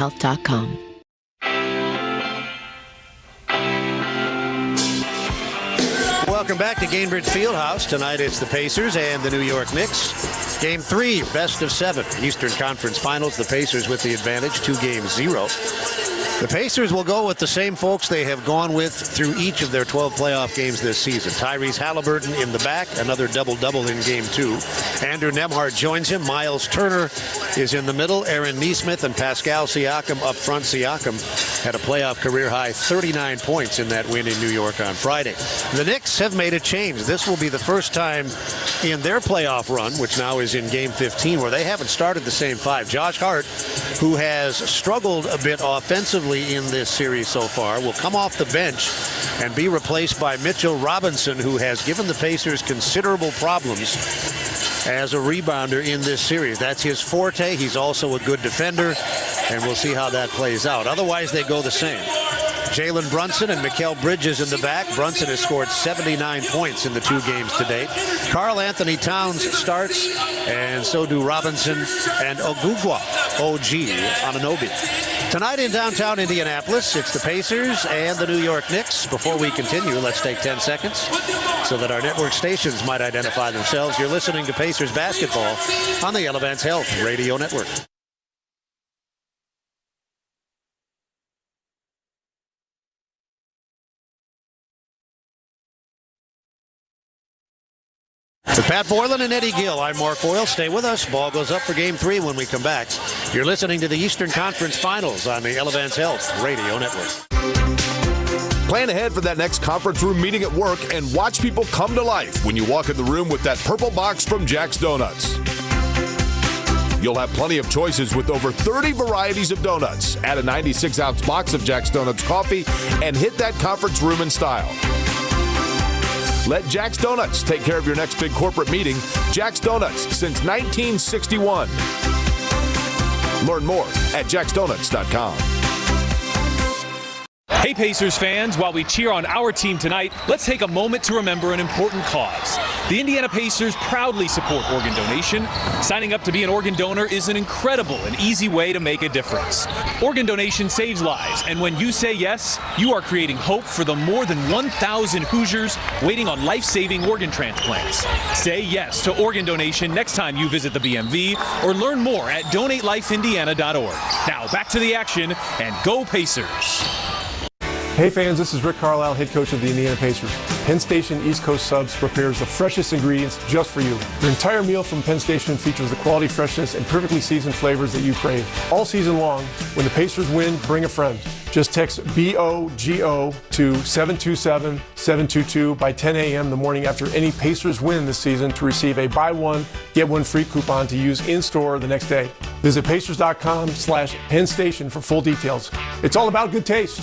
health.com. Welcome back to Gainbridge Fieldhouse. Tonight it's the Pacers and the New York Knicks. Game 3, best of 7. Eastern Conference Finals. The Pacers with the advantage, 2-0. The Pacers will go with the same folks they have gone with through each of their 12 playoff games this season. Tyrese Halliburton in the back, another double-double in Game 2. Andrew Nembhard joins him. Miles Turner is in the middle. Aaron Nesmith and Pascal Siakam up front. Siakam had a playoff career-high 39 points in that win in New York on Friday. The Knicks have made a change. This will be the first time in their playoff run, which now is in Game 15, where they haven't started the same five. Josh Hart, who has struggled a bit offensively in this series so far, will come off the bench and be replaced by Mitchell Robinson, who has given the Pacers considerable problems as a rebounder in this series. That's his forte. He's also a good defender, and we'll see how that plays out. Otherwise, they go the same. Jalen Brunson and Mikal Bridges in the back. Brunson has scored 79 points in the 2 games to date. Karl Anthony Towns starts, and so do Robinson and Ogugwa, OG Anunoby. Tonight in downtown Indianapolis, it's the Pacers and the New York Knicks. Before we continue, let's take 10 seconds so that our network stations might identify themselves. You're listening to Pacers basketball on the Elevance Health Radio Network. With Pat Boylan and Eddie Gill, I'm Mark Boyle. Stay with us. Ball goes up for Game 3 when we come back. You're listening to the Eastern Conference Finals on the Elevance Health Radio Network. Plan ahead for that next conference room meeting at work and watch people come to life when you walk in the room with that purple box from Jack's Donuts. You'll have plenty of choices with over 30 varieties of donuts. Add a 96-ounce box of Jack's Donuts coffee and hit that conference room in style. Let Jack's Donuts take care of your next big corporate meeting. Jack's Donuts since 1961. Learn more at jacksdonuts.com. Hey Pacers fans, while we cheer on our team tonight, let's take a moment to remember an important cause. The Indiana Pacers proudly support organ donation. Signing up to be an organ donor is an incredible and easy way to make a difference. Organ donation saves lives, and when you say yes, you are creating hope for the more than 1,000 Hoosiers waiting on life-saving organ transplants. Say yes to organ donation next time you visit the BMV or learn more at donatelifeindiana.org. Now back to the action, and go Pacers! Hey fans, this is Rick Carlisle, head coach of the Indiana Pacers. Penn Station East Coast Subs prepares the freshest ingredients just for you. Your entire meal from Penn Station features the quality, freshness, and perfectly seasoned flavors that you crave. All season long, when the Pacers win, bring a friend. Just text BOGO to 727-722 by 10 a.m. the morning after any Pacers win this season to receive a buy one, get one free coupon to use in-store the next day. Visit pacers.com/Penn Station for full details. It's all about good taste.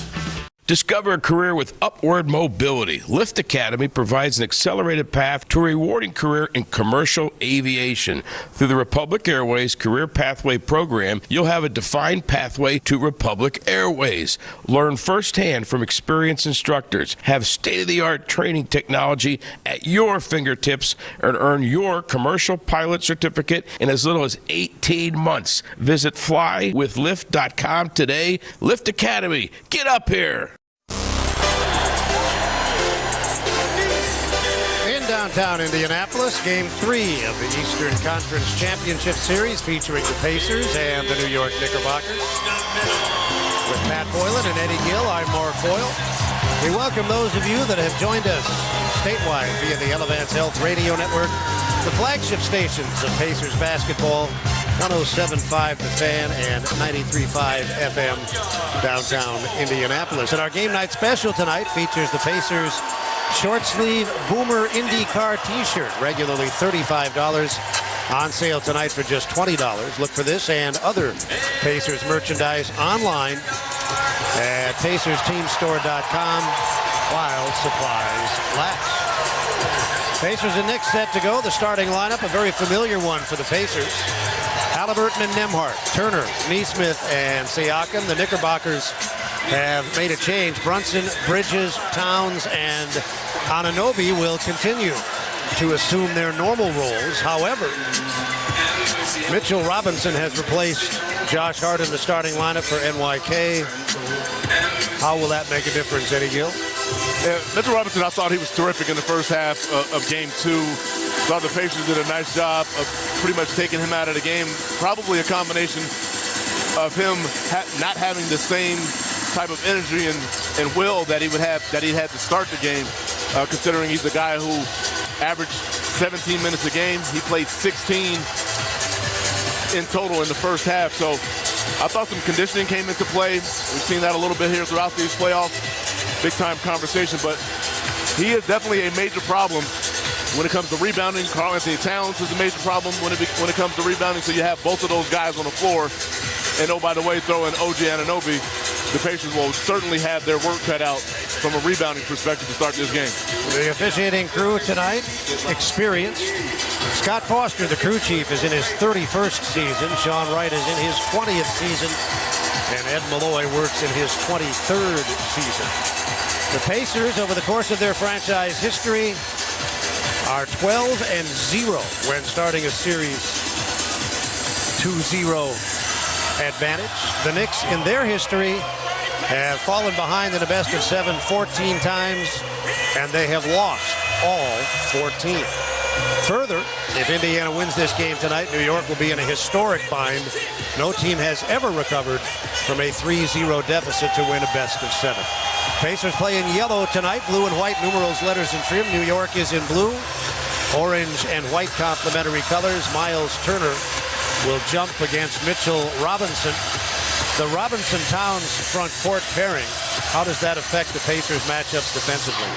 Discover a career with upward mobility. Lift Academy provides an accelerated path to a rewarding career in commercial aviation. Through the Republic Airways Career Pathway Program, you'll have a defined pathway to Republic Airways. Learn firsthand from experienced instructors, have state-of-the-art training technology at your fingertips, and earn your commercial pilot certificate in as little as 18 months. Visit flywithlift.com today. Lift Academy, get up here. Downtown Indianapolis, Game 3 of the Eastern Conference Championship Series featuring the Pacers and the New York Knickerbockers. With Pat Boylan and Eddie Gill, I'm Mark Boyle. We welcome those of you that have joined us statewide via the Elevance Health Radio Network, the flagship stations of Pacers basketball, 107.5 The Fan and 93.5 FM downtown Indianapolis. And our game night special tonight features the Pacers short sleeve Boomer IndyCar t-shirt, regularly $35, on sale tonight for just $20. Look for this and other Pacers merchandise online at PacersTeamStore.com while supplies last. Pacers and Knicks set to go. The starting lineup, a very familiar one for the Pacers. Halliburton and Nembhard, Turner, Nesmith, and Siakam. The Knickerbockers have made a change. Brunson, Bridges, Towns, and Anunoby will continue to assume their normal roles. However, Mitchell Robinson has replaced Josh Hart in the starting lineup for NYK. How will that make a difference, Eddie Gill? Yeah, Mitchell Robinson, I thought he was terrific in the first half of Game 2. Thought the Pacers did a nice job of pretty much taking him out of the game. Probably a combination of him not having the same type of energy and will that he had to start the game, considering he's a guy who averaged 17 minutes a game. He played 16 in total in the first half. So I thought some conditioning came into play. We've seen that a little bit here throughout these playoffs. Big-time conversation, but he is definitely a major problem when it comes to rebounding. Karl-Anthony Towns is a major problem when it comes to rebounding, so you have both of those guys on the floor. And oh, by the way, throw in OG Anunoby, the Pacers will certainly have their work cut out from a rebounding perspective to start this game. The officiating crew tonight, experienced. Scott Foster, the crew chief, is in his 31st season. Sean Wright is in his 20th season. And Ed Malloy works in his 23rd season. The Pacers, over the course of their franchise history, are 12-0 when starting a series 2-0 advantage. The Knicks, in their history, have fallen behind in a best-of-7 14 times, and they have lost all 14. Further, if Indiana wins this game tonight, New York will be in a historic bind. No team has ever recovered from a 3-0 deficit to win a best-of-7. Pacers play in yellow tonight, blue and white numerals, letters, and trim. New York is in blue, orange and white complementary colors. Miles Turner will jump against Mitchell Robinson. The Robinson-Towns front court pairing, how does that affect the Pacers' matchups defensively?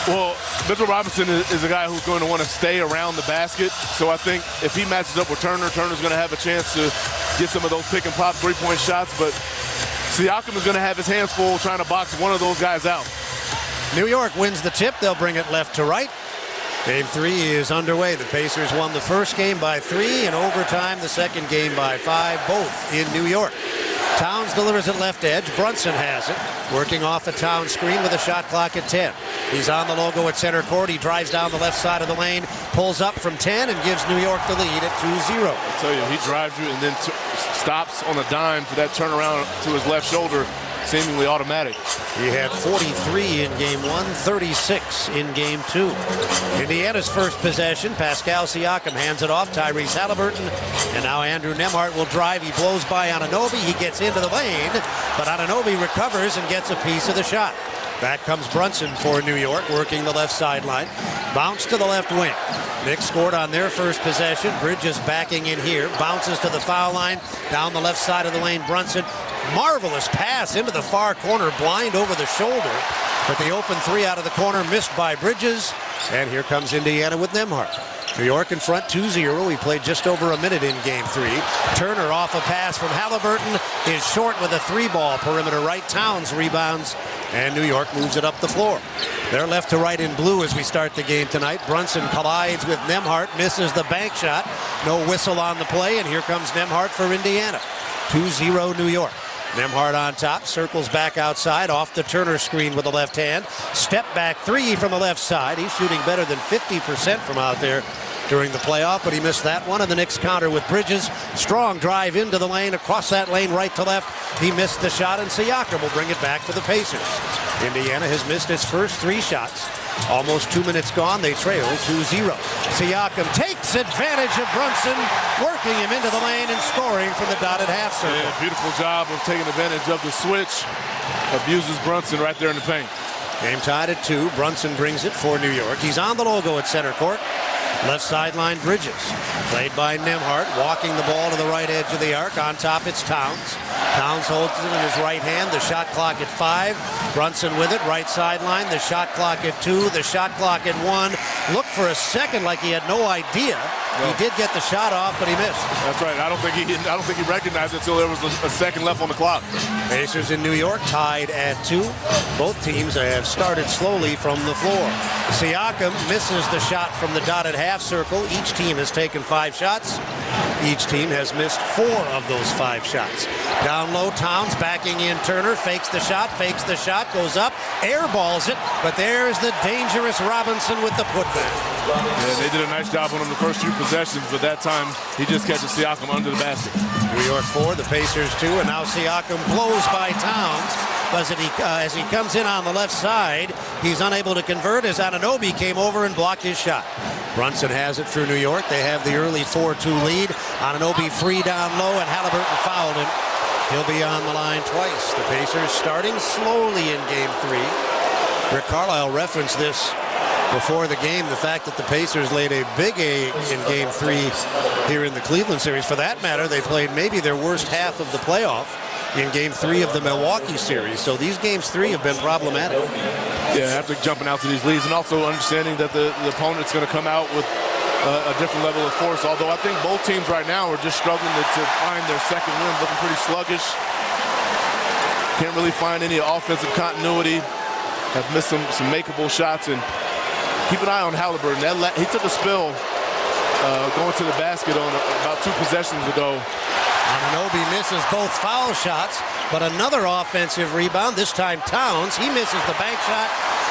Well, Mitchell Robinson is a guy who's going to want to stay around the basket. So I think if he matches up with Turner, Turner's going to have a chance to get some of those pick-and-pop three-point shots. But Siakam is going to have his hands full trying to box one of those guys out. New York wins the tip. They'll bring it left to right. Game 3 is underway. The Pacers won the first game by 3, in overtime the second game by 5, both in New York. Towns delivers it left edge. Brunson has it, working off a Towns screen with a shot clock at 10. He's on the logo at center court. He drives down the left side of the lane, pulls up from 10, and gives New York the lead at 2-0. I tell you, he drives you and then stops on a dime for that turnaround to his left shoulder, seemingly automatic. He had 43 in Game 1, 36 in Game 2. Indiana's first possession, Pascal Siakam hands it off, Tyrese Halliburton, and now Andrew Nembhard will drive. He blows by Anunoby, he gets into the lane, but Anunoby recovers and gets a piece of the shot. Back comes Brunson for New York, working the left sideline. Bounce to the left wing. Knicks scored on their first possession. Bridges backing in here. Bounces to the foul line. Down the left side of the lane, Brunson. Marvelous pass into the far corner, blind over the shoulder. But the open three out of the corner missed by Bridges. And here comes Indiana with Nembhard. New York in front 2-0. We played just over a minute in Game 3. Turner off a pass from Halliburton is short with a 3-ball perimeter right. Towns rebounds, and New York moves it up the floor. They're left to right in blue as we start the game tonight. Brunson collides with Nembhard, misses the bank shot. No whistle on the play, and here comes Nembhard for Indiana. 2-0 New York. Nembhard on top, circles back outside, off the Turner screen with the left hand. Step back three from the left side. He's shooting better than 50% from out there during the playoff, but he missed that one, and the Knicks counter with Bridges. Strong drive into the lane, across that lane, right to left. He missed the shot, and Siakam will bring it back to the Pacers. Indiana has missed its first 3 shots. Almost 2 minutes gone, they trail 2-0. Siakam takes advantage of Brunson, working him into the lane and scoring from the dotted half circle. Yeah, beautiful job of taking advantage of the switch. Abuses Brunson right there in the paint. Game tied at 2. Brunson brings it for New York. He's on the logo at center court. Left sideline, Bridges. Played by Nembhard, walking the ball to the right edge of the arc. On top, it's Towns. Towns holds it in his right hand. The shot clock at 5. Brunson with it, right sideline. The shot clock at 2. The shot clock at 1. Looked for a second like he had no idea. No. He did get the shot off, but he missed. That's right. I don't think he recognized it until there was a second left on the clock. Pacers in New York tied at 2. Both teams have started slowly from the floor. Siakam misses the shot from the dotted half circle. Each team has taken 5 shots. Each team has missed 4 of those 5 shots. Down low, Towns backing in Turner, fakes the shot, goes up, airballs it, but there's the dangerous Robinson with the putback. Yeah, they did a nice job on him the first few possessions, but that time he just catches Siakam under the basket. New York 4, the Pacers 2, and now Siakam blows by Towns. As he comes in on the left side, he's unable to convert as Anunoby came over and blocked his shot. Brunson has it through New York. They have the early 4-2 lead. Anunoby free down low, and Halliburton fouled him. He'll be on the line twice. The Pacers starting slowly in Game 3. Rick Carlisle referenced this before the game, the fact that the Pacers laid a big egg in Game 3 here in the Cleveland series. For that matter, they played maybe their worst half of the playoff in Game 3 of the Milwaukee series. So these Games 3 have been problematic. Yeah, after jumping out to these leads and also understanding that the opponent's going to come out with a different level of force. Although I think both teams right now are just struggling to find their second win, looking pretty sluggish. Can't really find any offensive continuity. Have missed some makeable shots. And keep an eye on Halliburton. He took a spill going to the basket on about 2 possessions ago. Anunoby misses both foul shots, but another offensive rebound, this time Towns. He misses the bank shot.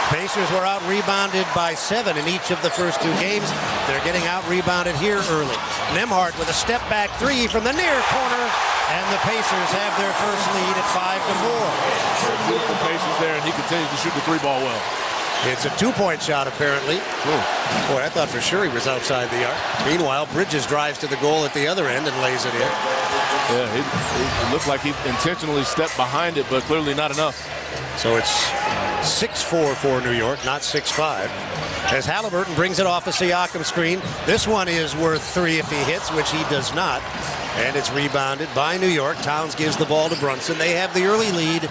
Pacers were out-rebounded by 7 in each of the first 2 games. They're getting out-rebounded here early. Nembhard with a step-back 3 from the near corner, and the Pacers have their first lead at 5-4. Beautiful Pacers there, and he continues to shoot the 3-ball well. It's a 2-point shot, apparently. Boy, I thought for sure he was outside the arc. Meanwhile, Bridges drives to the goal at the other end and lays it in. Yeah, it looked like he intentionally stepped behind it, but clearly not enough. So it's 6-4 for New York, not 6-5. As Halliburton brings it off a Siakam screen. This one is worth 3 if he hits, which he does not. And it's rebounded by New York. Towns gives the ball to Brunson. They have the early lead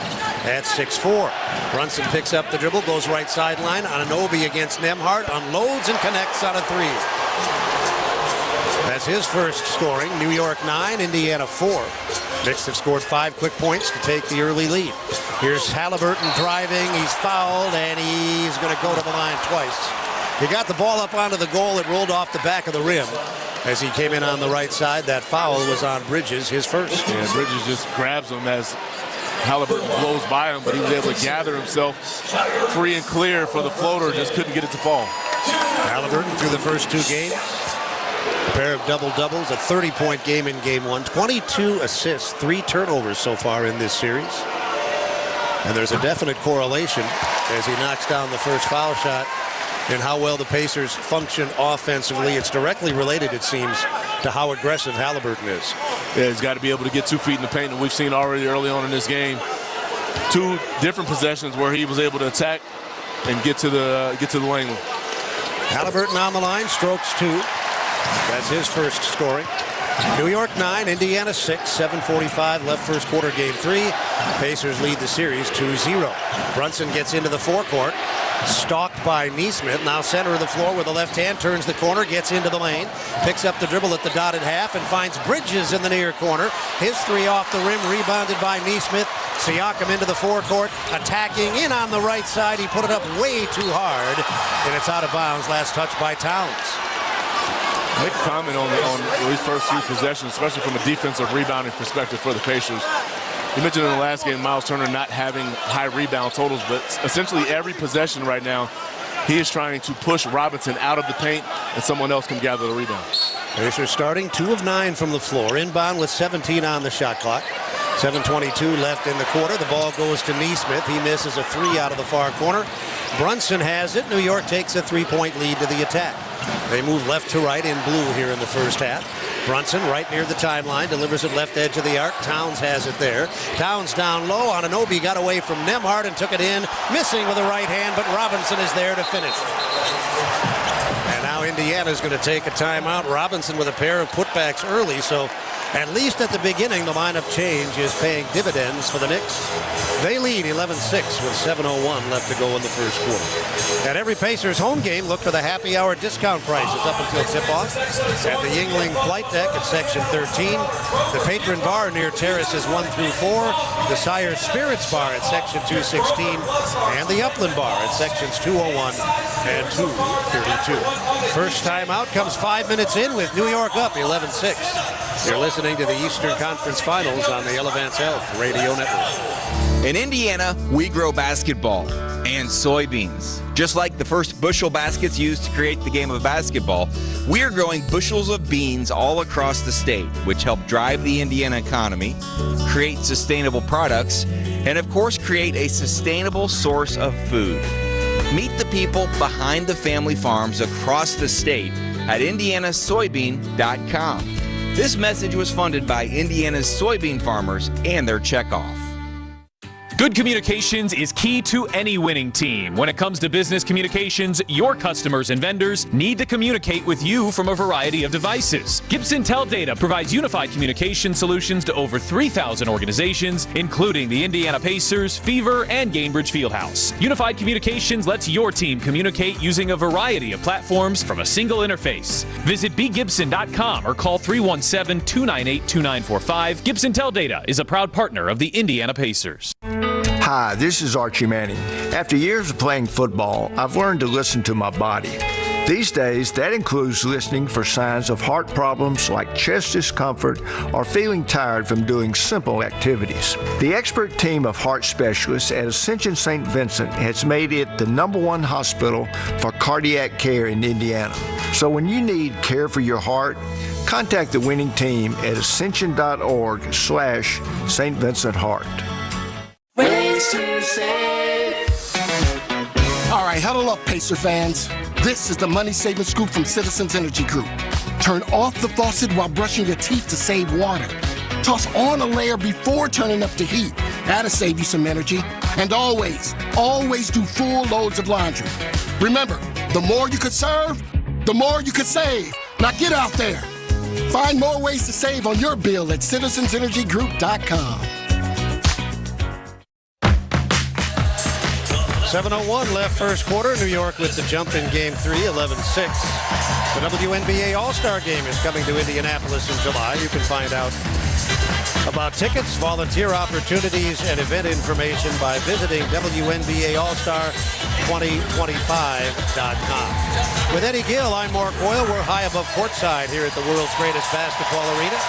at 6-4. Brunson picks up the dribble, goes right sideline. Anunoby against Nembhard, unloads and connects on a 3. That's his first scoring. New York 9, Indiana 4. Knicks have scored 5 quick points to take the early lead. Here's Halliburton driving. He's fouled, and he's going to go to the line twice. He got the ball up onto the goal. It rolled off the back of the rim. As he came in on the right side, that foul was on Bridges, his first. Yeah, Bridges just grabs him as Halliburton blows by him, but he was able to gather himself free and clear for the floater, just couldn't get it to fall. Halliburton through the first 2 games. A pair of double-doubles, a 30-point game in Game 1, 22 assists, 3 turnovers so far in this series. And there's a definite correlation as he knocks down the first foul shot and how well the Pacers function offensively. It's directly related, it seems, to how aggressive Halliburton is. Yeah, he's got to be able to get 2 feet in the paint, and we've seen already early on in this game 2 different possessions where he was able to attack and get to the lane. Halliburton on the line, strokes 2. That's his first scoring. New York 9, Indiana 6, 7:45 left first quarter, Game 3. Pacers lead the series 2-0. Brunson gets into the forecourt, stalked by Nesmith. Now center of the floor with the left hand, turns the corner, gets into the lane, picks up the dribble at the dotted half, and finds Bridges in the near corner. His 3 off the rim, rebounded by Nesmith. Siakam into the forecourt, attacking in on the right side. He put it up way too hard, and it's out of bounds. Last touch by Towns. Make a comment on these first few possessions, especially from a defensive rebounding perspective for the Pacers. You mentioned in the last game Miles Turner not having high rebound totals, but essentially every possession right now, he is trying to push Robinson out of the paint, and someone else can gather the rebound. Pacers starting 2 of 9 from the floor, inbound with 17 on the shot clock. 7:22 left in the quarter. The ball goes to Nesmith. He misses a 3 out of the far corner. Brunson has it. New York takes a 3-point lead to the attack. They move left to right in blue here in the first half. Brunson right near the timeline, delivers it left edge of the arc. Towns has it there. Towns down low. Anunoby got away from Nembhard and took it in, missing with the right hand, but Robinson is there to finish. And now Indiana's going to take a timeout. Robinson with a pair of putbacks early, so At least at the beginning, the lineup change is paying dividends for the Knicks. They lead 11-6 with 7:01 left to go in the first quarter. At every Pacers home game, look for the happy hour discount prices up until tip-off. At the Yingling Flight Deck at Section 13, the Patron Bar near Terraces 1 through 4, the Sire Spirits Bar at Section 216, and the Upland Bar at Sections 201 and 232. First time out comes 5 minutes in with New York up 11-6. You're listening to the Eastern Conference Finals on the Elevance Health Radio Network. In Indiana, we grow basketball and soybeans. Just like the first bushel baskets used to create the game of basketball, we're growing bushels of beans all across the state, which help drive the Indiana economy, create sustainable products, and of course create a sustainable source of food. Meet the people behind the family farms across the state at indianasoybean.com. This message was funded by Indiana's soybean farmers and their checkoff. Good communications is key to any winning team. When it comes to business communications, your customers and vendors need to communicate with you from a variety of devices. Gibson Teldata provides unified communication solutions to over 3,000 organizations, including the Indiana Pacers, Fever, and Gainbridge Fieldhouse. Unified communications lets your team communicate using a variety of platforms from a single interface. Visit bgibson.com or call 317-298-2945. Gibson Teldata is a proud partner of the Indiana Pacers. Hi, this is Archie Manning. After years of playing football, I've learned to listen to my body. These days, that includes listening for signs of heart problems like chest discomfort or feeling tired from doing simple activities. The expert team of heart specialists at Ascension St. Vincent has made it the st hospital for cardiac care in Indiana. So when you need care for your heart, contact the winning team at ascension.org/St. Vincent Heart. Ways to save. All right, huddle up, Pacer fans. This is the money-saving scoop from Citizens Energy Group. Turn off the faucet while brushing your teeth to save water. Toss on a layer before turning up the heat. That'll save you some energy. And always do full loads of laundry. Remember, the more you could serve, the more you could save. Now get out there. Find more ways to save on your bill at citizensenergygroup.com. 7:01 left first quarter. New York with the jump in Game 3, 11-6. The WNBA All-Star Game is coming to Indianapolis in July. You can find out about tickets, volunteer opportunities, and event information by visiting WNBAllstar2025.com. With Eddie Gill, I'm Mark Boyle. We're high above courtside here at the world's greatest basketball arena,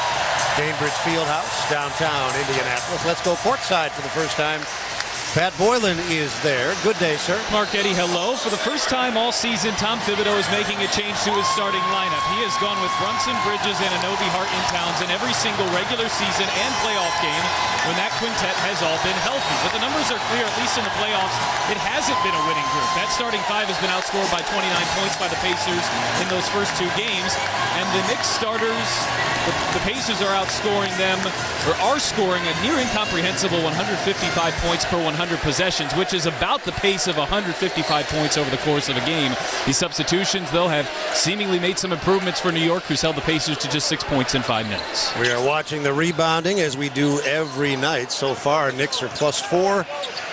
Gainbridge Fieldhouse, downtown Indianapolis. Let's go courtside for the first time. Pat Boylan is there. Good day, sir. Mark Eddy, hello. For the first time all season, Tom Thibodeau is making a change to his starting lineup. He has gone with Brunson, Bridges, and Anobi Hart in Towns in every single regular season and playoff game when that quintet has all been healthy. But the numbers are clear, at least in the playoffs. It hasn't been a winning group. That starting five has been outscored by 29 points by the Pacers in those first two games. And the Knicks starters, the Pacers are outscoring them, or are scoring a near incomprehensible 155 points per 100 possessions, which is about the pace of 155 points over the course of a game. These substitutions, though, have seemingly made some improvements for New York, who's held the Pacers to just 6 points in 5 minutes. We are watching the rebounding as we do every night. So far, Knicks are +4,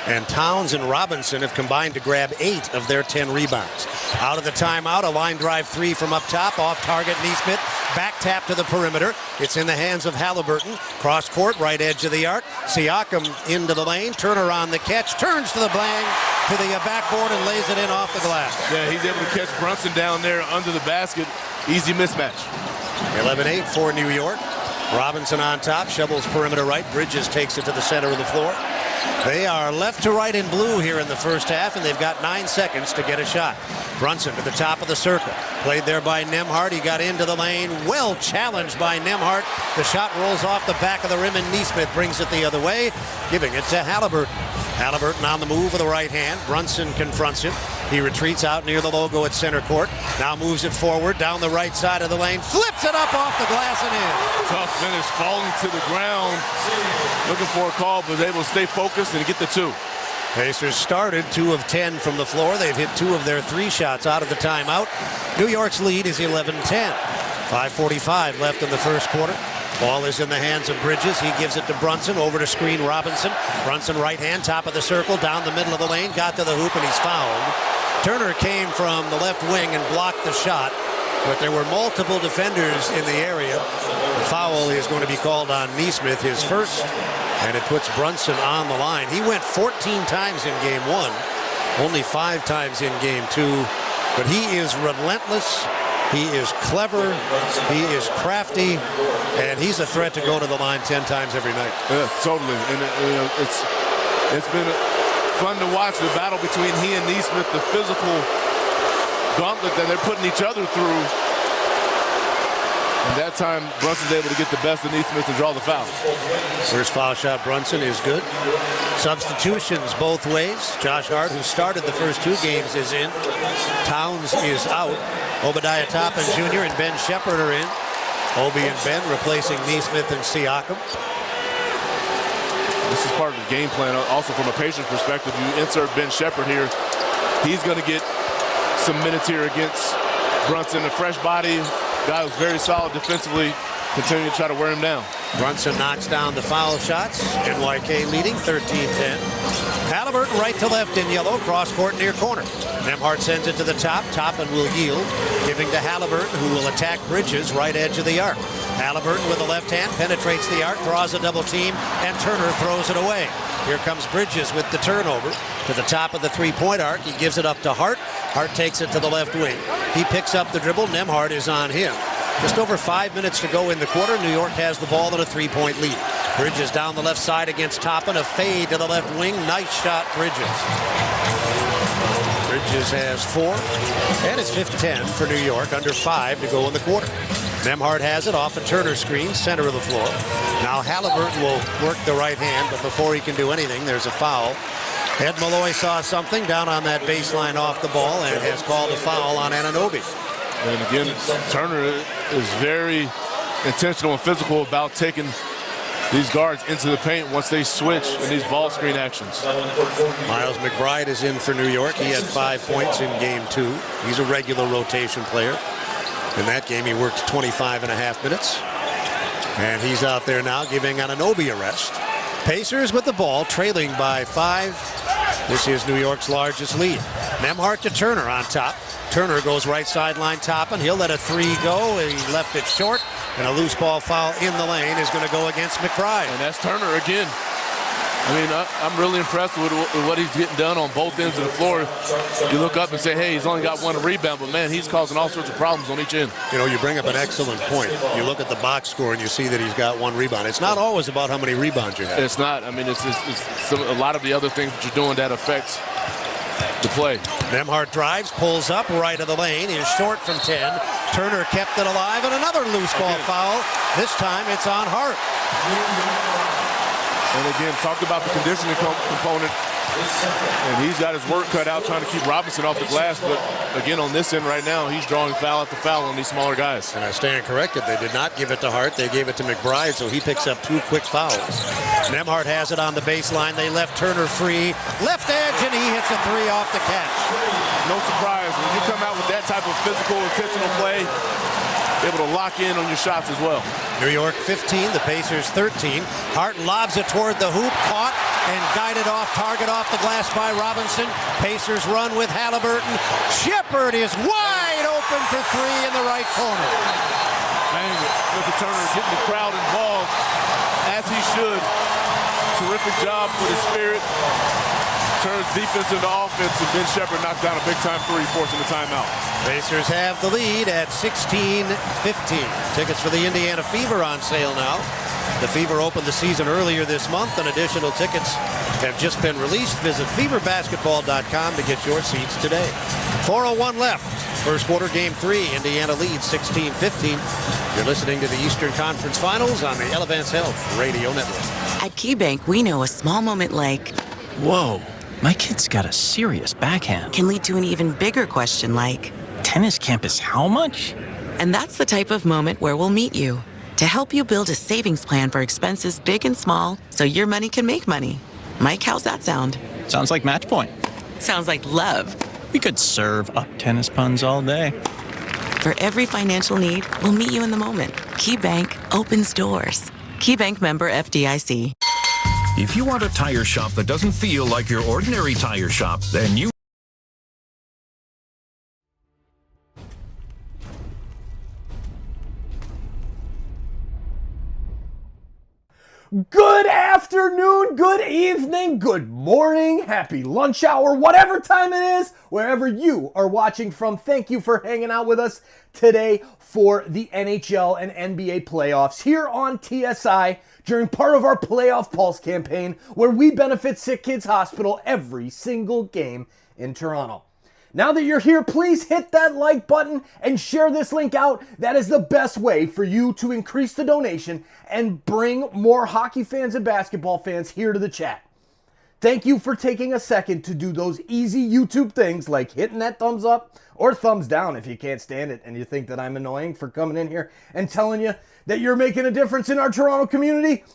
and Towns and Robinson have combined to grab 8 of their 10 rebounds. Out of the timeout, a line drive three from up top, off target, Neesmith. Back tap to the perimeter. It's in the hands of Halliburton. Cross court, right edge of the arc. Siakam into the lane. Turner on the catch. Turns to the bang, to the backboard, and lays it in off the glass. Yeah, he's able to catch Brunson down there under the basket. Easy mismatch. 11-8 for New York. Robinson on top. Shovels perimeter right. Bridges takes it to the center of the floor. They are left to right in blue here in the first half, and they've got 9 seconds to get a shot. Brunson to the top of the circle. Played there by Nembhard. He got into the lane. Well challenged by Nembhard. The shot rolls off the back of the rim, and Neesmith brings it the other way, giving it to Halliburton. Halliburton on the move with the right hand. Brunson confronts him. He retreats out near the logo at center court. Now moves it forward down the right side of the lane. Flips it up off the glass and in. Tough finish, falling to the ground. Looking for a call, but was able to stay focused and get the two. Pacers started 2 of 10 from the floor. They've hit 2 of their 3 shots out of the timeout. New York's lead is 11-10. 5:45 left in the first quarter. Ball is in the hands of Bridges. He gives it to Brunson. Over to screen Robinson. Brunson right hand, top of the circle, down the middle of the lane. Got to the hoop and he's fouled. Turner came from the left wing and blocked the shot. But there were multiple defenders in the area. The foul is going to be called on Neesmith, his first. And it puts Brunson on the line. He went 14 times in game 1. Only 5 times in game 2. But he is relentless. He is clever, he is crafty, and he's a threat to go to the line 10 times every night. Yeah, totally. And it's been fun to watch the battle between he and Neesmith, the physical gauntlet that they're putting each other through. And that time, Brunson's able to get the best of Neesmith and draw the foul. First foul shot, Brunson, is good. Substitutions both ways. Josh Hart, who started the first 2 games, is in. Towns is out. Obadiah Toppin Jr. and Ben Shepherd are in. Obi and Ben replacing Neesmith and Siakam. This is part of the game plan. Also, from a Pacers perspective, you insert Ben Shepherd here. He's going to get some minutes here against Brunson, a fresh body. Guy who's very solid defensively, continuing to try to wear him down. Brunson knocks down the foul shots. NYK leading 13-10. Halliburton right to left in yellow, cross court near corner. Nembhard sends it to the top. Toppin will yield, giving to Halliburton, who will attack Bridges, right edge of the arc. Halliburton with the left hand penetrates the arc, draws a double team, and Turner throws it away. Here comes Bridges with the turnover to the top of the three-point arc. He gives it up to Hart. Hart takes it to the left wing. He picks up the dribble. Nembhard is on him. Just over 5 minutes to go in the quarter. New York has the ball and a 3-point lead. Bridges down the left side against Toppin. A fade to the left wing. Nice shot, Bridges. Bridges has 4. And it's 5-10 for New York. Under 5 to go in the quarter. Nembhard has it off a Turner screen, center of the floor. Now Halliburton will work the right hand, but before he can do anything, there's a foul. Ed Malloy saw something down on that baseline off the ball and has called a foul on Anunoby. And again, Turner is very intentional and physical about taking these guards into the paint once they switch in these ball screen actions. Miles McBride is in for New York. He had 5 points in game 2. He's a regular rotation player. In that game, he worked 25.5 minutes. And he's out there now giving Anunoby a rest. Pacers with the ball, trailing by 5. This is New York's largest lead. Nembhard to Turner on top. Turner goes right sideline Toppin. He'll let a 3 go. He left it short. And a loose ball foul in the lane is going to go against McBride. And that's Turner again. I mean, I'm really impressed with what he's getting done on both ends of the floor. You look up and say, hey, he's only got 1 rebound, but man, he's causing all sorts of problems on each end. You know, you bring up an excellent point. You look at the box score and you see that he's got 1 rebound. It's not always about how many rebounds you have. It's not. I mean, it's a lot of the other things that you're doing that affects the play. Nembhard drives, pulls up right of the lane, is short from 10. Turner kept it alive, and another loose ball foul. This time it's on Hart. And again, talked about the conditioning component. And he's got his work cut out trying to keep Robinson off the glass. But again, on this end right now, he's drawing foul after foul on these smaller guys. And I stand corrected. They did not give it to Hart. They gave it to McBride, so he picks up 2 quick fouls. Nembhard has it on the baseline. They left Turner free. Left edge, and he hits a 3 off the catch. No surprise. When you come out with that type of physical, intentional play, able to lock in on your shots as well. New York 15, the Pacers 13. Hart lobs it toward the hoop, caught and guided off target off the glass by Robinson. Pacers run with Halliburton. Shepherd is wide open for 3 in the right corner. Man, look at Turner getting the crowd involved as he should. Terrific job with his spirit. Turns defense into offense, and Ben Shepherd knocks down a big-time 3, forcing the timeout. Pacers have the lead at 16-15. Tickets for the Indiana Fever on sale now. The Fever opened the season earlier this month, and additional tickets have just been released. Visit feverbasketball.com to get your seats today. 4:01 left. First quarter, game 3. Indiana leads 16-15. You're listening to the Eastern Conference Finals on the Elevance Health Radio Network. At KeyBank, we know a small moment like, whoa, my kid's got a serious backhand, can lead to an even bigger question like, tennis campus how much? And that's the type of moment where we'll meet you to help you build a savings plan for expenses big and small so your money can make money. Mike, how's that sound? Sounds like match point. Sounds like love. We could serve up tennis puns all day. For every financial need, we'll meet you in the moment. KeyBank opens doors. KeyBank member FDIC. If you want a tire shop that doesn't feel like your ordinary tire shop, then you... Good afternoon, good evening, good morning, happy lunch hour, whatever time it is, wherever you are watching from. Thank you for hanging out with us today for the NHL and NBA playoffs here on TSI during part of our Playoff Pulse campaign where we benefit SickKids Hospital every single game in Toronto. Now that you're here, please hit that like button and share this link out. That is the best way for you to increase the donation and bring more hockey fans and basketball fans here to the chat. Thank you for taking a second to do those easy YouTube things like hitting that thumbs up or thumbs down if you can't stand it and you think that I'm annoying for coming in here and telling you that you're making a difference in our Toronto community.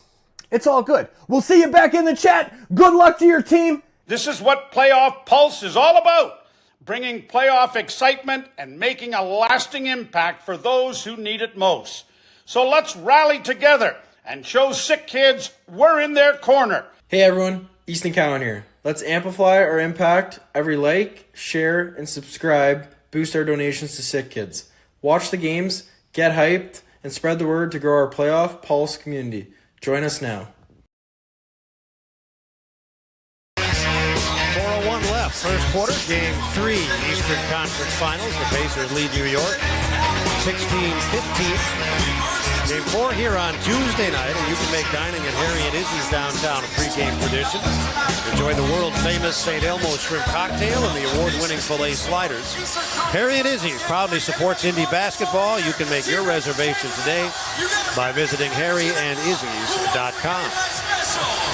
It's all good. We'll see you back in the chat. Good luck to your team. This is what Playoff Pulse is all about. Bringing playoff excitement and making a lasting impact for those who need it most. So let's rally together and show SickKids we're in their corner. Hey everyone, Easton Cowan here. Let's amplify our impact. Every like, share, and subscribe boost our donations to SickKids. Watch the games, get hyped, and spread the word to grow our Playoff Pulse community. Join us now. 4:01 left, first quarter, Game 3, Eastern Conference Finals. The Pacers lead New York 16-15. Game 4 here on Tuesday night, and you can make dining at Harry and Izzy's downtown a pregame tradition. Enjoy the world-famous St. Elmo's shrimp cocktail and the award-winning filet sliders. Harry and Izzy's proudly supports Indy basketball. You can make your reservation today by visiting harryandizzy's.com.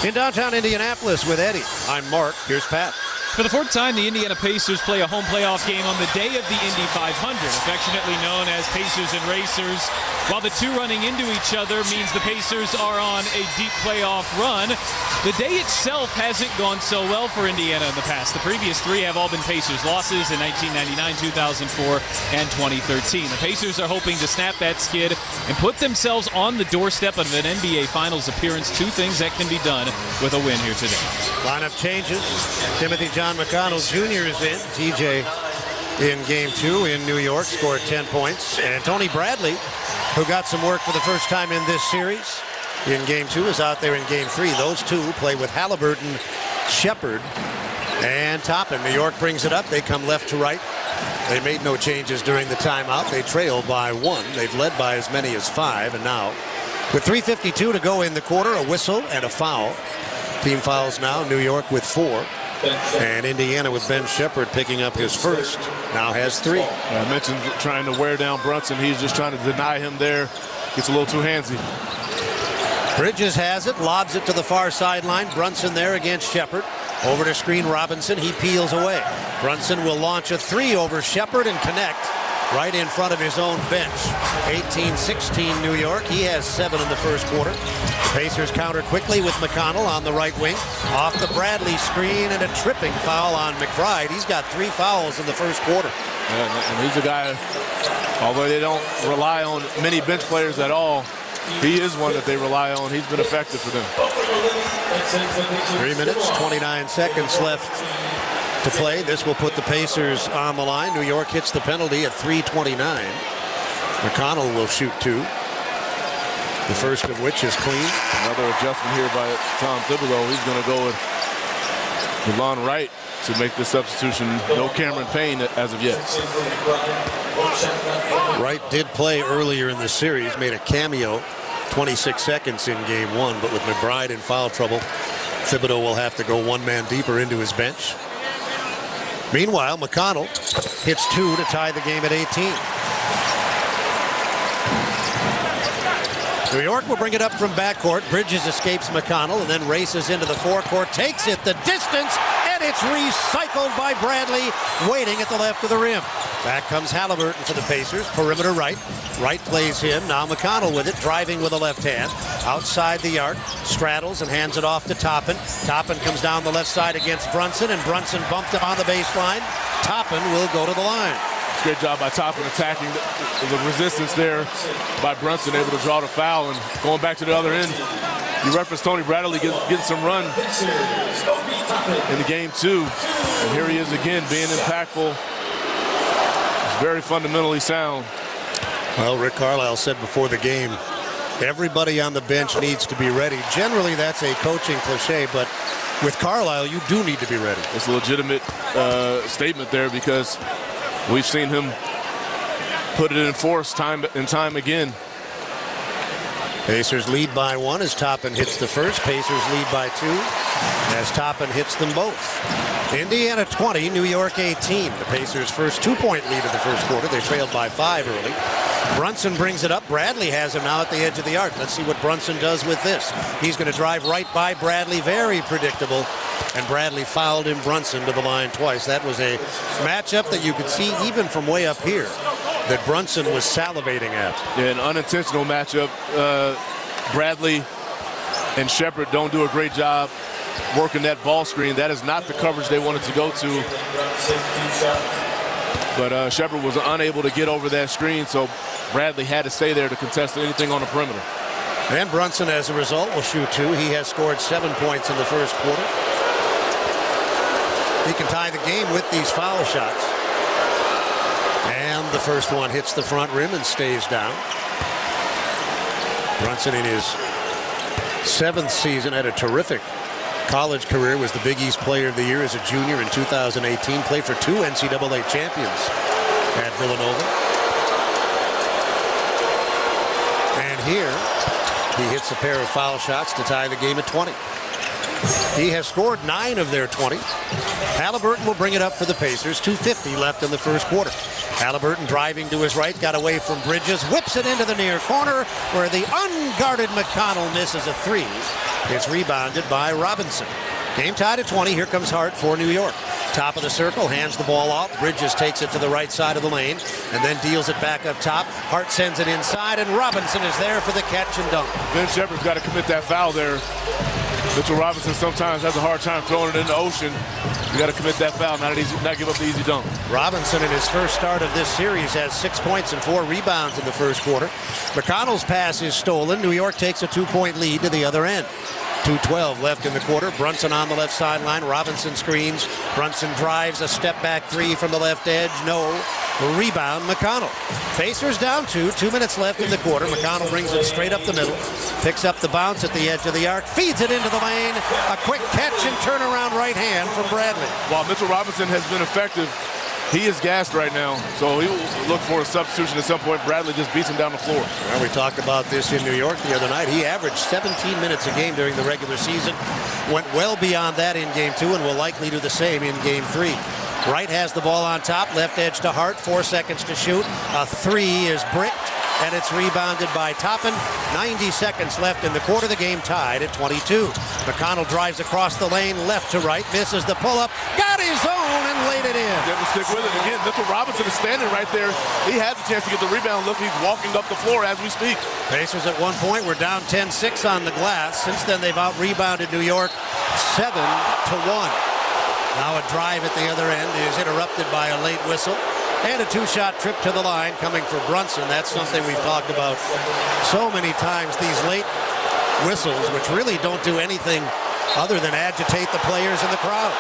In downtown Indianapolis with Eddie, I'm Mark. Here's Pat. For the fourth time, the Indiana Pacers play a home playoff game on the day of the Indy 500, affectionately known as Pacers and Racers. While the two running into each other means the Pacers are on a deep playoff run, the day itself hasn't gone so well for Indiana in the past. The previous three have all been Pacers losses in 1999, 2004, and 2013. The Pacers are hoping to snap that skid and put themselves on the doorstep of an NBA Finals appearance. Two things that can be done with a win here today. Lineup changes. Timothy John McConnell Jr. is in. TJ in Game 2 in New York, scored 10 points. And Tony Bradley, who got some work for the first time in this series in Game 2, is out there in Game 3. Those two play with Halliburton, Shepard, and Toppin. New York brings it up. They come left to right. They made no changes during the timeout. They trail by 1. They've led by as many as 5. And now, with 3:52 to go in the quarter, a whistle and a foul. Team fouls now, New York with 4. And Indiana with Ben Shepard picking up his first, now has 3. I mentioned trying to wear down Brunson. He's just trying to deny him there. Gets a little too handsy. Bridges has it, lobs it to the far sideline. Brunson there against Shepard. Over to screen Robinson, he peels away. Brunson will launch a 3 over Shepard and connect right in front of his own bench. 18-16 New York. He has 7 in the first quarter. The Pacers counter quickly with McConnell on the right wing. Off the Bradley screen and a tripping foul on McBride. He's got 3 fouls in the first quarter. Yeah, and he's a guy, although they don't rely on many bench players at all, he is one that they rely on. He's been effective for them. 3 minutes, 29 seconds left to play. This will put the Pacers on the line. New York hits the penalty at 3:29. McConnell will shoot 2. The first of which is clean. Another adjustment here by Tom Thibodeau. He's going to go with DeLon Wright to make the substitution. No Cameron Payne as of yet. Wright did play earlier in the series, made a cameo, 26 seconds in Game 1, but with McBride in foul trouble, Thibodeau will have to go one man deeper into his bench. Meanwhile, McConnell hits 2 to tie the game at 18. New York will bring it up from backcourt. Bridges escapes McConnell and then races into the forecourt, takes it the distance, and it's recycled by Bradley, waiting at the left of the rim. Back comes Halliburton for the Pacers, perimeter right. Wright plays him, now McConnell with it, driving with the left hand. Outside the arc, straddles and hands it off to Toppin. Toppin comes down the left side against Brunson, and Brunson bumped it on the baseline. Toppin will go to the line. Great job by Toppin attacking the resistance there by Brunson, able to draw the foul. And going back to the other end, you referenced Tony Bradley getting some run in the game 2. And here he is again being impactful. He's very fundamentally sound. Well, Rick Carlisle said before the game, everybody on the bench needs to be ready. Generally, that's a coaching cliche, but with Carlisle, you do need to be ready. It's a legitimate statement there because we've seen him put it in force time and time again. Pacers lead by 1 as Toppin hits the first. Pacers lead by 2 as Toppin hits them both. Indiana 20, New York 18. The Pacers' first 2-point lead of the first quarter. They trailed by 5 early. Brunson brings it up. Bradley has him now at the edge of the arc. Let's see what Brunson does with this. He's going to drive right by Bradley. Very predictable. And Bradley fouled him, Brunson, to the line twice. That was a matchup that you could see even from way up here that Brunson was salivating at. Yeah, an unintentional matchup. Bradley and Shepard don't do a great job working that ball screen. That is not the coverage they wanted to go to. But Shepard was unable to get over that screen, so Bradley had to stay there to contest anything on the perimeter. And Brunson, as a result, will shoot 2. He has scored 7 points in the first quarter. He can tie the game with these foul shots. And the first one hits the front rim and stays down. Brunson, in his 7th season, had a terrific college career, was the Big East Player of the Year as a junior in 2018. Played for 2 NCAA champions at Villanova. And here, he hits a pair of foul shots to tie the game at 20. He has scored 9 of their 20. Halliburton will bring it up for the Pacers. 2:50 left in the first quarter. Halliburton driving to his right, got away from Bridges, whips it into the near corner where the unguarded McConnell misses a 3. It's rebounded by Robinson. Game tied at 20. Here comes Hart for New York. Top of the circle, hands the ball off. Bridges takes it to the right side of the lane and then deals it back up top. Hart sends it inside, and Robinson is there for the catch and dunk. Ben Shepard's got to commit that foul there. Mitchell Robinson sometimes has a hard time throwing it in the ocean. You got to commit that foul, not give up the easy dunk. Robinson, in his first start of this series, has 6 points and 4 rebounds in the first quarter. McConnell's pass is stolen. New York takes a 2-point lead to the other end. 2:12 left in the quarter. Brunson on the left sideline. Robinson screens. Brunson drives a step-back 3 from the left edge. No. Rebound, McConnell. Pacers down 2. 2 minutes left in the quarter. McConnell brings it straight up the middle. Picks up the bounce at the edge of the arc. Feeds it into the lane. A quick catch and turnaround right hand from Bradley. While Mitchell Robinson has been effective, he is gassed right now, so he will look for a substitution at some point. Bradley just beats him down the floor. Well, we talked about this in New York the other night. He averaged 17 minutes a game during the regular season. Went well beyond that in Game 2 and will likely do the same in Game 3. Wright has the ball on top. Left edge to Hart. 4 seconds to shoot. A 3 is bricked, and it's rebounded by Toppin. 90 seconds left in the quarter. The game tied at 22. McConnell drives across the lane, left to right, misses the pull-up, got his own and laid it in. Able to stick with it. Again, Mitchell Robinson is standing right there. He has a chance to get the rebound. Look, he's walking up the floor as we speak. Pacers at one point were down 10-6 on the glass. Since then, they've out-rebounded New York 7-1. Now a drive at the other end is interrupted by a late whistle. And a 2-shot trip to the line coming for Brunson. That's something we've talked about so many times. These late whistles, which really don't do anything other than agitate the players in the crowd.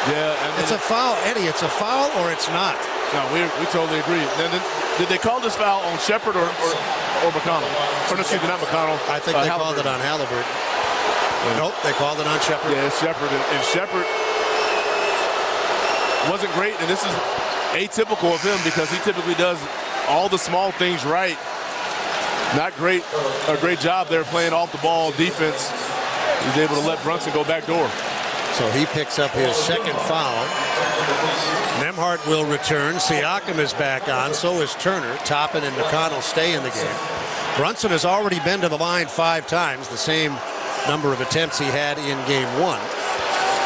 Yeah. It's a foul. Eddie, it's a foul or it's not? No, we totally agree. Did they call this foul on Shepard or McConnell? Or excuse me, not McConnell. I think they called it on Halliburton. Yeah. Nope, they called it on Shepard. Yeah, it's Shepard. And Shepard wasn't great, and this is atypical of him because he typically does all the small things right. Not great, a great job there playing off the ball defense. He's able to let Brunson go back door. So he picks up his second foul. Nembhard will return. Siakam is back on. So is Turner. Toppin and McConnell stay in the game. Brunson has already been to the line 5 times, the same number of attempts he had in Game 1.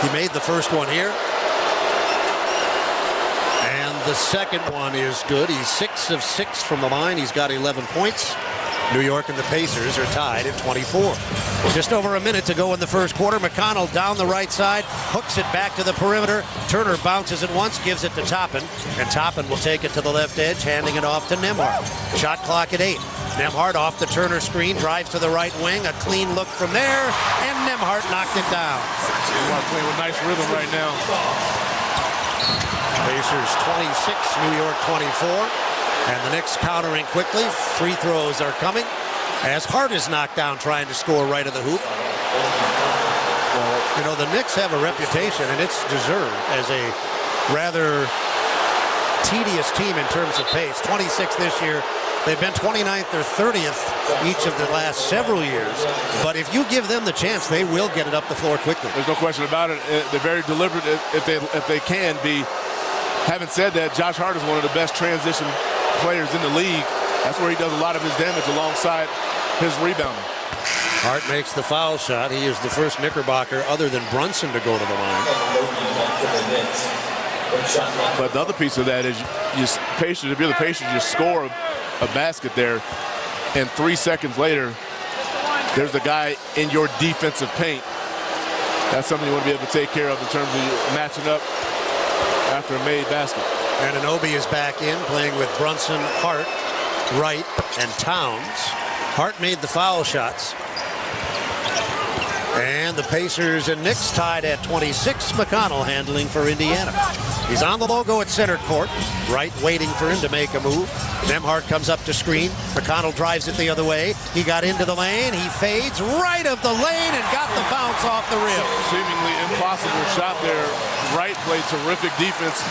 He made the first one here. The second one is good. He's 6 of 6 from the line. He's got 11 points. New York and the Pacers are tied at 24. Just over a minute to go in the first quarter. McConnell down the right side, hooks it back to the perimeter. Turner bounces it once, gives it to Toppin, and Toppin will take it to the left edge, handing it off to Nembhard. Shot clock at 8. Nembhard off the Turner screen, drives to the right wing, a clean look from there, and Nembhard knocked it down. Playing with nice rhythm right now. Pacers 26, New York 24. And the Knicks countering quickly. Free throws are coming as Hart is knocked down trying to score right of the hoop. Well, you know, the Knicks have a reputation, and it's deserved, as a rather tedious team in terms of pace. 26 this year. They've been 29th or 30th each of the last several years. But if you give them the chance, they will get it up the floor quickly. There's no question about it. They're very deliberate if they can be. Having said that, Josh Hart is one of the best transition players in the league. That's where he does a lot of his damage alongside his rebounding. Hart makes the foul shot. He is the first Knickerbocker other than Brunson to go to the line. But the other piece of that is if you're the Pacers, you score a basket there, and 3 seconds later, there's a guy in your defensive paint. That's something you want to be able to take care of in terms of matching up after a made basket. And Anunoby is back in, playing with Brunson, Hart, Wright, and Towns. Hart made the foul shots. And the Pacers and Knicks tied at 26. McConnell handling for Indiana. He's on the logo at center court. Wright waiting for him to make a move. Nembhard comes up to screen. McConnell drives it the other way. He got into the lane. He fades right of the lane and got the bounce off the rim. Seemingly impossible shot there. Wright played terrific defense.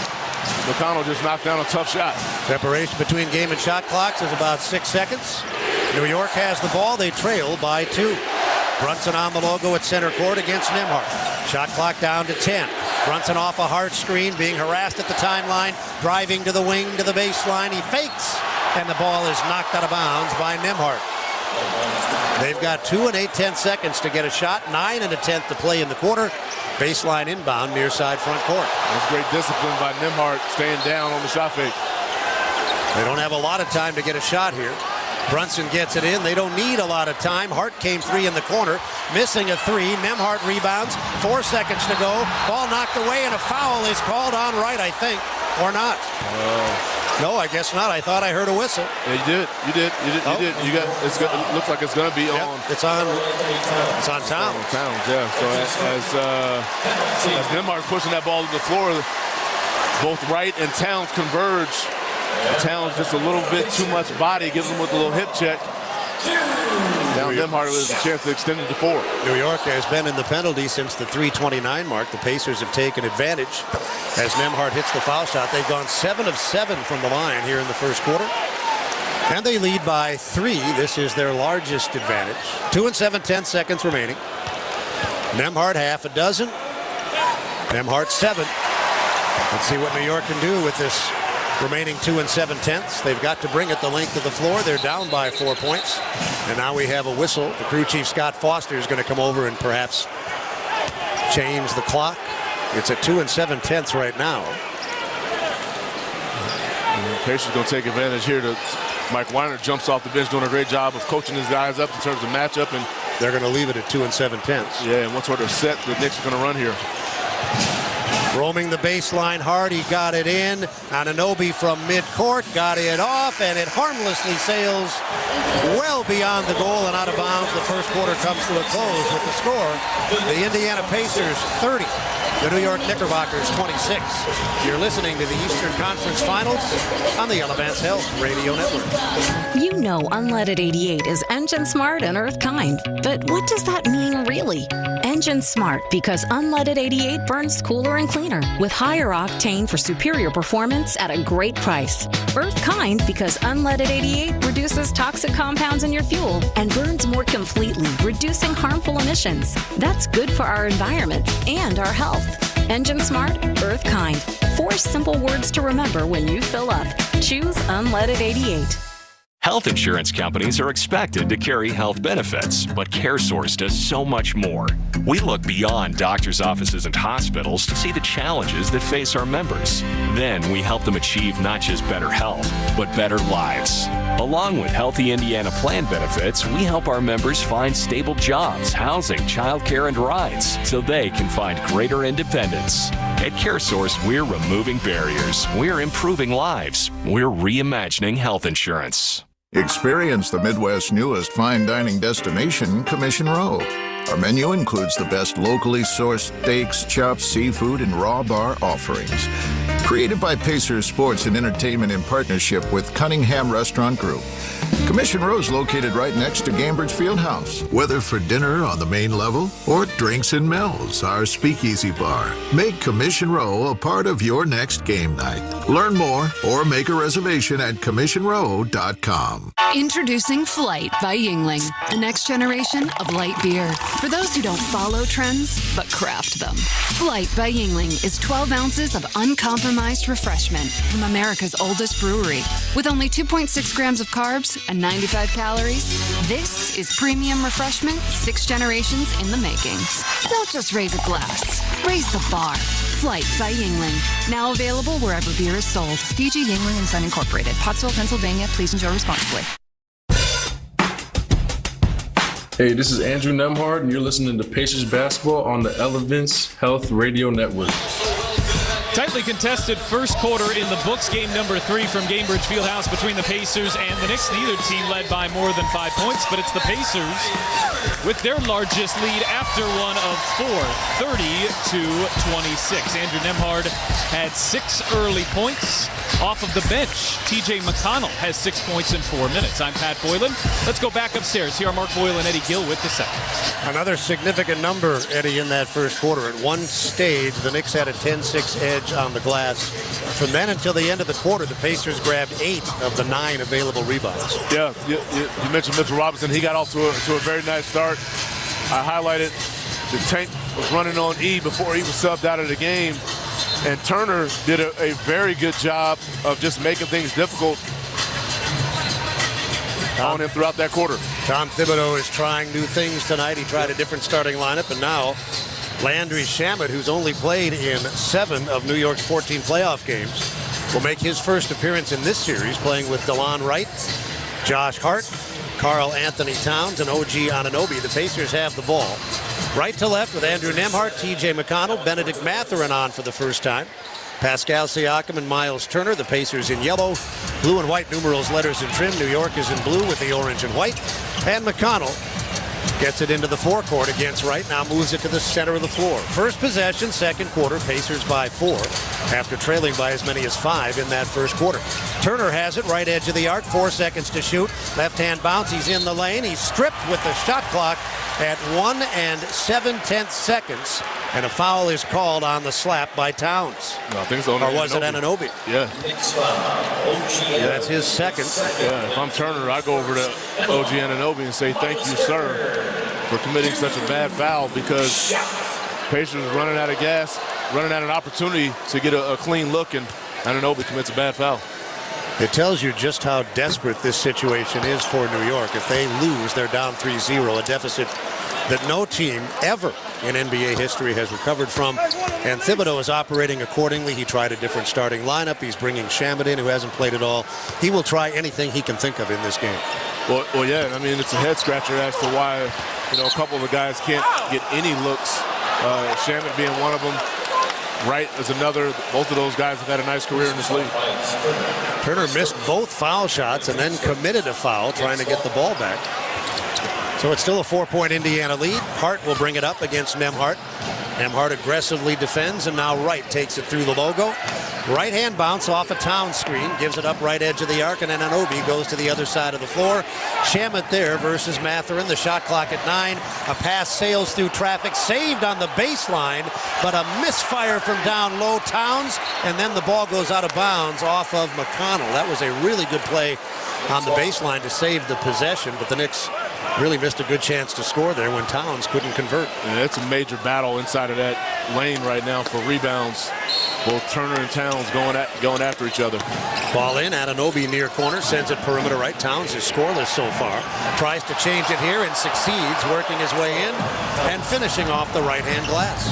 McConnell just knocked down a tough shot. Separation between game and shot clocks is about 6 seconds. New York has the ball. They trail by 2. Brunson on the logo at center court against Nembhard. Shot clock down to 10. Brunson off a Hart screen, being harassed at the timeline, driving to the wing, to the baseline. He fakes, and the ball is knocked out of bounds by Nembhard. They've got 2 and 8/10 seconds to get a shot, 9 and 1/10 to play in the quarter. Baseline inbound, near side front court. That's great discipline by Nembhard, staying down on the shot fake. They don't have a lot of time to get a shot here. Brunson gets it in. They don't need a lot of time. Hart came 3 in the corner, missing a 3. Nembhard rebounds. 4 seconds to go. Ball knocked away, and a foul is called on Wright, I think, or not. No, I guess not. I thought I heard a whistle. Yeah, you did. You did. It looks like it's going to be on. It's on. It's on Towns. Towns, yeah. So as Nembhard's pushing that ball to the floor, both Wright and Towns converge. Towns just a little bit too much body, gives him with a little hip check. Now Nembhard has a chance to extend it to 4. New York has been in the penalty since the 3:29 mark. The Pacers have taken advantage as Nembhard hits the foul shot. They've gone 7 of 7 from the line here in the first quarter. And they lead by 3. This is their largest advantage. 2 and 7/10 seconds remaining. Nembhard half a dozen. Nembhard 7. Let's see what New York can do with this remaining 2 and 7/10. They've got to bring it the length of the floor. They're down by 4 points. And now we have a whistle. The crew chief, Scott Foster, is going to come over and perhaps change the clock. It's at 2 and 7/10 right now. Pacers going to take advantage here. Mike Weiner jumps off the bench, doing a great job of coaching his guys up in terms of matchup. And they're going to leave it at 2 and 7/10. Yeah, and what sort of set the Knicks are going to run here. Roaming the baseline hard, he got it in. Anunoby from midcourt got it off, and it harmlessly sails well beyond the goal and out of bounds. The first quarter comes to a close with the score. The Indiana Pacers 30. The New York Knickerbockers 26. You're listening to the Eastern Conference Finals on the Elevance Health Radio Network. You know Unleaded 88 is engine smart and earth kind. But what does that mean really? Engine smart because Unleaded 88 burns cooler and cleaner with higher octane for superior performance at a great price. Earth kind because Unleaded 88 reduces toxic compounds in your fuel and burns more completely, reducing harmful emissions. That's good for our environment and our health. Engine smart, earth kind. 4 simple words to remember when you fill up. Choose Unleaded 88. Health insurance companies are expected to carry health benefits, but CareSource does so much more. We look beyond doctors' offices and hospitals to see the challenges that face our members. Then we help them achieve not just better health, but better lives. Along with healthy Indiana plan benefits, we help our members find stable jobs, housing, childcare, and rides so they can find greater independence. At CareSource, we're removing barriers. We're improving lives. We're reimagining health insurance. Experience the Midwest's newest fine dining destination, Commission Row. Our menu includes the best locally sourced steaks, chops, seafood, and raw bar offerings. Created by Pacers Sports and Entertainment in partnership with Cunningham Restaurant Group. Commission Row is located right next to Gamebridge Fieldhouse. Whether for dinner on the main level or drinks and Mel's, our speakeasy bar. Make Commission Row a part of your next game night. Learn more or make a reservation at commissionrow.com. Introducing Flight by Yingling, the next generation of light beer. For those who don't follow trends, but craft them. Flight by Yingling is 12 ounces of uncompromised refreshment from America's oldest brewery. With only 2.6 grams of carbs and 95 calories, this is premium refreshment 6 generations in the making. Don't just raise a glass, raise the bar. Flight by Yingling. Now available wherever beer is sold. DG Yingling and Son Incorporated. Pottsville, Pennsylvania. Please enjoy responsibly. Hey, this is Andrew Nemhard, and you're listening to Pacers Basketball on the Elevance Health Radio Network. Tightly contested first quarter in the books. Game number 3 from Gamebridge Fieldhouse between the Pacers and the Knicks. Neither team led by more than 5 points, but it's the Pacers with their largest lead after one of 4, 30-26. Andrew Nemhard had 6 early points off of the bench. TJ McConnell has 6 points in 4 minutes. I'm Pat Boylan. Let's go back upstairs. Here are Mark Boyle and Eddie Gill with the second. Another significant number, Eddie, in that first quarter. At one stage, the Knicks had a 10-6 edge on the glass. From then until the end of the quarter, the Pacers grabbed 8 of the 9 available rebounds. Yeah, you mentioned Mitchell Robinson. He got off to a very nice start. I highlighted the Tank was running on E before he was subbed out of the game. And Turner did a very good job of just making things difficult on him throughout that quarter. Tom Thibodeau is trying new things tonight. He tried a different starting lineup, and now Landry Shamet, who's only played in 7 of New York's 14 playoff games, will make his first appearance in this series, playing with DeLon Wright, Josh Hart, Karl Anthony Towns, and OG Anunoby. The Pacers have the ball. Right to left with Andrew Nemhart, TJ McConnell, Benedict Mathurin on for the first time. Pascal Siakam and Miles Turner, the Pacers in yellow. Blue and white numerals, letters, and trim. New York is in blue with the orange and white. And McConnell gets it into the forecourt against Wright, now moves it to the center of the floor. First possession, second quarter, Pacers by 4 after trailing by as many as 5 in that first quarter. Turner has it, right edge of the arc, 4 seconds to shoot. Left-hand bounce, he's in the lane. He's stripped with the shot clock at 1 7/10 seconds. And a foul is called on the slap by Towns. No, I think so. Or was it Anunoby? Yeah. Yeah, that's his second. Yeah, if I'm Turner, I go over to OG Anunoby and say, thank you, sir, for committing such a bad foul, because Pacers running out of gas, running out of an opportunity to get a clean look, and Anunoby commits a bad foul. It tells you just how desperate this situation is for New York. If they lose, they're down 3-0, a deficit that no team ever in NBA history has recovered from. And Thibodeau is operating accordingly. He tried a different starting lineup. He's bringing Shamet in, who hasn't played at all. He will try anything he can think of in this game. Well, yeah, I mean, it's a head scratcher as to why, a couple of the guys can't get any looks. Shamet being one of them. Wright is another. Both of those guys have had a nice career in this league. Turner missed both foul shots and then committed a foul trying to get the ball back. So it's still a 4-point Indiana lead. Hart will bring it up against Nemhart. Nemhart aggressively defends, and now Wright takes it through the logo. Right-hand bounce off a Towns screen, gives it up right edge of the arc, and Anunoby goes to the other side of the floor. Shamet there versus Mathurin. The shot clock at 9. A pass sails through traffic, saved on the baseline, but a misfire from down low. Towns, and then the ball goes out of bounds off of McConnell. That was a really good play on the baseline to save the possession, but the Knicks really missed a good chance to score there when Towns couldn't convert. Yeah, it's a major battle inside of that lane right now for rebounds. Both Turner and Towns going after each other. Ball in, Anunoby near corner, sends it perimeter right. Towns is scoreless so far. Tries to change it here and succeeds, working his way in and finishing off the right-hand glass.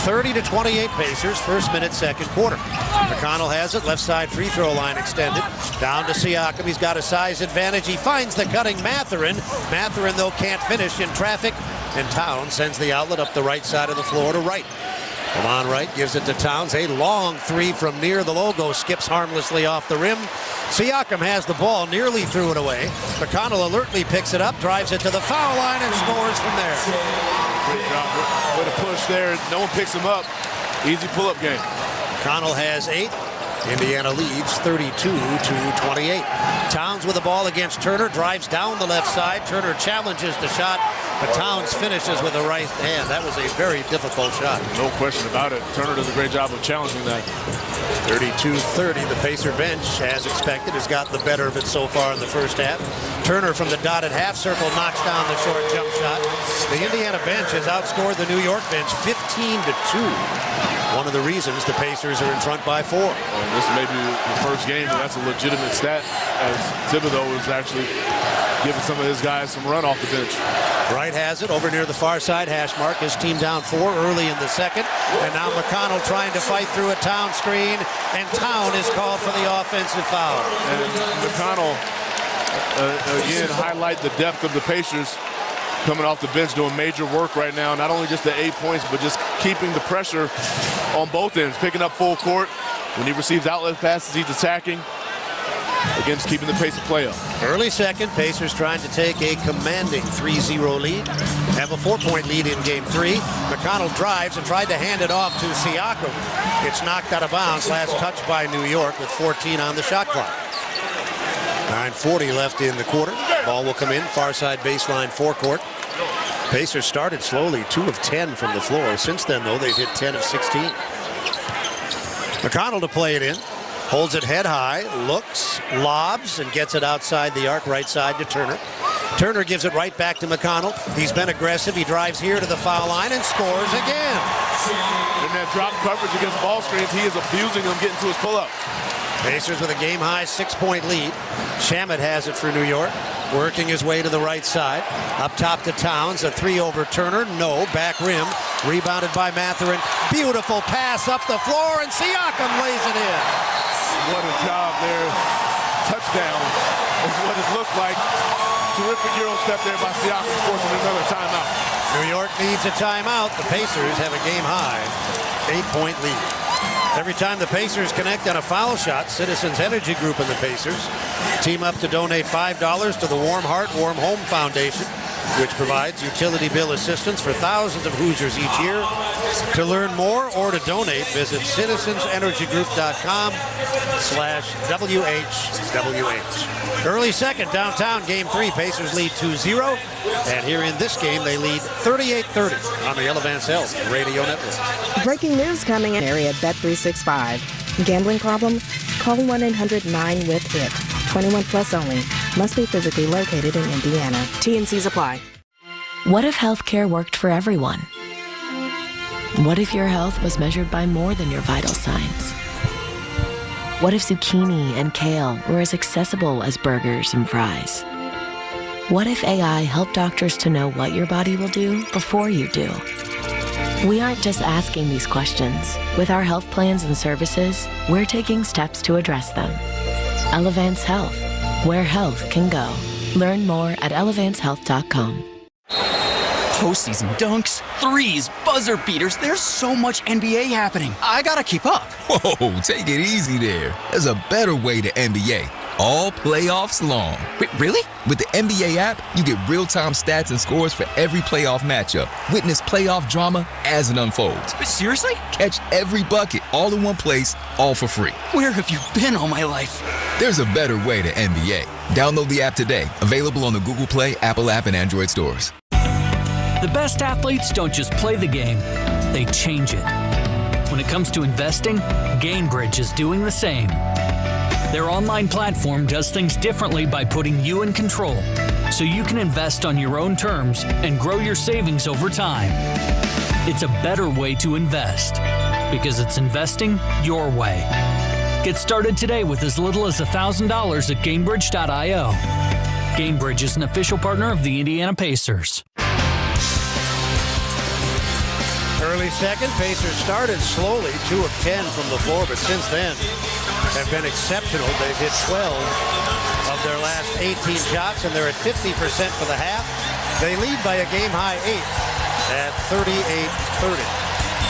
30-28 Pacers, first minute, second quarter. McConnell has it, left side free throw line extended. Down to Siakam, he's got a size advantage. He finds the cutting Mathurin. Mathurin, though, can't finish in traffic. And Towns sends the outlet up the right side of the floor to Wright. Lamont Wright gives it to Towns. A long three from near the logo, skips harmlessly off the rim. Siakam has the ball, nearly threw it away. McConnell alertly picks it up, drives it to the foul line, and scores from there. Great job with a push there. No one picks him up. Easy pull-up game. McConnell has 8. Indiana leads 32-28. Towns with the ball against Turner, drives down the left side. Turner challenges the shot, but Towns finishes with the right hand. That was a very difficult shot. No question about it. Turner does a great job of challenging that. 32-30. The Pacer bench, as expected, has got the better of it so far in the first half. Turner from the dotted half circle knocks down the short jump shot. The Indiana bench has outscored the New York bench 15-2. One of the reasons the Pacers are in front by 4. And this may be the first game, but that's a legitimate stat, as Thibodeau is actually giving some of his guys some run off the bench. Wright has it over near the far side hash mark. His team down 4 early in the second. And now McConnell trying to fight through a Town screen. And Town is called for the offensive foul. And McConnell, again, highlight the depth of the Pacers. Coming off the bench, doing major work right now. Not only just the 8 points, but just keeping the pressure on both ends. Picking up full court. When he receives outlet passes, he's attacking. Against keeping the pace of play up. Early second, Pacers trying to take a commanding 3-0 lead. Have a 4-point lead in game 3. McConnell drives and tried to hand it off to Siakam. It's knocked out of bounds. Last touch by New York with 14 on the shot clock. 9:40 left in the quarter. Ball will come in, far side baseline forecourt. Pacers started slowly, 2 of 10 from the floor. Since then, though, they've hit 10 of 16. McConnell to play it in. Holds it head high, looks, lobs, and gets it outside the arc, right side to Turner. Turner gives it right back to McConnell. He's been aggressive. He drives here to the foul line and scores again. In that drop coverage against ball screens, he is abusing them getting to his pull-up. Pacers with a game-high 6-point lead. Shamet has it for New York, working his way to the right side. Up top to Towns, a 3 over Turner. No, back rim. Rebounded by Mathurin. Beautiful pass up the floor, and Siakam lays it in. What a job there. Touchdown is what it looked like. Terrific Euro step there by Siakam, forcing another timeout. New York needs a timeout. The Pacers have a game-high 8-point lead. Every time the Pacers connect on a foul shot, Citizens Energy Group and the Pacers team up to donate $5 to the Warm Heart, Warm Home Foundation, which provides utility bill assistance for thousands of Hoosiers each year. To learn more or to donate, visit citizensenergygroup.com/WHWH. Early second, downtown, game 3. Pacers lead 2-0. And here in this game, they lead 38-30 on the Elevance Health Radio Network. Breaking news coming in area Bet365. Gambling problem? Call 1-800-9-WITH-IT. 21 plus only. Must be physically located in Indiana. T&Cs apply. What if healthcare worked for everyone? What if your health was measured by more than your vital signs? What if zucchini and kale were as accessible as burgers and fries? What if AI helped doctors to know what your body will do before you do? We aren't just asking these questions. With our health plans and services, we're taking steps to address them. Elevance Health, where health can go. Learn more at elevancehealth.com. Postseason dunks, threes, buzzer beaters. There's so much NBA happening. I gotta keep up. Whoa, take it easy there. There's a better way to NBA. All playoffs long. Wait, really? With the NBA app, you get real-time stats and scores for every playoff matchup. Witness playoff drama as it unfolds. Seriously? Catch every bucket all in one place, all for free. Where have you been all my life? There's a better way to NBA. Download the app today. Available on the Google Play, Apple app, and Android stores. The best athletes don't just play the game, they change it. When it comes to investing, GameBridge is doing the same. Their online platform does things differently by putting you in control, so you can invest on your own terms and grow your savings over time. It's a better way to invest, because it's investing your way. Get started today with as little as $1,000 at GameBridge.io. GameBridge is an official partner of the Indiana Pacers. Early second, Pacers started slowly, 2 of 10 from the floor, but since then have been exceptional. They've hit 12 of their last 18 shots, and they're at 50% for the half. They lead by a game-high 8 at 38-30.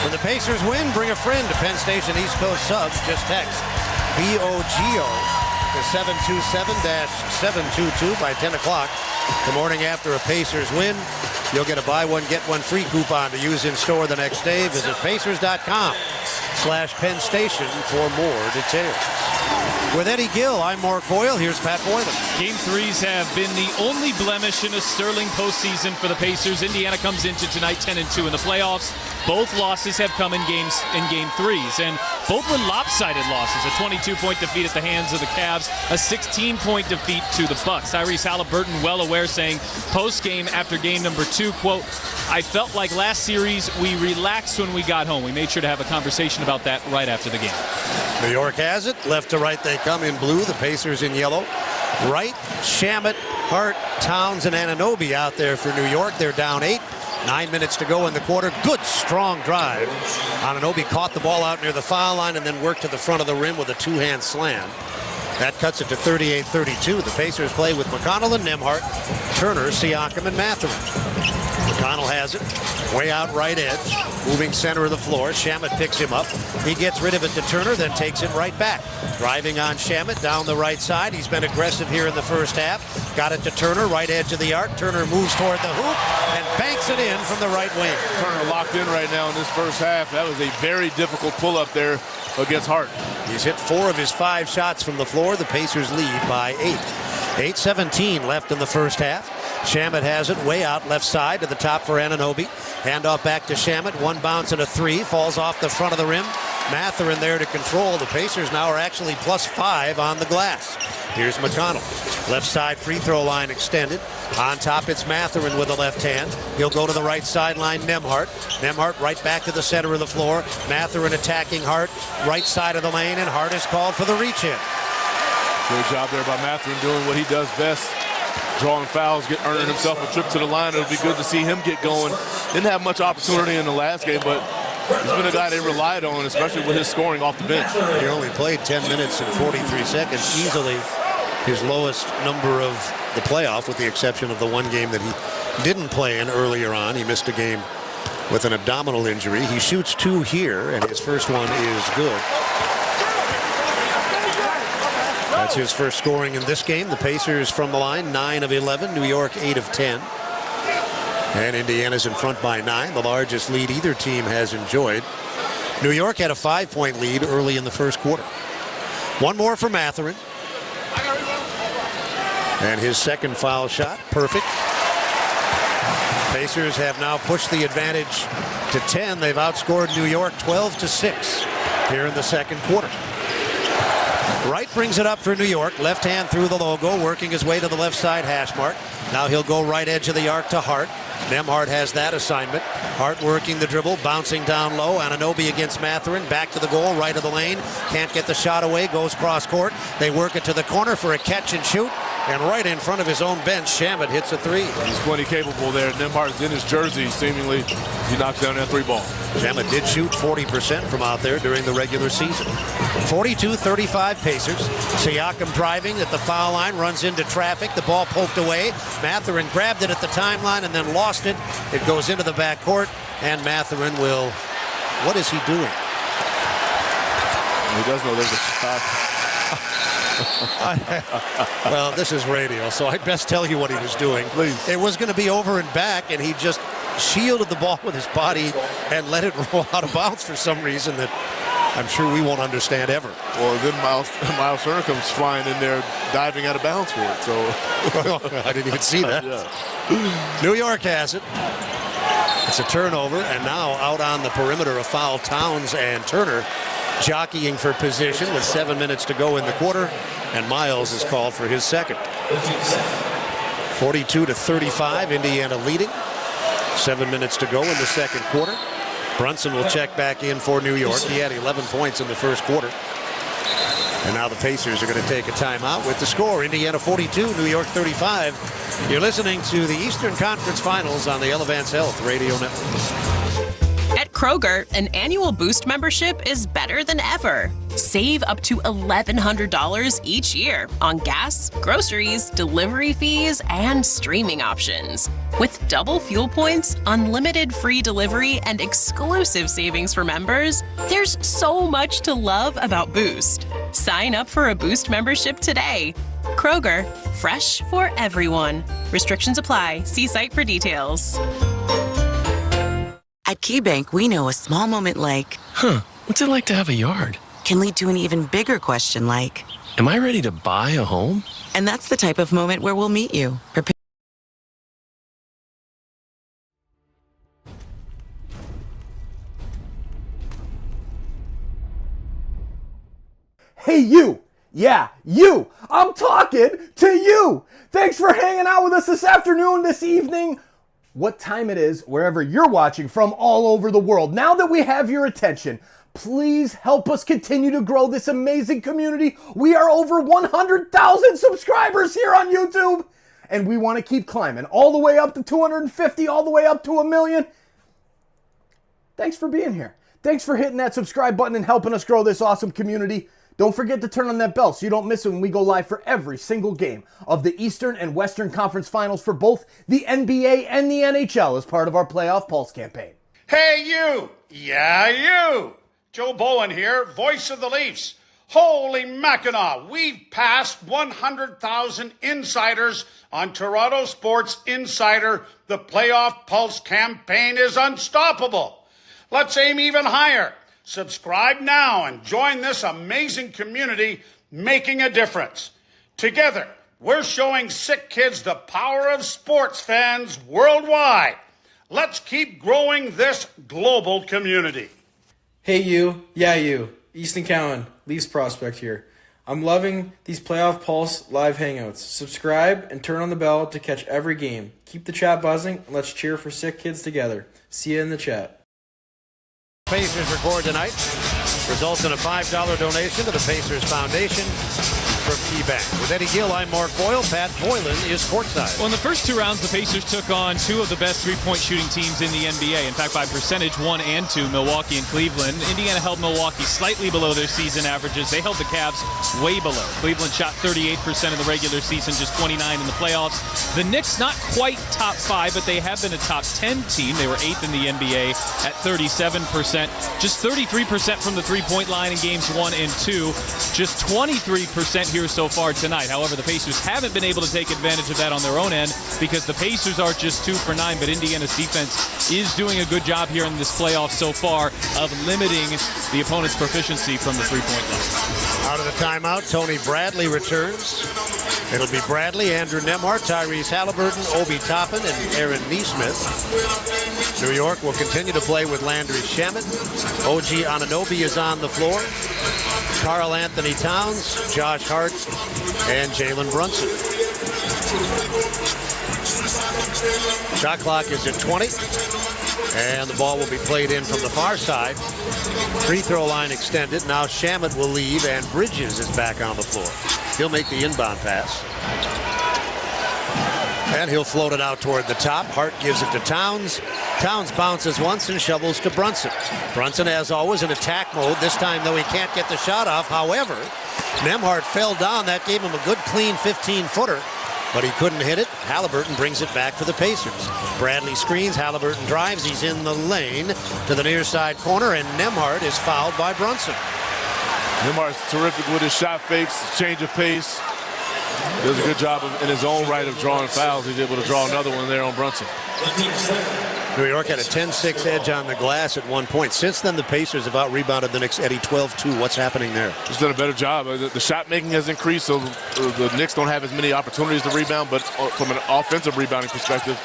When the Pacers win, bring a friend to Penn Station East Coast Subs. Just text BOGO to 727-722 by 10 o'clock. The morning after a Pacers win, you'll get a buy one, get one free coupon to use in store the next day. Visit Pacers.com/Penn Station for more details. With Eddie Gill, I'm Mark Boyle. Here's Pat Boylan. Game threes have been the only blemish in a sterling postseason for the Pacers. Indiana comes into tonight 10-2 in the playoffs. Both losses have come in game threes, and both were lopsided losses. A 22-point defeat at the hands of the Cavs, a 16-point defeat to the Bucks. Tyrese Halliburton, well aware, saying post-game after game number 2, quote, "I felt like last series we relaxed when we got home." We made sure to have a conversation about that right after the game. New York has it. Left to right they come in blue. The Pacers in yellow. Wright, Shamet, Hart, Towns, and Anunoby out there for New York. They're down 8. 9 minutes to go in the quarter. Good, strong drive. Anunoby caught the ball out near the foul line and then worked to the front of the rim with a two-hand slam. That cuts it to 38-32. The Pacers play with McConnell and Nembhard, Turner, Siakam, and Mathurin. McConnell has it. Way out right edge. Moving center of the floor. Shamet picks him up. He gets rid of it to Turner, then takes it right back. Driving on Shamet down the right side. He's been aggressive here in the first half. Got it to Turner, right edge of the arc. Turner moves toward the hoop and banks it in from the right wing. Turner locked in right now in this first half. That was a very difficult pull-up there against Hart. He's hit 4 of his 5 shots from the floor. The Pacers lead by 8. 8:17 left in the first half. Shamet has it way out left side to the top for Anunoby. Handoff back to Shamet. One bounce and a 3. Falls off the front of the rim. Mathurin there to control. The Pacers now are actually +5 on the glass. Here's McConnell. Left side free throw line extended. On top it's Mathurin with the left hand. He'll go to the right sideline, Nembhard. Nembhard right back to the center of the floor. Mathurin attacking Hart. Right side of the lane, and Hart is called for the reach-in. Good job there by Mathurin doing what he does best. Drawing fouls, earning himself a trip to the line. It'll be good to see him get going. Didn't have much opportunity in the last game, but he's been a guy they relied on, especially with his scoring off the bench. He only played 10 minutes and 43 seconds, easily his lowest number of the playoff, with the exception of the one game that he didn't play in earlier on. He missed a game with an abdominal injury. He shoots 2 here, and his first one is good. That's his first scoring in this game. The Pacers from the line, 9 of 11. New York, 8 of 10. And Indiana's in front by 9, the largest lead either team has enjoyed. New York had a 5-point lead early in the first quarter. One more for Mathurin. And his second foul shot, perfect. Pacers have now pushed the advantage to 10. They've outscored New York 12-6 here in the second quarter. Wright brings it up for New York. Left hand through the logo, working his way to the left side hash mark. Now he'll go right edge of the arc to Hart. Nembhard has that assignment. Hart working the dribble, bouncing down low. Anunoby against Mathurin. Back to the goal, right of the lane. Can't get the shot away, goes cross court. They work it to the corner for a catch and shoot. And right in front of his own bench, Shamet hits a 3. He's plenty capable there. Nembhard's in his jersey, seemingly. He knocks down that 3 ball. Shamet did shoot 40% from out there during the regular season. 42-35 Pacers. Siakam driving at the foul line, runs into traffic. The ball poked away. Mathurin grabbed it at the timeline and then lost it. It goes into the backcourt, and Mathurin will... What is he doing? He does know there's a stop. Well, this is radio, so I'd best tell you what he was doing. Please. It was going to be over and back, and he just shielded the ball with his body and let it roll out of bounds for some reason that I'm sure we won't understand ever. Well, then Miles Turner comes flying in there, diving out of bounds for it. So I didn't even see that. Yeah. New York has it. It's a turnover, and now out on the perimeter, a foul. Towns and Turner jockeying for position with 7 minutes to go in the quarter, and Miles is called for his second. 42-35, Indiana leading. 7 minutes to go in the second quarter. Brunson will check back in for New York. He had 11 points in the first quarter. And now the Pacers are going to take a timeout with the score. Indiana 42, New York 35. You're listening to the Eastern Conference Finals on the Elevance Health Radio Network. At Kroger, an annual Boost membership is better than ever. Save up to $1,100 each year on gas, groceries, delivery fees, and streaming options. With double fuel points, unlimited free delivery, and exclusive savings for members, there's so much to love about Boost. Sign up for a Boost membership today. Kroger, fresh for everyone. Restrictions apply. See site for details. At KeyBank, we know a small moment like, what's it like to have a yard? Can lead to an even bigger question like, am I ready to buy a home? And that's the type of moment where we'll meet you. Hey, you! Yeah, you! I'm talking to you! Thanks for hanging out with us this afternoon, this evening, what time it is, wherever you're watching from all over the world. Now that we have your attention, please help us continue to grow this amazing community. We are over 100,000 subscribers here on YouTube, and we want to keep climbing all the way up to 250, all the way up to 1 million. Thanks for being here. Thanks for hitting that subscribe button and helping us grow this awesome community. Don't forget to turn on that bell so you don't miss it when we go live for every single game of the Eastern and Western Conference Finals for both the NBA and the NHL as part of our Playoff Pulse campaign. Hey, you! Yeah, you! Joe Bowen here, voice of the Leafs. Holy Mackinac, we've passed 100,000 insiders on Toronto Sports Insider. The Playoff Pulse campaign is unstoppable. Let's aim even higher. Subscribe now and join this amazing community making a difference. Together, we're showing SickKids the power of sports fans worldwide. Let's keep growing this global community. Hey you, yeah you, Easton Cowan, Leafs prospect here. I'm loving these Playoff Pulse live hangouts. Subscribe and turn on the bell to catch every game. Keep the chat buzzing and let's cheer for SickKids together. See you in the chat. Pacers record tonight results in a $5 donation to the Pacers Foundation from KeyBank. With Eddie Gill, I'm Mark Boyle. Pat Boylan is courtside. Well, in the first two rounds, the Pacers took on two of the best three-point shooting teams in the NBA. In fact, by percentage, 1 and 2, Milwaukee and Cleveland. Indiana held Milwaukee slightly below their season averages. They held the Cavs way below. Cleveland shot 38% in the regular season, just 29 in the playoffs. The Knicks, not quite top 5, but they have been a top 10 team. They were 8th in the NBA at 37%. Just 33% from the three-point line in games 1 and 2. Just 23% here so far tonight. However, the Pacers haven't been able to take advantage of that on their own end because the Pacers are just 2 for 9, but Indiana's defense is doing a good job here in this playoff so far of limiting the opponent's proficiency from the three-point line. Out of the timeout, Tony Bradley returns. It'll be Bradley, Andrew Nembhard, Tyrese Halliburton, Obi Toppin, and Aaron Nesmith. New York will continue to play with Landry Shamet. OG Anunoby is on the floor. Karl Anthony Towns, Josh Hart, and Jalen Brunson. Shot clock is at 20, and the ball will be played in from the far side. Free throw line extended. Now Shamet will leave, and Bridges is back on the floor. He'll make the inbound pass. And he'll float it out toward the top. Hart gives it to Towns. Towns bounces once and shovels to Brunson. Brunson, as always, in attack mode. This time, though, he can't get the shot off. However, Nembhard fell down. That gave him a good, clean 15-footer. But he couldn't hit it. Halliburton brings it back for the Pacers. Bradley screens. Halliburton drives. He's in the lane to the near side corner, and Nembhard is fouled by Brunson. Nembhard's terrific with his shot fakes, change of pace. Does a good job in his own right of drawing fouls. He's able to draw another one there on Brunson. New York had a 10-6 edge on the glass at one point. Since then, the Pacers have out-rebounded the Knicks. Eddie, 12-2. What's happening there? He's done a better job. The shot making has increased, so the Knicks don't have as many opportunities to rebound, but from an offensive rebounding perspective,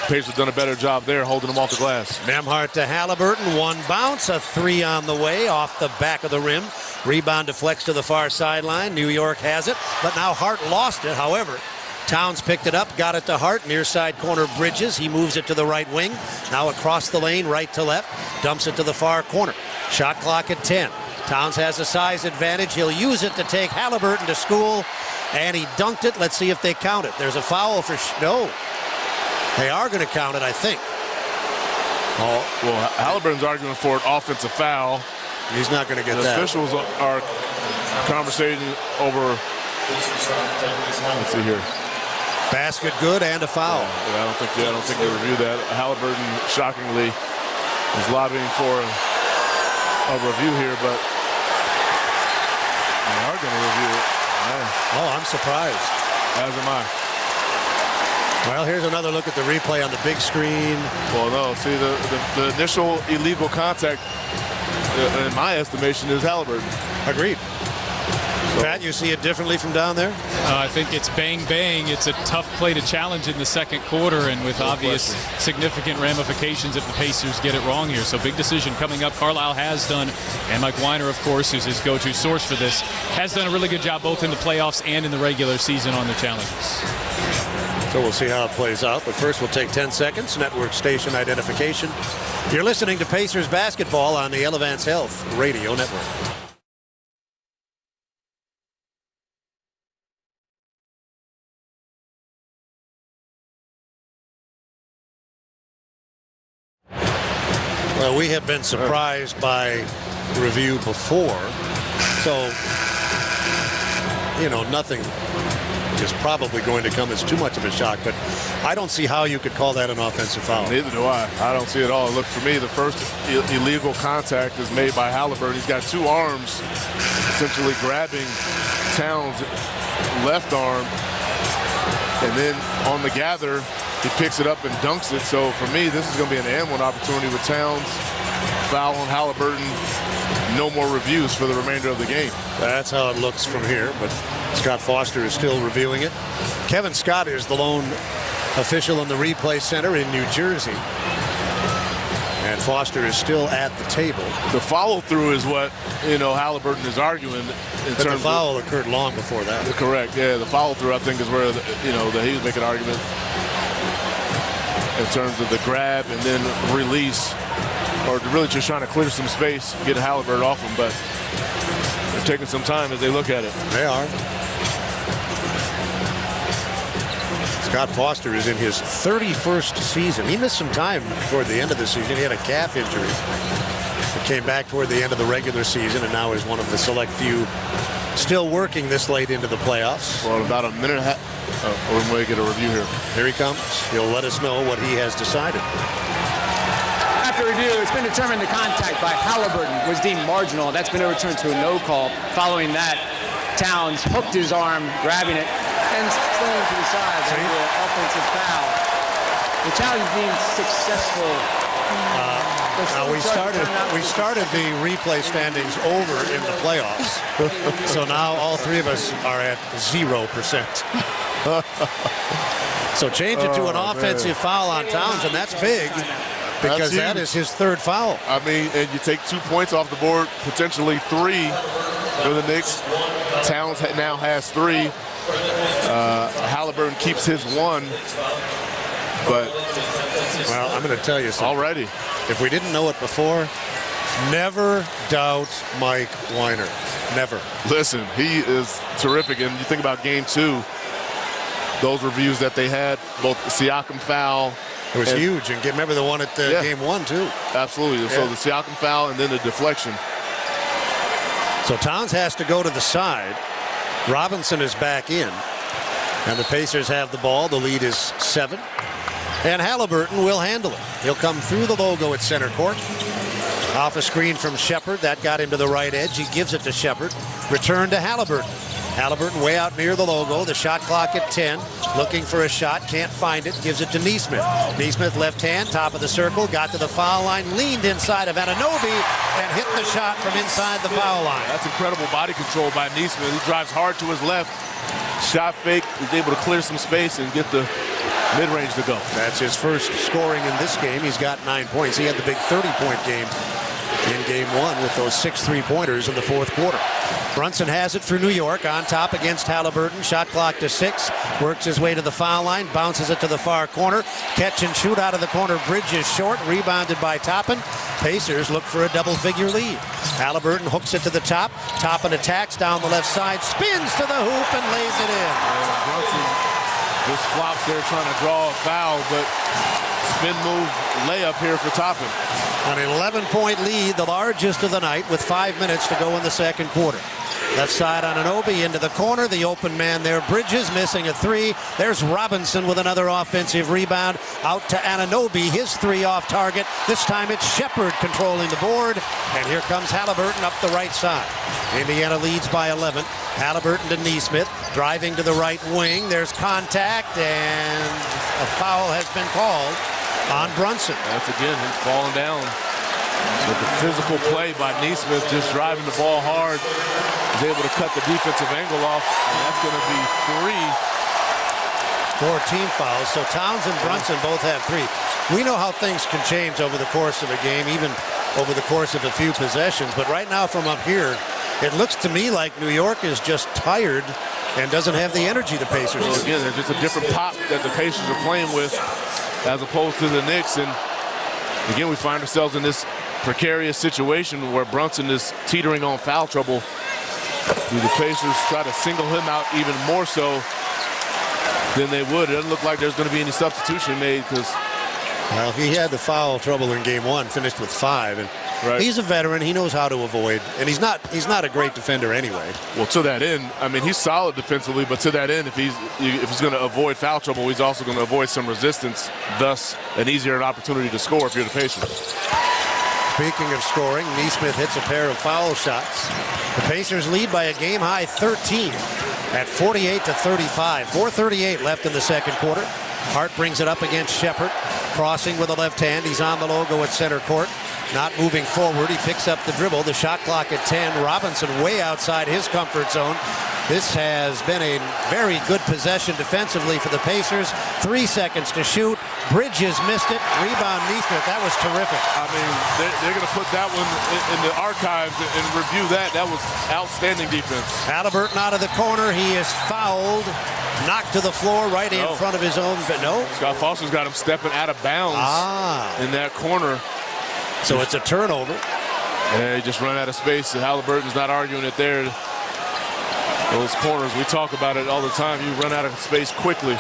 the Pacers have done a better job there holding them off the glass. Nembhard to Halliburton. One bounce, a 3 on the way off the back of the rim. Rebound deflects to the far sideline. New York has it, but now Hart lost it. However, Towns picked it up, got it to Hart, near side corner Bridges. He moves it to the right wing. Now across the lane, right to left. Dumps it to the far corner. Shot clock at 10. Towns has a size advantage. He'll use it to take Halliburton to school, and he dunked it. Let's see if they count it. There's a foul for no. They are going to count it, I think. Oh, well, Halliburton's arguing for an offensive foul. He's not going to get the that. Officials are conversating over. Let's see here. Basket good and a foul. Yeah, I don't think they reviewed that. Halliburton, shockingly, is lobbying for a review here, but they are going to review it. Yeah. Oh, I'm surprised. As am I. Well, here's another look at the replay on the big screen. Well, no, see, the initial illegal contact, in my estimation, is Halliburton. Agreed. Pat, you see it differently from down there? I think it's bang, bang. It's a tough play to challenge in the second quarter, and with obvious significant ramifications if the Pacers get it wrong here. So big decision coming up. Carlisle has done, and Mike Weiner, of course, who's his go-to source for this, has done a really good job both in the playoffs and in the regular season on the challenges. So we'll see how it plays out. But first, we'll take 10 seconds. Network station identification. You're listening to Pacers basketball on the Elevance Health Radio Network. Well, we have been surprised by review before. So, nothing is probably going to come as too much of a shock, but I don't see how you could call that an offensive foul. Neither do I. I don't see it all. Look, for me, the first illegal contact is made by Halliburton. He's got two arms essentially grabbing Towns' left arm, and then on the gather, he picks it up and dunks it. So for me, this is going to be an and-one opportunity with Towns. Foul on Halliburton. No more reviews for the remainder of the game. That's how it looks from here, but Scott Foster is still reviewing it. Kevin Scott is the lone official in the replay center in New Jersey. And Foster is still at the table. The follow-through is what, Halliburton is arguing. But the foul occurred long before that. Correct, yeah. The follow-through, I think, is where, that he was making an argument in terms of the grab and then release, or really just trying to clear some space, get Halliburton off him, but they're taking some time as they look at it. They are. Scott Foster is in his 31st season. He missed some time toward the end of the season. He had a calf injury. He came back toward the end of the regular season and now is one of the select few still working this late into the playoffs. Well, about a minute and a half. We're going to get a review here. Here he comes. He'll let us know what he has decided. After review, it's been determined the contact by Halliburton was deemed marginal. That's been overturned to a no call. Following that, Towns hooked his arm, grabbing it, and slinging to the side for an offensive foul. The challenge being successful. Now we started the replay standings over in the playoffs. So now all three of us are at 0%. So change it to an offensive foul on Towns, and that's big because that is his third foul. I mean, and you take 2 points off the board, potentially 3 for the Knicks. Towns now has 3. Halliburton keeps his 1. But, well, I'm going to tell you something. Already. If we didn't know it before, never doubt Mike Weiner. Never. Listen, he is terrific. And you think about game 2, those reviews that they had, both the Siakam foul. It was huge. And remember the one at game 1, too. Absolutely. Yeah. So the Siakam foul and then the deflection. So Towns has to go to the side. Robinson is back in. And the Pacers have the ball. The lead is 7. And Halliburton will handle it. He'll come through the logo at center court. Off a screen from Shepard. That got him to the right edge. He gives it to Shepard. Return to Halliburton. Halliburton way out near the logo. The shot clock at 10. Looking for a shot. Can't find it. Gives it to Nesmith. Nesmith left hand. Top of the circle. Got to the foul line. Leaned inside of Anunoby and hit the shot from inside the foul line. That's incredible body control by Nesmith. He drives hard to his left. Shot fake. He's able to clear some space and get the mid-range to go. That's his first scoring in this game. He's got 9 points. He had the big 30-point game in game 1 with those 6 3-pointers in the fourth quarter. Brunson has it for New York on top against Halliburton. Shot clock to 6. Works his way to the foul line. Bounces it to the far corner. Catch and shoot out of the corner. Bridges short. Rebounded by Toppin. Pacers look for a double-figure lead. Halliburton hooks it to the top. Toppin attacks down the left side. Spins to the hoop and lays it in. Brunson just flops there trying to draw a foul, but spin move layup here for Toppin. An 11-point lead, the largest of the night, with 5 minutes to go in the second quarter. Left side on Anunoby into the corner. The open man there. Bridges missing a three. There's Robinson with another offensive rebound. Out to Anunoby. His three off target. This time it's Shepard controlling the board. And here comes Halliburton up the right side. Indiana leads by 11. Halliburton to Nesmith. Driving to the right wing. There's contact. And a foul has been called on Brunson. That's again him falling down. With the physical play by Nesmith, just driving the ball hard. He's able to cut the defensive angle off, and that's going to be 14 fouls. So Towns and Brunson both have 3. We know how things can change over the course of a game, even over the course of a few possessions. But right now from up here, it looks to me like New York is just tired and doesn't have the energy the Pacers do. Again, there's just a different pop that the Pacers are playing with as opposed to the Knicks. And again, we find ourselves in this precarious situation where Brunson is teetering on foul trouble. Do the Pacers try to single him out even more so than they would? It doesn't look like there's going to be any substitution made because... Well, he had the foul trouble in game 1, finished with 5. And he's a veteran. He knows how to avoid. And he's not a great defender anyway. Well, to that end, I mean, he's solid defensively, but to that end, if he's going to avoid foul trouble, he's also going to avoid some resistance, thus an easier opportunity to score if you're the Pacers. Speaking of scoring, Nesmith hits a pair of foul shots. The Pacers lead by a game-high 13 at 48-35. 4:38 left in the second quarter. Hart brings it up against Shepard. Crossing with the left hand. He's on the logo at center court. Not moving forward. He picks up the dribble. The shot clock at 10. Robinson way outside his comfort zone. This has been a very good possession defensively for the Pacers. 3 seconds to shoot. Bridges missed it. Rebound Nesmith. That was terrific. I mean, they're going to put that one in the archives and review that. That was outstanding defense. Halliburton out of the corner. He is fouled. Knocked to the floor right in front of his own. But no. Scott Foster's got him stepping out of bounds in that corner. So it's a turnover. And he just run out of space. Halliburton's not arguing it there. Those corners, we talk about it all the time. You run out of space quickly.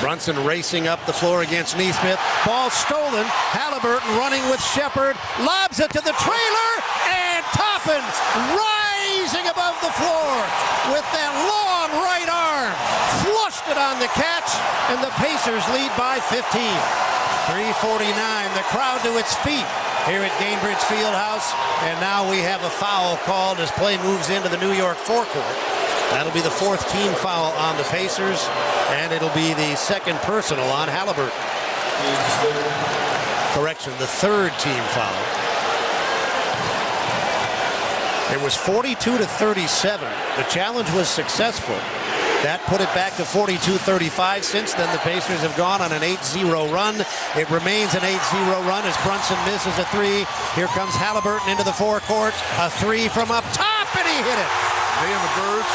Brunson racing up the floor against Nesmith. Ball stolen. Halliburton running with Shepard. Lobs it to the trailer. And Toppin rising above the floor with that long right arm. Flushed it on the catch. And the Pacers lead by 15. 3:49. The crowd to its feet here at Gainbridge Fieldhouse. And now we have a foul called as play moves into the New York forecourt. That'll be the 4th team foul on the Pacers, and it'll be the 2nd personal on Halliburton. Correction, the 3rd team foul. It was 42-37. The challenge was successful. That put it back to 42-35. Since then, the Pacers have gone on an 8-0 run. It remains an 8-0 run as Brunson misses a 3. Here comes Halliburton into the forecourt. A 3 from up top, and he hit it. They on the verge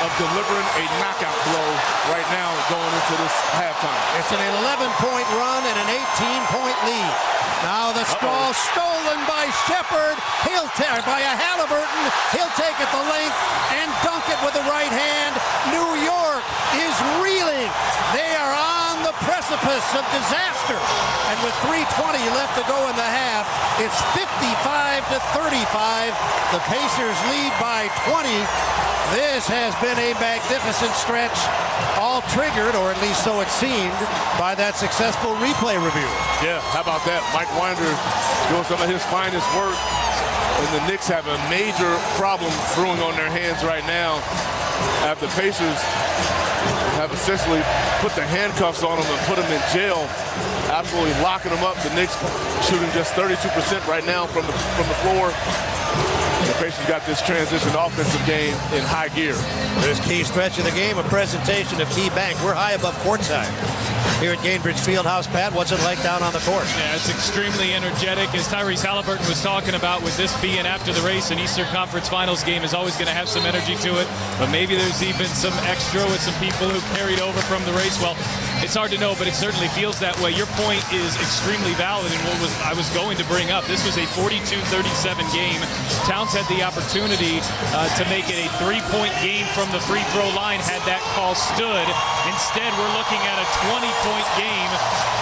of delivering a knockout blow right now going into this halftime. It's an 11-point run and an 18-point lead. Now the ball stolen by Shepard. He'll tear by a Halliburton. He'll take it the length and dunk it with the right hand. New York is reeling. They are on the precipice of disaster. And with 3:20 left to go in the half, it's 55-35. The Pacers lead by 20. This has been a magnificent stretch, all triggered, or at least so it seemed, by that successful replay review. Yeah, how about that? Mike Winder doing some of his finest work. And the Knicks have a major problem brewing on their hands right now after the Pacers have essentially put the handcuffs on them and put them in jail, absolutely locking them up. The Knicks shooting just 32% right now from the floor. The Pacers got this transition offensive game in high gear. This key stretch of the game, a presentation of Key Bank. We're high above courtside here at Gainbridge Fieldhouse. Pat, what's it like down on the court? Yeah, it's extremely energetic. As Tyrese Halliburton was talking about, with this being after the race, an Eastern Conference Finals game is always going to have some energy to it. But maybe there's even some extra with some people who carried over from the race. Well, It's hard to know, but it certainly feels that way. Your point is extremely valid, and I was going to bring up. This was a 42-37 game. Towns had the opportunity to make it a 3-point game from the free throw line had that call stood. Instead, we're looking at a 20-point game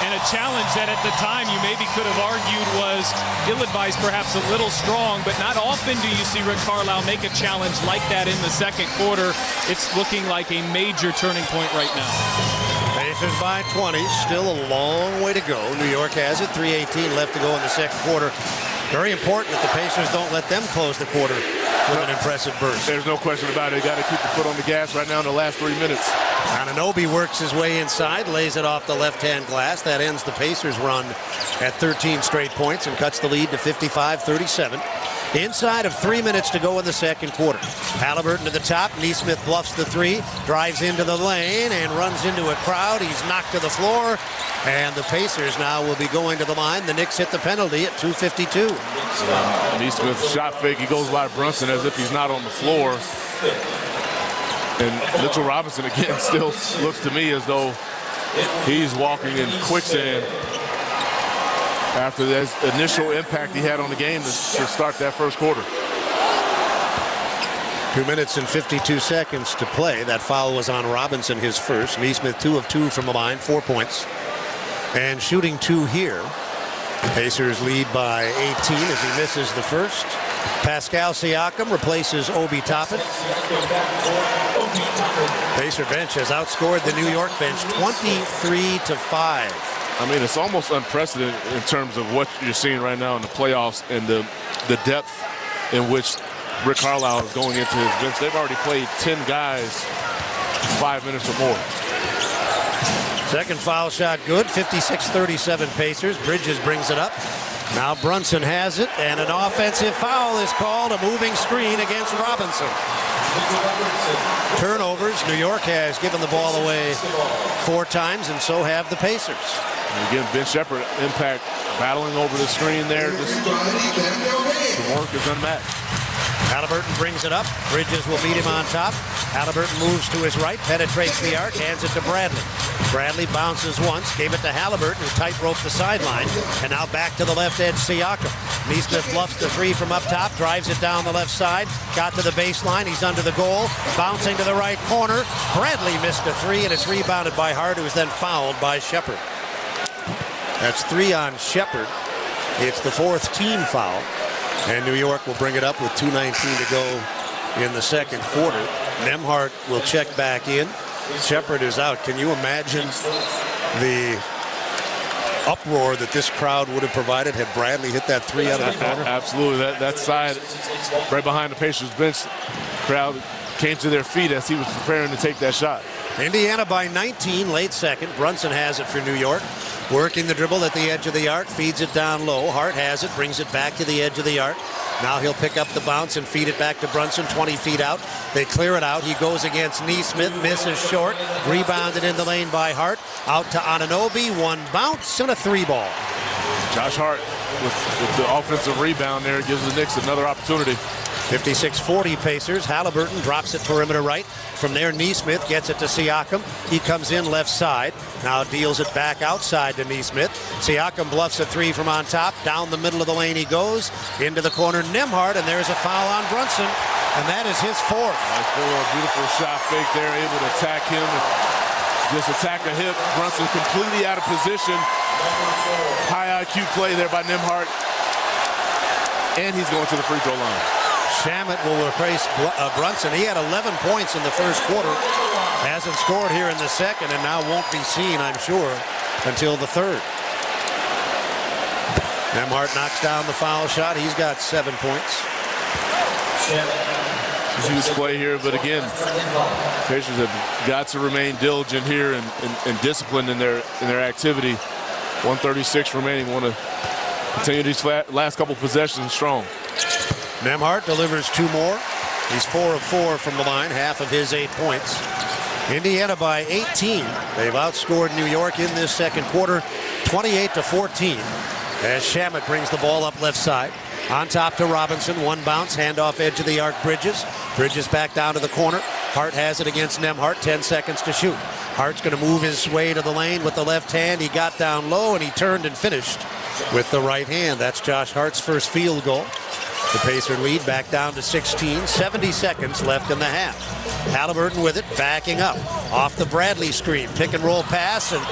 and a challenge that at the time you maybe could have argued was ill-advised, perhaps a little strong, but not often do you see Rick Carlisle make a challenge like that in the second quarter. It's looking like a major turning point right now. Pacers by 20, still a long way to go. New York has it, 3:18 left to go in the second quarter. Very important that the Pacers don't let them close the quarter with an impressive burst. There's no question about it. They got to keep the foot on the gas right now in the last 3 minutes. Anunoby works his way inside, lays it off the left-hand glass. That ends the Pacers' run at 13 straight points and cuts the lead to 55-37. Inside of 3 minutes to go in the second quarter. Halliburton to the top. Nesmith bluffs the three, drives into the lane, and runs into a crowd. He's knocked to the floor, and the Pacers now will be going to the line. The Knicks hit the penalty at 2:52. Nesmith shot fake. He goes by Brunson as if he's not on the floor. And Mitchell Robinson, again, still looks to me as though he's walking in quicksand after that initial impact he had on the game to start that first quarter. 2 minutes and 52 seconds to play. That foul was on Robinson, his first. Nesmith 2 of 2 from the line, 4 points. And shooting 2 here. Pacers lead by 18 as he misses the first. Pascal Siakam replaces Obi Toppin. Pacer bench has outscored the New York bench 23-5. I mean, it's almost unprecedented in terms of what you're seeing right now in the playoffs and the depth in which Rick Carlisle is going into his bench. They've already played 10 guys 5 minutes or more. Second foul shot good, 56-37 Pacers. Bridges brings it up. Now Brunson has it, and an offensive foul is called, a moving screen against Robinson. Turnovers. New York has given the ball away 4 times, and so have the Pacers. And again, Ben Shepherd impact battling over the screen there. The work is unmatched. Halliburton brings it up. Bridges will beat him on top. Halliburton moves to his right, penetrates the arc, hands it to Bradley. Bradley bounces once, gave it to Halliburton, who tight-roped the sideline, and now back to the left edge, Siakam. Nesmith bluffs the three from up top, drives it down the left side, got to the baseline, he's under the goal, bouncing to the right corner. Bradley missed a three, and it's rebounded by Hart, who is then fouled by Shepherd. That's 3 on Shepherd. It's the 4th team foul. And New York will bring it up with 2:19 to go in the second quarter. Nembhard will check back in. Shepherd is out. Can you imagine the uproar that this crowd would have provided had Bradley hit that three out of the corner? Absolutely. That side right behind the Pacers bench crowd came to their feet as he was preparing to take that shot. Indiana by 19, late second. Brunson has it for New York. Working the dribble at the edge of the arc, feeds it down low. Hart has it, brings it back to the edge of the arc. Now he'll pick up the bounce and feed it back to Brunson, 20 feet out. They clear it out. He goes against Nesmith, misses short. Rebounded in the lane by Hart. Out to Anunoby, 1 bounce and a 3 ball. Josh Hart with the offensive rebound there gives the Knicks another opportunity. 56-40 Pacers. Halliburton drops it perimeter right. From there, Nesmith gets it to Siakam. He comes in left side. Now deals it back outside to Nesmith. Siakam bluffs a three from on top. Down the middle of the lane he goes. Into the corner, Nembhard, and there's a foul on Brunson. And that is his 4th. Nice beautiful shot fake there, able to attack him. Just attack a hip. Brunson completely out of position. High IQ play there by Nembhard. And he's going to the free throw line. Shamet will replace Brunson. He had 11 points in the first quarter. Hasn't scored here in the second, and now won't be seen, I'm sure, until the third. Nembhard knocks down the foul shot. He's got 7 points. It's a huge play here, but again, Pacers have got to remain diligent here and disciplined in their activity. 1:36 remaining. Want to continue these last couple possessions strong. Nembhard delivers 2 more. He's 4 of 4 from the line, half of his 8 points. Indiana by 18. They've outscored New York in this second quarter, 28-14. As Shamet brings the ball up left side. On top to Robinson, 1 bounce, handoff edge of the arc, Bridges. Bridges back down to the corner. Hart has it against Nembhard. 10 seconds to shoot. Hart's going to move his way to the lane with the left hand. He got down low, and he turned and finished with the right hand. That's Josh Hart's first field goal. The Pacer lead back down to 16. 70 seconds left in the half. Halliburton with it, backing up. Off the Bradley screen. Pick and roll pass, and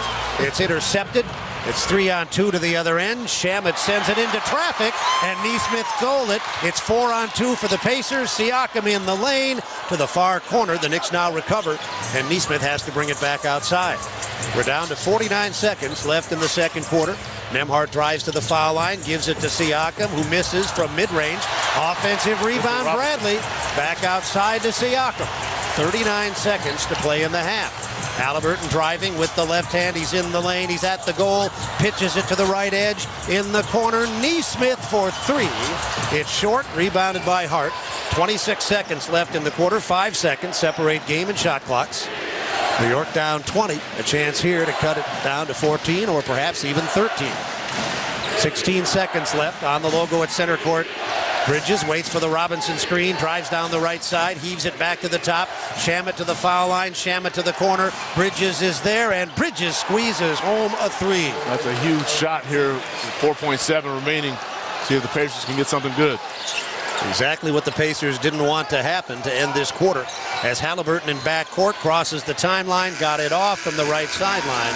it's intercepted. It's 3-on-2 to the other end. Shamet sends it into traffic, and Neesmith stole it. It's 4-on-2 for the Pacers. Siakam in the lane to the far corner. The Knicks now recover, and Neesmith has to bring it back outside. We're down to 49 seconds left in the second quarter. Nembhard drives to the foul line, gives it to Siakam, who misses from mid-range. Offensive rebound, Bradley. Back outside to Siakam. 39 seconds to play in the half. Halliburton driving with the left hand. He's in the lane. He's at the goal. Pitches it to the right edge. In the corner, Neesmith for three. It's short. Rebounded by Hart. 26 seconds left in the quarter. 5 seconds separate game and shot clocks. New York down 20. A chance here to cut it down to 14 or perhaps even 13. 16 seconds left on the logo at center court. Bridges waits for the Robinson screen, drives down the right side, heaves it back to the top. Shamet to the foul line, Shamet to the corner. Bridges is there, and Bridges squeezes home a three. That's a huge shot here with 4.7 remaining. See if the Pacers can get something good. Exactly what the Pacers didn't want to happen to end this quarter. As Halliburton in backcourt crosses the timeline, got it off from the right sideline,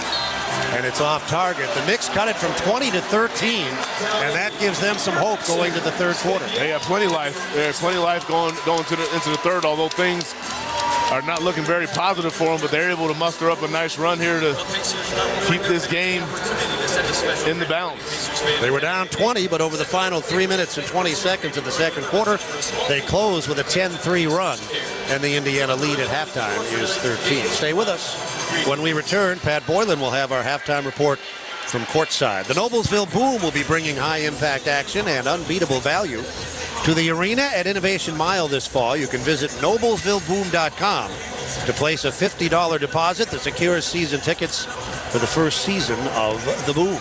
and it's off target. The Knicks cut it from 20 to 13, and that gives them some hope going to the third quarter. They have plenty of life. They have plenty of life going into the third, although things are not looking very positive for them, but they're able to muster up a nice run here to keep this game in the balance. They were down 20, but over the final 3 minutes and 20 seconds of the second quarter, they close with a 10-3 run, and the Indiana lead at halftime is 13. Stay with us. When we return, Pat Boylan will have our halftime report from courtside. The Noblesville Boom will be bringing high-impact action and unbeatable value to the arena at Innovation Mile this fall. You can visit noblesvilleboom.com to place a $50 deposit that secures season tickets for the first season of the Boom.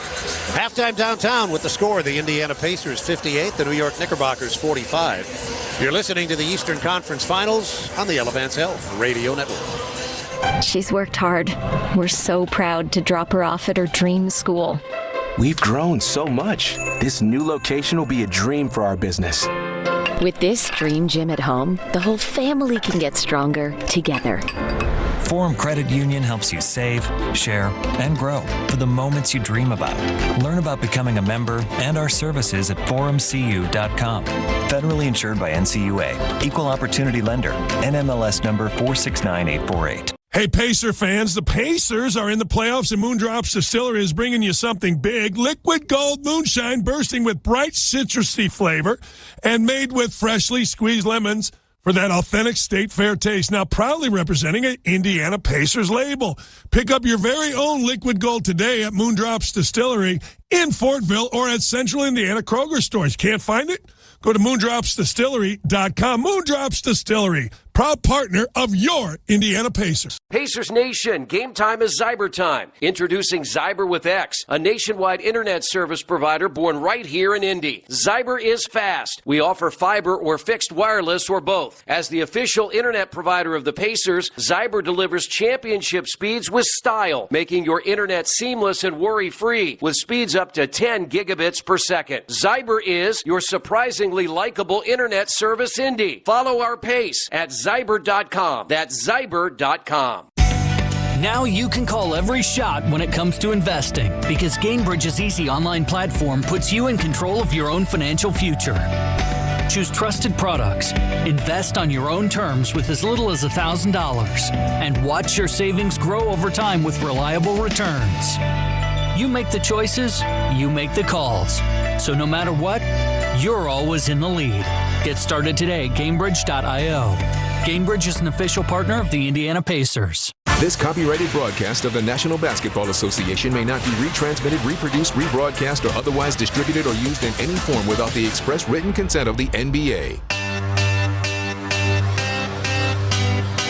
Halftime downtown with the score, the Indiana Pacers 58, the New York Knickerbockers 45. You're listening to the Eastern Conference Finals on the Elevance Health Radio Network. She's worked hard. We're so proud to drop her off at her dream school. We've grown so much. This new location will be a dream for our business. With this dream gym at home, the whole family can get stronger together. Forum Credit Union helps you save, share, and grow for the moments you dream about. Learn about becoming a member and our services at forumcu.com. Federally insured by NCUA. Equal Opportunity Lender. NMLS number 469848. Hey, Pacer fans, the Pacers are in the playoffs, and Moondrops Distillery is bringing you something big. Liquid Gold Moonshine bursting with bright citrusy flavor and made with freshly squeezed lemons for that authentic State Fair taste. Now proudly representing an Indiana Pacers label. Pick up your very own Liquid Gold today at Moondrops Distillery in Fortville or at Central Indiana Kroger stores. Can't find it? Go to moondropsdistillery.com. Moondrops Distillery, proud partner of your Indiana Pacers. Pacers Nation, game time is Zyber time. Introducing Zyber with X, a nationwide internet service provider born right here in Indy. Zyber is fast. We offer fiber or fixed wireless or both. As the official internet provider of the Pacers, Zyber delivers championship speeds with style, making your internet seamless and worry-free with speeds up to 10 gigabits per second. Zyber is your surprisingly likable internet service Indy. Follow our pace at Zyber.com. That's Zyber.com. Now you can call every shot when it comes to investing because Gamebridge's easy online platform puts you in control of your own financial future. Choose trusted products, invest on your own terms with as little as $1,000, and watch your savings grow over time with reliable returns. You make the choices, you make the calls. So no matter what, you're always in the lead. Get started today at Gamebridge.io. Gamebridge is an official partner of the Indiana Pacers. This copyrighted broadcast of the National Basketball Association may not be retransmitted, reproduced, rebroadcast, or otherwise distributed or used in any form without the express written consent of the NBA.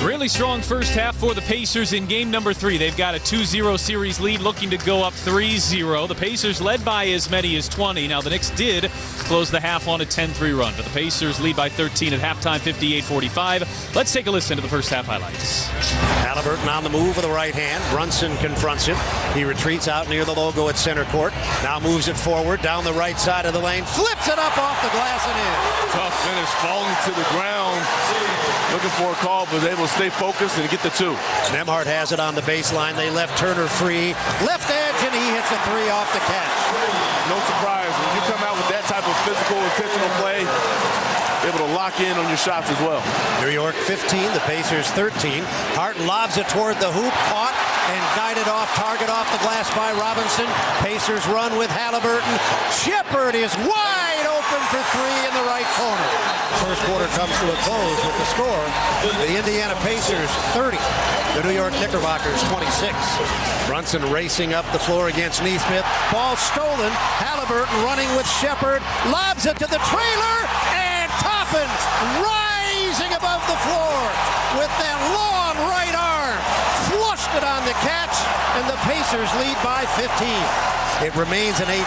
Really strong first half for the Pacers in game number 3. They've got a 2-0 series lead, looking to go up 3-0. The Pacers led by as many as 20. Now, the Knicks did closed the half on a 10-3 run. But the Pacers lead by 13 at halftime, 58-45. Let's take a listen to the first half highlights. Halliburton on the move with the right hand. Brunson confronts him. He retreats out near the logo at center court. Now moves it forward down the right side of the lane. Flips it up off the glass and in. Tough finish, falling to the ground. Looking for a call, but able to stay focused and get the two. Nembhard has it on the baseline. They left Turner free. Left edge, and he hits a three off the catch. No surprise. When you come out with that type of physical, intentional play, able to lock in on your shots as well. New York 15, the Pacers 13. Hart lobs it toward the hoop, caught and guided off target off the glass by Robinson. Pacers run with Halliburton. Shepherd is wide open for three in the right corner. First quarter comes to a close with the score. The Indiana Pacers 30. The New York Knickerbockers 26. Brunson racing up the floor against Neesmith. Ball stolen. Halliburton running with Shepherd. Lobs it to the trailer. And Toppin rising above the floor with that long right arm. Flushed it on the catch. And the Pacers lead by 15. It remains an 8-0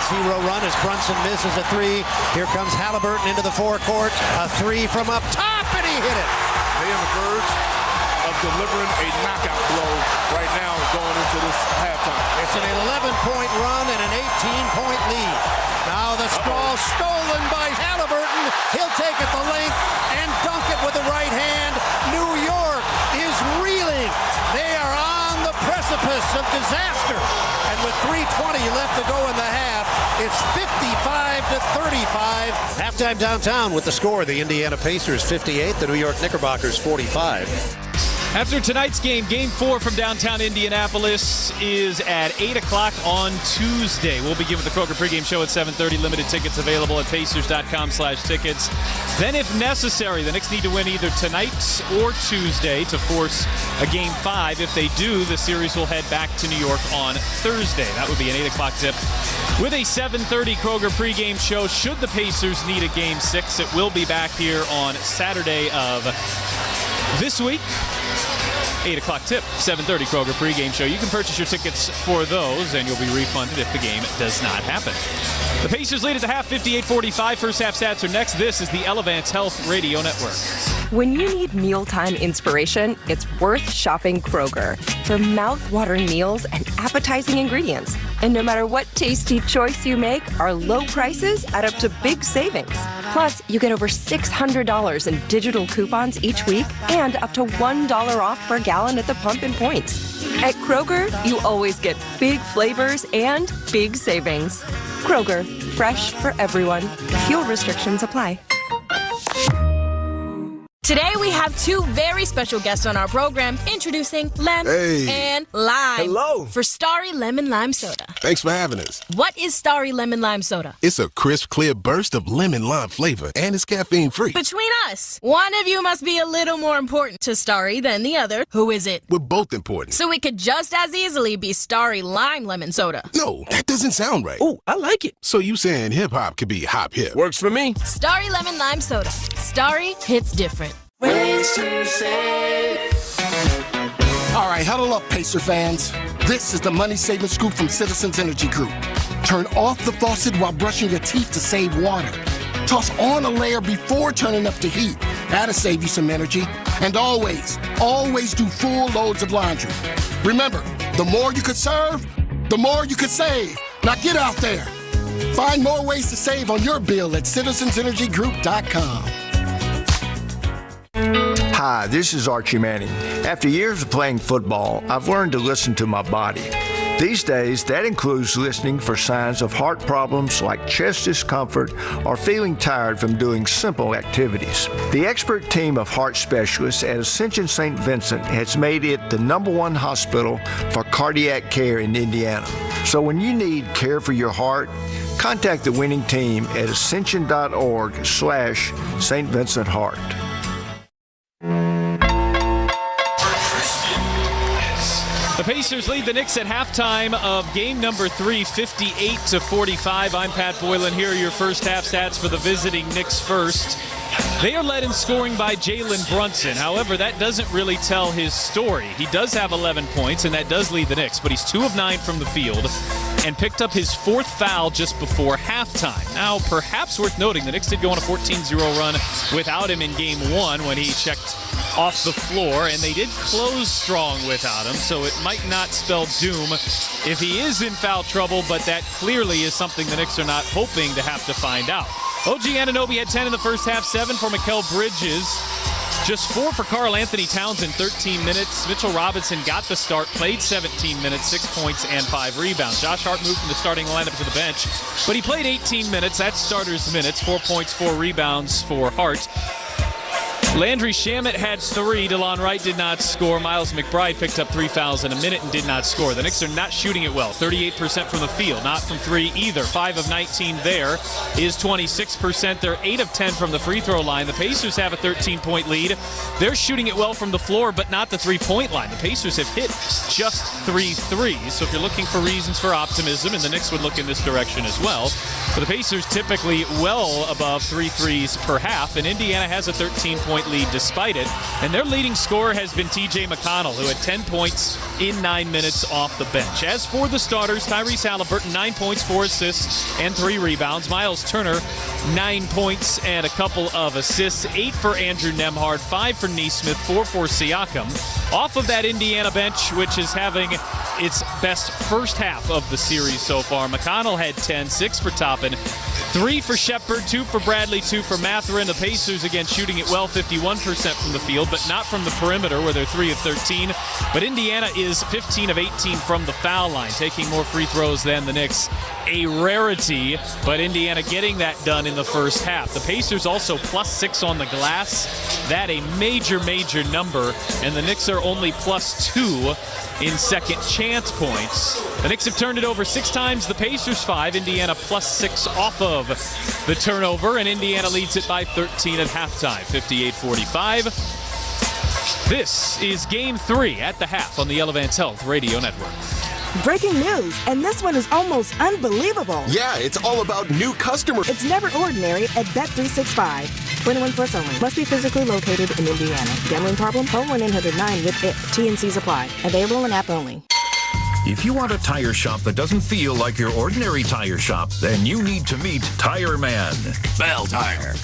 run as Brunson misses a three. Here comes Halliburton into the forecourt. A three from up top, and he hit it. They on the verge of delivering a knockout blow right now going into this halftime. It's an 11-point run and an 18-point lead. Now the ball stolen by Halliburton. He'll take it the length and dunk it with the right hand. New York is reeling. They are on the precipice of disaster. And with 3:20 left to go in the half, it's 55-35. Halftime downtown with the score. The Indiana Pacers 58, the New York Knickerbockers 45. After tonight's game, Game 4 from downtown Indianapolis is at 8 o'clock on Tuesday. We'll be giving the Kroger pregame show at 7:30. Limited tickets available at Pacers.com/tickets. Then, if necessary, the Knicks need to win either tonight or Tuesday to force a Game 5. If they do, the series will head back to New York on Thursday. That would be an 8 o'clock tip. With a 7:30 Kroger pregame show, should the Pacers need a Game 6, it will be back here on Saturday of this week. 8 o'clock tip, 7:30 Kroger pregame show. You can purchase your tickets for those, and you'll be refunded if the game does not happen. The Pacers lead at the half, 58-45. First half stats are next. This is the Elevance Health Radio Network. When you need mealtime inspiration, it's worth shopping Kroger for mouth-watering meals and appetizing ingredients. And no matter what tasty choice you make, our low prices add up to big savings. Plus, you get over $600 in digital coupons each week and up to $1 off per gallon at the pump and points. At Kroger, you always get big flavors and big savings. Kroger, fresh for everyone. Fuel restrictions apply. Today we have two very special guests on our program, introducing Lem and Lime. Hello. For Starry Lemon Lime Soda. Thanks for having us. What is Starry Lemon Lime Soda? It's a crisp, clear burst of lemon lime flavor, and it's caffeine-free. Between us, one of you must be a little more important to Starry than the other. Who is it? We're both important. So it could just as easily be Starry Lime Lemon Soda. No, that doesn't sound right. Oh, I like it. So you saying hip-hop could be hop-hip. Works for me. Starry Lemon Lime Soda. Starry hits different. Ways to save. All right, huddle up, Pacer fans. This is the money saving scoop from Citizens Energy Group. Turn off the faucet while brushing your teeth to save water. Toss on a layer before turning up the heat. That'll save you some energy. And always do full loads of laundry. Remember, the more you could serve, the more you could save. Now get out there. Find more ways to save on your bill at citizensenergygroup.com. Hi, this is Archie Manning. After years of playing football, I've learned to listen to my body. These days, that includes listening for signs of heart problems like chest discomfort or feeling tired from doing simple activities. The expert team of heart specialists at Ascension St. Vincent has made it the st hospital for cardiac care in Indiana. So when you need care for your heart, contact the winning team at ascension.org/St. Vincent Heart. The Pacers lead the Knicks at halftime of game number 3, 58-45. I'm Pat Boylan. Here are your first half stats for the visiting Knicks first. They are led in scoring by Jalen Brunson. However, that doesn't really tell his story. He does have 11 points, and that does lead the Knicks, but he's 2 of 9 from the field. and picked up his 4th foul just before halftime. Now, perhaps worth noting, the Knicks did go on a 14-0 run without him in Game 1 when he checked off the floor, and they did close strong without him, so it might not spell doom if he is in foul trouble, but that clearly is something the Knicks are not hoping to have to find out. OG Anunoby had 10 in the first half, 7 for Mikal Bridges. Just 4 for Karl Anthony Towns in 13 minutes. Mitchell Robinson got the start, played 17 minutes, 6 points and 5 rebounds. Josh Hart moved from the starting lineup to the bench, but he played 18 minutes. That's starter's minutes, 4 points, 4 rebounds for Hart. Landry Shamet had 3. DeLon Wright did not score. Miles McBride picked up 3 fouls in a minute and did not score. The Knicks are not shooting it well. 38% from the field, not from 3 either. 5 of 19 there is 26%. They're 8 of 10 from the free throw line. The Pacers have a 13-point lead. They're shooting it well from the floor, but not the three-point line. The Pacers have hit just 3 threes. So if you're looking for reasons for optimism, and the Knicks would look in this direction as well, but the Pacers typically well above 3 threes per half, and Indiana has a 13-point lead despite it, and their leading scorer has been TJ McConnell, who had 10 points in 9 minutes off the bench. As for the starters, Tyrese Halliburton, 9 points, 4 assists, and 3 rebounds. Miles Turner, 9 points and a couple of assists. 8 for Andrew Nembhard, 5 for Nesmith, 4 for Siakam. Off of that Indiana bench, which is having its best first half of the series so far, McConnell had 10, 6 for Toppin, 3 for Shepard, 2 for Bradley, 2 for Mathurin. The Pacers, again, shooting it well, 51% from the field, but not from the perimeter, where they're 3 of 13. But Indiana is 15 of 18 from the foul line, taking more free throws than the Knicks. A rarity, but Indiana getting that done in the first half. The Pacers also +6 on the glass. That a major, major number, and the Knicks are only +2 in second chance points. The Knicks have turned it over 6 times, the Pacers 5. Indiana +6 off of the turnover, and Indiana leads it by 13 at halftime, 58-45. This is Game 3 at the half on the Elevance Health Radio Network. Breaking news, and this one is almost unbelievable. Yeah, it's all about new customers. It's never ordinary at Bet365. 21 plus only. Must be physically located in Indiana. Gambling problem? Call 1-800-9 with IT. T&Cs apply. Available in app only. If you want a tire shop that doesn't feel like your ordinary tire shop, then you need to meet Tire Man. Bell Tire.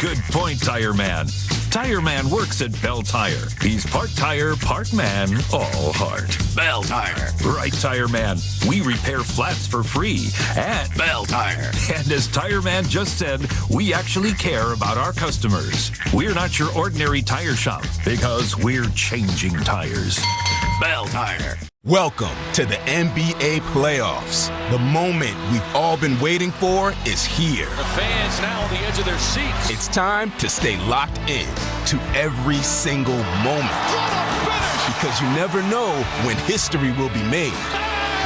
Good point, Tire Man. Tire Man works at Bell Tire. He's part tire, part man, all heart. Bell Tire. Right, Tire Man. We repair flats for free at Bell Tire. And as Tire Man just said, we actually care about our customers. We're not your ordinary tire shop because we're changing tires. Bell Tire. Welcome to the NBA playoffs. The moment we've all been waiting for is here. The fans now on the edge of their seats. It's time to stay locked in to every single moment. Because you never know when history will be made.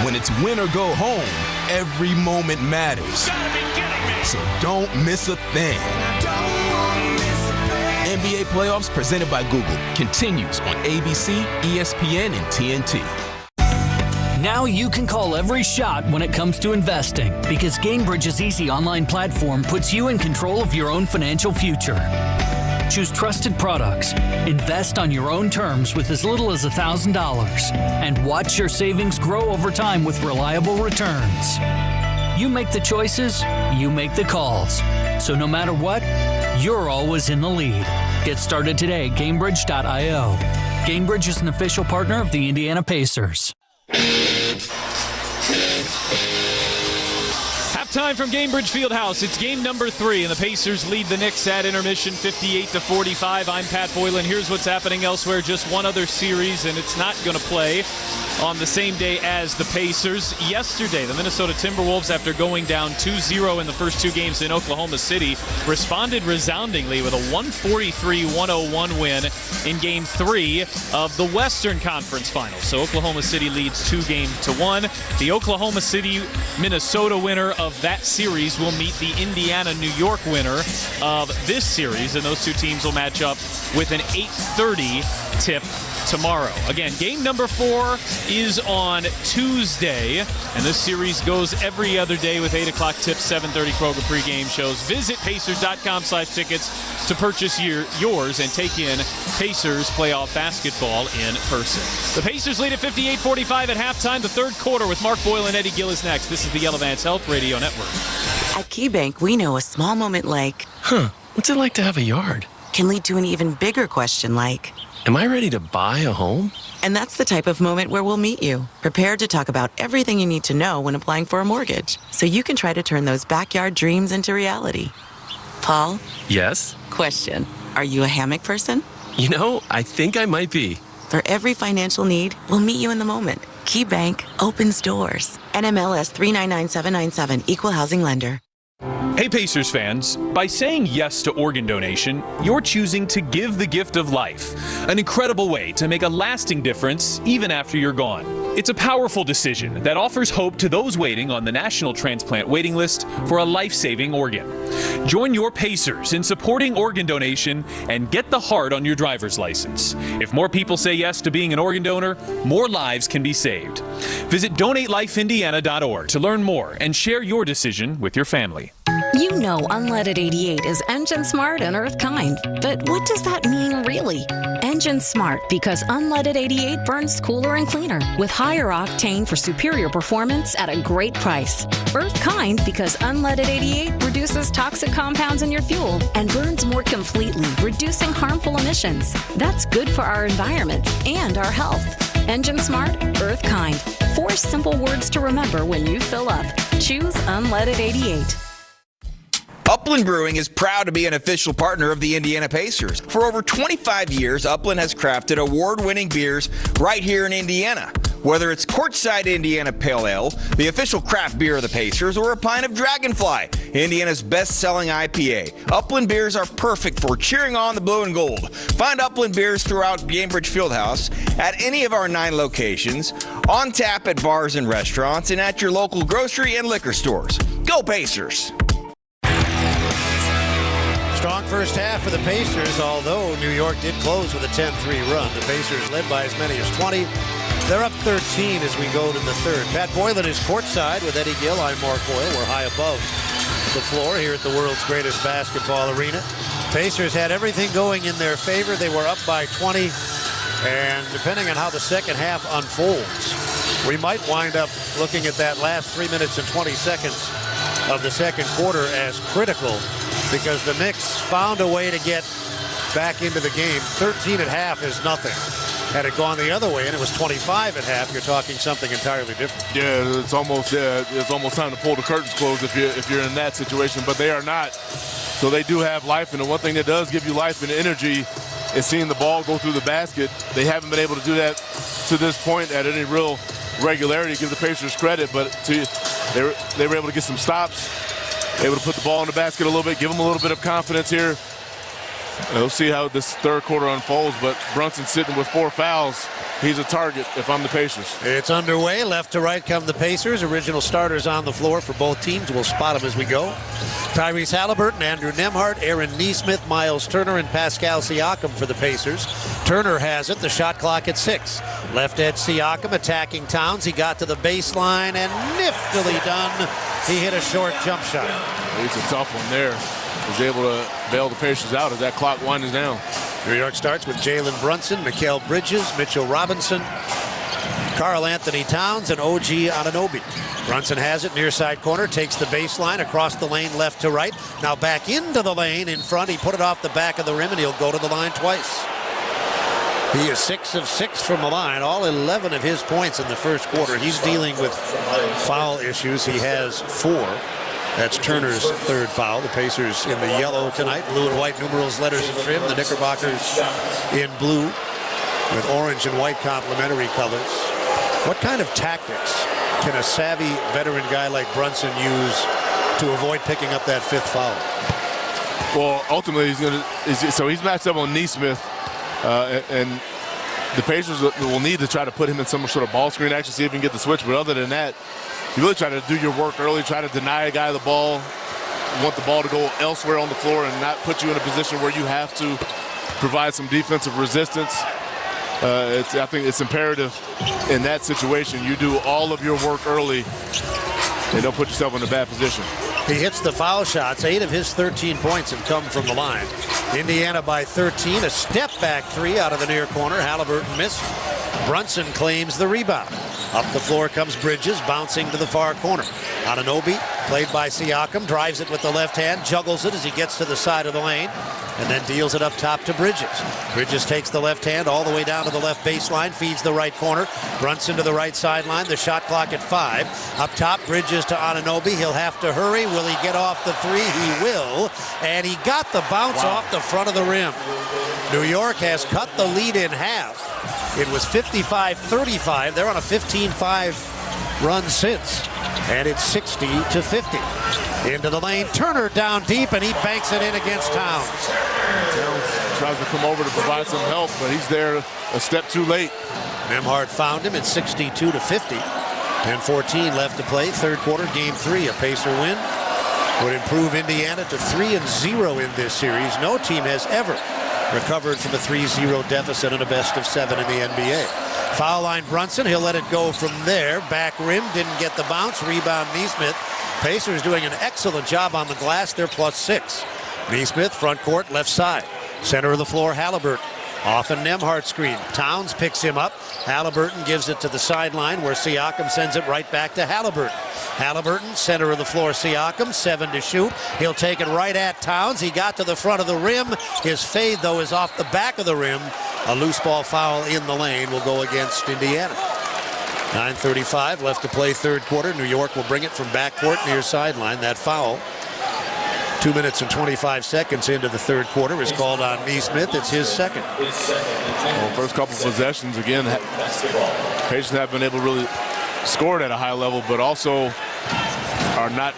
When it's win or go home, every moment matters. So don't miss a thing. NBA playoffs presented by Google continues on ABC, ESPN, and TNT. Now you can call every shot when it comes to investing, because Gamebridge's easy online platform puts you in control of your own financial future. Choose trusted products, invest on your own terms with as little as $1,000, and watch your savings grow over time with reliable returns. You make the choices, you make the calls. So no matter what, you're always in the lead. Get started today at Gamebridge.io. Gamebridge is an official partner of the Indiana Pacers. Halftime from Gamebridge Fieldhouse. It's game number 3, and the Pacers lead the Knicks at intermission 58-45. I'm Pat Boylan. Here's what's happening elsewhere. Just one other series, and it's not going to play on the same day as the Pacers. Yesterday, the Minnesota Timberwolves, after going down 2-0 in the first 2 games in Oklahoma City, responded resoundingly with a 143-101 win in Game 3 of the Western Conference Finals. So Oklahoma City leads 2-1. The Oklahoma City-Minnesota winner of of that series will meet the Indiana-New York winner of this series, and those two teams will match up with an 8:30 tip tomorrow. Again, game number 4 is on Tuesday, and this series goes every other day with 8 o'clock tips, 7:30 Kroger pregame shows. Visit Pacers.com/tickets to purchase yours and take in Pacers playoff basketball in person. The Pacers lead at 58-45 at halftime. The third quarter with Mark Boyle and Eddie Gill is next. This is the Yellow Vans Health Radio Network. At KeyBank, we know a small moment like, what's it like to have a yard? Can lead to an even bigger question like, am I ready to buy a home? And that's the type of moment where we'll meet you, prepared to talk about everything you need to know when applying for a mortgage, so you can try to turn those backyard dreams into reality. Paul? Yes? Question. Are you a hammock person? You know, I think I might be. For every financial need, we'll meet you in the moment. KeyBank opens doors. NMLS 399797, Equal Housing Lender. Hey Pacers fans, by saying yes to organ donation, you're choosing to give the gift of life, an incredible way to make a lasting difference even after you're gone. It's a powerful decision that offers hope to those waiting on the national transplant waiting list for a life-saving organ. Join your Pacers in supporting organ donation and get the heart on your driver's license. If more people say yes to being an organ donor, more lives can be saved. Visit DonateLifeIndiana.org to learn more and share your decision with your family. You know Unleaded 88 is engine smart and earth kind, but what does that mean really? Engine smart because Unleaded 88 burns cooler and cleaner with higher octane for superior performance at a great price. Earth kind because Unleaded 88 reduces toxic compounds in your fuel and burns more completely, reducing harmful emissions. That's good for our environment and our health. Engine smart, earth kind. 4 simple words to remember when you fill up. Choose Unleaded 88. Upland Brewing is proud to be an official partner of the Indiana Pacers. For over 25 years, Upland has crafted award-winning beers right here in Indiana. Whether it's Courtside Indiana Pale Ale, the official craft beer of the Pacers, or a pint of Dragonfly, Indiana's best-selling IPA, Upland beers are perfect for cheering on the blue and gold. Find Upland beers throughout Gamebridge Fieldhouse, at any of our 9 locations, on tap at bars and restaurants, and at your local grocery and liquor stores. Go Pacers! Strong first half for the Pacers, although New York did close with a 10-3 run. The Pacers led by as many as 20. They're up 13 as we go to the third. Pat Boylan is courtside with Eddie Gill. I'm Mark Boyle. We're high above the floor here at the world's greatest basketball arena. Pacers had everything going in their favor. They were up by 20. And depending on how the second half unfolds, we might wind up looking at that last 3 minutes and 20 seconds of the second quarter as critical, because the Knicks found a way to get back into the game. 13 at half is nothing. Had it gone the other way and it was 25 at half, you're talking something entirely different. Yeah, it's almost time to pull the curtains closed if you're in that situation, but they are not. So they do have life, and the one thing that does give you life and energy is seeing the ball go through the basket. They haven't been able to do that to this point at any real regularity. Give the Pacers credit, but they were able to get some stops, able to put the ball in the basket a little bit, give them a little bit of confidence here. We'll see how this third quarter unfolds, but Brunson sitting with 4 fouls. He's a target if I'm the Pacers. It's underway. Left to right come the Pacers. Original starters on the floor for both teams. We'll spot them as we go. Tyrese Halliburton, Andrew Nembhard, Aaron Nesmith, Miles Turner, and Pascal Siakam for the Pacers. Turner has it. The shot clock at 6. Left edge Siakam attacking Towns. He got to the baseline and niftily done. He hit a short jump shot. It's a tough one there. Was able to bail the Pacers out as that clock winds down. New York starts with Jalen Brunson, Mikal Bridges, Mitchell Robinson, Karl Anthony Towns, and OG Anunoby. Brunson has it near side corner, takes the baseline across the lane left to right. Now back into the lane in front. He put it off the back of the rim, and he'll go to the line twice. He is 6 of 6 from the line, all 11 of his points in the first quarter. He's dealing with foul issues. He has 4. That's Turner's 3rd foul. The Pacers in the yellow tonight. Blue and white numerals, letters, and trim. The Knickerbockers in blue with orange and white complementary colors. What kind of tactics can a savvy veteran guy like Brunson use to avoid picking up that 5th foul? Well, ultimately, he's matched up on Nesmith, and the Pacers will need to try to put him in some sort of ball screen action, see if he can get the switch. But other than that, you really try to do your work early, try to deny a guy the ball, want the ball to go elsewhere on the floor and not put you in a position where you have to provide some defensive resistance. I think it's imperative in that situation. You do all of your work early and don't put yourself in a bad position. He hits the foul shots. 8 of his 13 points have come from the line. Indiana by 13. A step-back 3 out of the near corner. Halliburton missed. Brunson claims the rebound. Up the floor comes Bridges, bouncing to the far corner. Anunoby, played by Siakam, drives it with the left hand, juggles it as he gets to the side of the lane, and then deals it up top to Bridges. Bridges takes the left hand all the way down to the left baseline, feeds the right corner. Brunson to the right sideline, the shot clock at 5. Up top, Bridges to Anunoby. He'll have to hurry. Will he get off the 3? He will. And he got the bounce off the front of the rim. New York has cut the lead in half. It was 55-35. They're on a 15-5 run since. And it's 60-50. Into the lane. Turner down deep, and he banks it in against Towns. Towns tries to come over to provide some help, but he's there a step too late. Nembhard found him at 62-50. 10-14 left to play. Third quarter, game 3. A Pacer win would improve Indiana to 3-0 in this series. No team has ever recovered from a 3-0 deficit in a best-of-7 in the NBA. Foul line Brunson. He'll let it go from there. Back rim. Didn't get the bounce. Rebound Nesmith. Pacers doing an excellent job on the glass. They're +6. Nesmith, front court, left side. Center of the floor, Halliburton. Off a Nembhard screen. Towns picks him up. Halliburton gives it to the sideline where Siakam sends it right back to Halliburton. Halliburton, center of the floor, Siakam, 7 to shoot. He'll take it right at Towns. He got to the front of the rim. His fade, though, is off the back of the rim. A loose ball foul in the lane will go against Indiana. 9:35 left to play third quarter. New York will bring it from backcourt near sideline. That foul, 2 minutes and 25 seconds into the third quarter, is called on Nesmith. It's his second. Well, first couple possessions, again, Pacers have been able to really score it at a high level, but also are not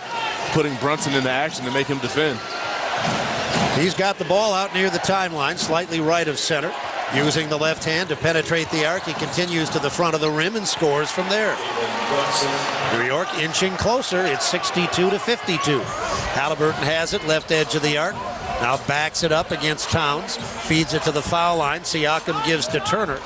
putting Brunson into action to make him defend. He's got the ball out near the timeline, slightly right of center. Using the left hand to penetrate the arc, he continues to the front of the rim and scores from there. New York inching closer. It's 62-52. Halliburton has it, left edge of the arc. Now backs it up against Towns. Feeds it to the foul line. Siakam gives to Turner.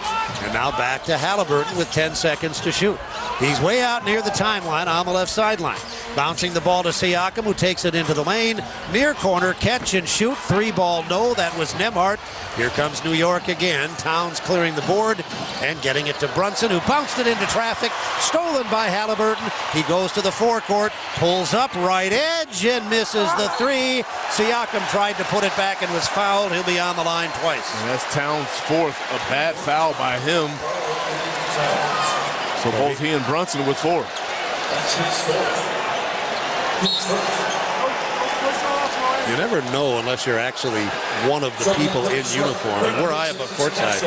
And now back to Halliburton with 10 seconds to shoot. He's way out near the timeline on the left sideline. Bouncing the ball to Siakam, who takes it into the lane. Near corner, catch and shoot. 3-ball no. That was Nembhard. Here comes New York again. Towns clearing the board and getting it to Brunson, who bounced it into traffic. Stolen by Halliburton. He goes to the forecourt, pulls up right edge and misses the 3. Siakam tried to put it back and was fouled. He'll be on the line twice. And that's Towns' 4th. A bad foul by him. So both he and Brunson with 4. You never know unless you're actually one of the people in uniform. And we're high above courtside.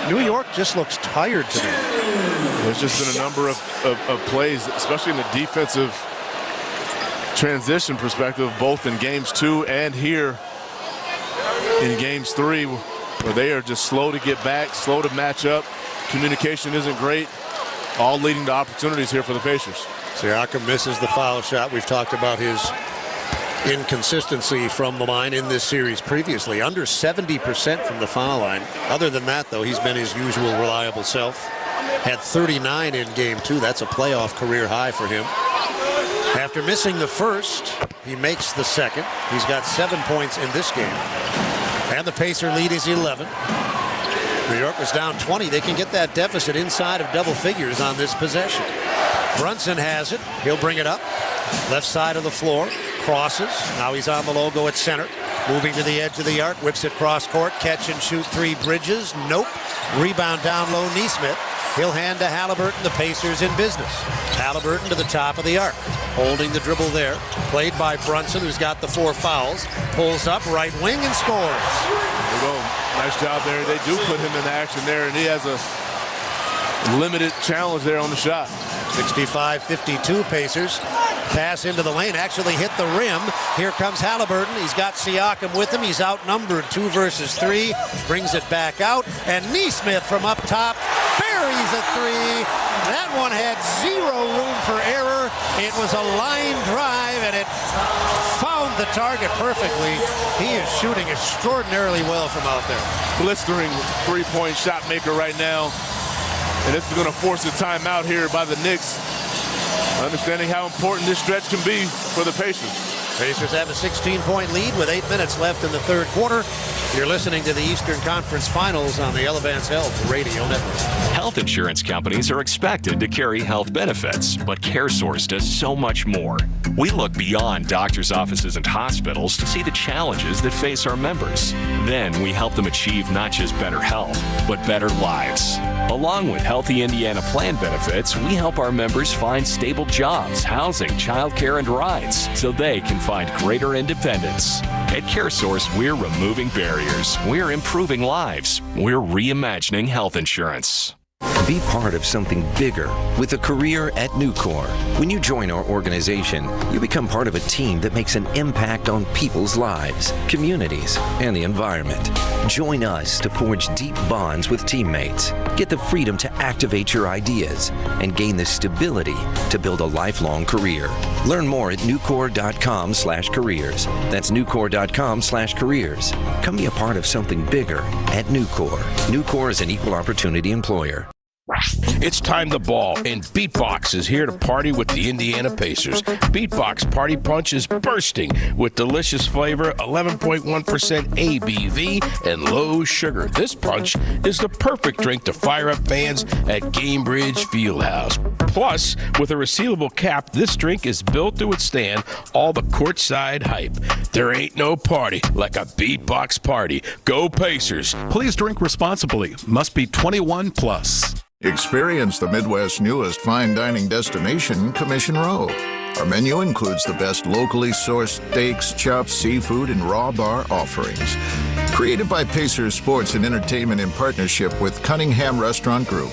New York just looks tired to me. There's just been a number of plays, especially in the defensive transition perspective, both in games 2 and here in games 3, where they are just slow to get back, slow to match up. Communication isn't great, all leading to opportunities here for the Pacers. Siakam misses the foul shot. We've talked about his inconsistency from the line in this series previously. Under 70% from the foul line. Other than that, though, he's been his usual reliable self. Had 39 in game 2. That's a playoff career high for him. After missing the first, he makes the second. He's got 7 points in this game. And the Pacer lead is 11. New York was down 20. They can get that deficit inside of double figures on this possession. Brunson has it. He'll bring it up. Left side of the floor. Crosses. Now he's on the logo at center. Moving to the edge of the arc. Whips it cross court. Catch and shoot 3. Bridges. Nope. Rebound down low. Nesmith. He'll hand to Halliburton. The Pacers in business. Halliburton to the top of the arc. Holding the dribble there. Played by Brunson, who's got the 4 fouls. Pulls up right wing and scores. There we go. Nice job there. They do put him in action there, and he has a limited challenge there on the shot. 65-52 Pacers. Pass into the lane, actually hit the rim. Here comes Halliburton. He's got Siakam with him. He's outnumbered 2 versus 3. Brings it back out. And Nesmith from up top buries a 3. That one had zero room for error. It was a line drive, and it found the target perfectly. He is shooting extraordinarily well from out there. Blistering three-point shot maker right now. And this is going to force a timeout here by the Knicks. Understanding how important this stretch can be for the Pacers. Pacers have a 16-point lead with 8 minutes left in the third quarter. You're listening to the Eastern Conference Finals on the Elevance Health Radio Network. Health insurance companies are expected to carry health benefits, but CareSource does so much more. We look beyond doctors' offices and hospitals to see the challenges that face our members. Then we help them achieve not just better health, but better lives. Along with Healthy Indiana plan benefits, we help our members find stable jobs, housing, childcare, and rides so they can find greater independence. At CareSource, we're removing barriers. We're improving lives. We're reimagining health insurance. Be part of something bigger with a career at Nucor. When you join our organization, you become part of a team that makes an impact on people's lives, communities, and the environment. Join us to forge deep bonds with teammates, get the freedom to activate your ideas, and gain the stability to build a lifelong career. Learn more at nucor.com/careers. That's nucor.com/careers. Come be a part of something bigger at Nucor. Nucor is an equal opportunity employer. It's time to ball, and Beatbox is here to party with the Indiana Pacers. Beatbox Party Punch is bursting with delicious flavor, 11.1% ABV, and low sugar. This punch is the perfect drink to fire up fans at Gamebridge Fieldhouse. Plus, with a resealable cap, this drink is built to withstand all the courtside hype. There ain't no party like a Beatbox party. Go Pacers. Please drink responsibly. Must be 21 plus. Experience the Midwest's newest fine dining destination, Commission Row. Our menu includes the best locally sourced steaks, chops, seafood, and raw bar offerings. Created by Pacers Sports and Entertainment in partnership with Cunningham Restaurant Group.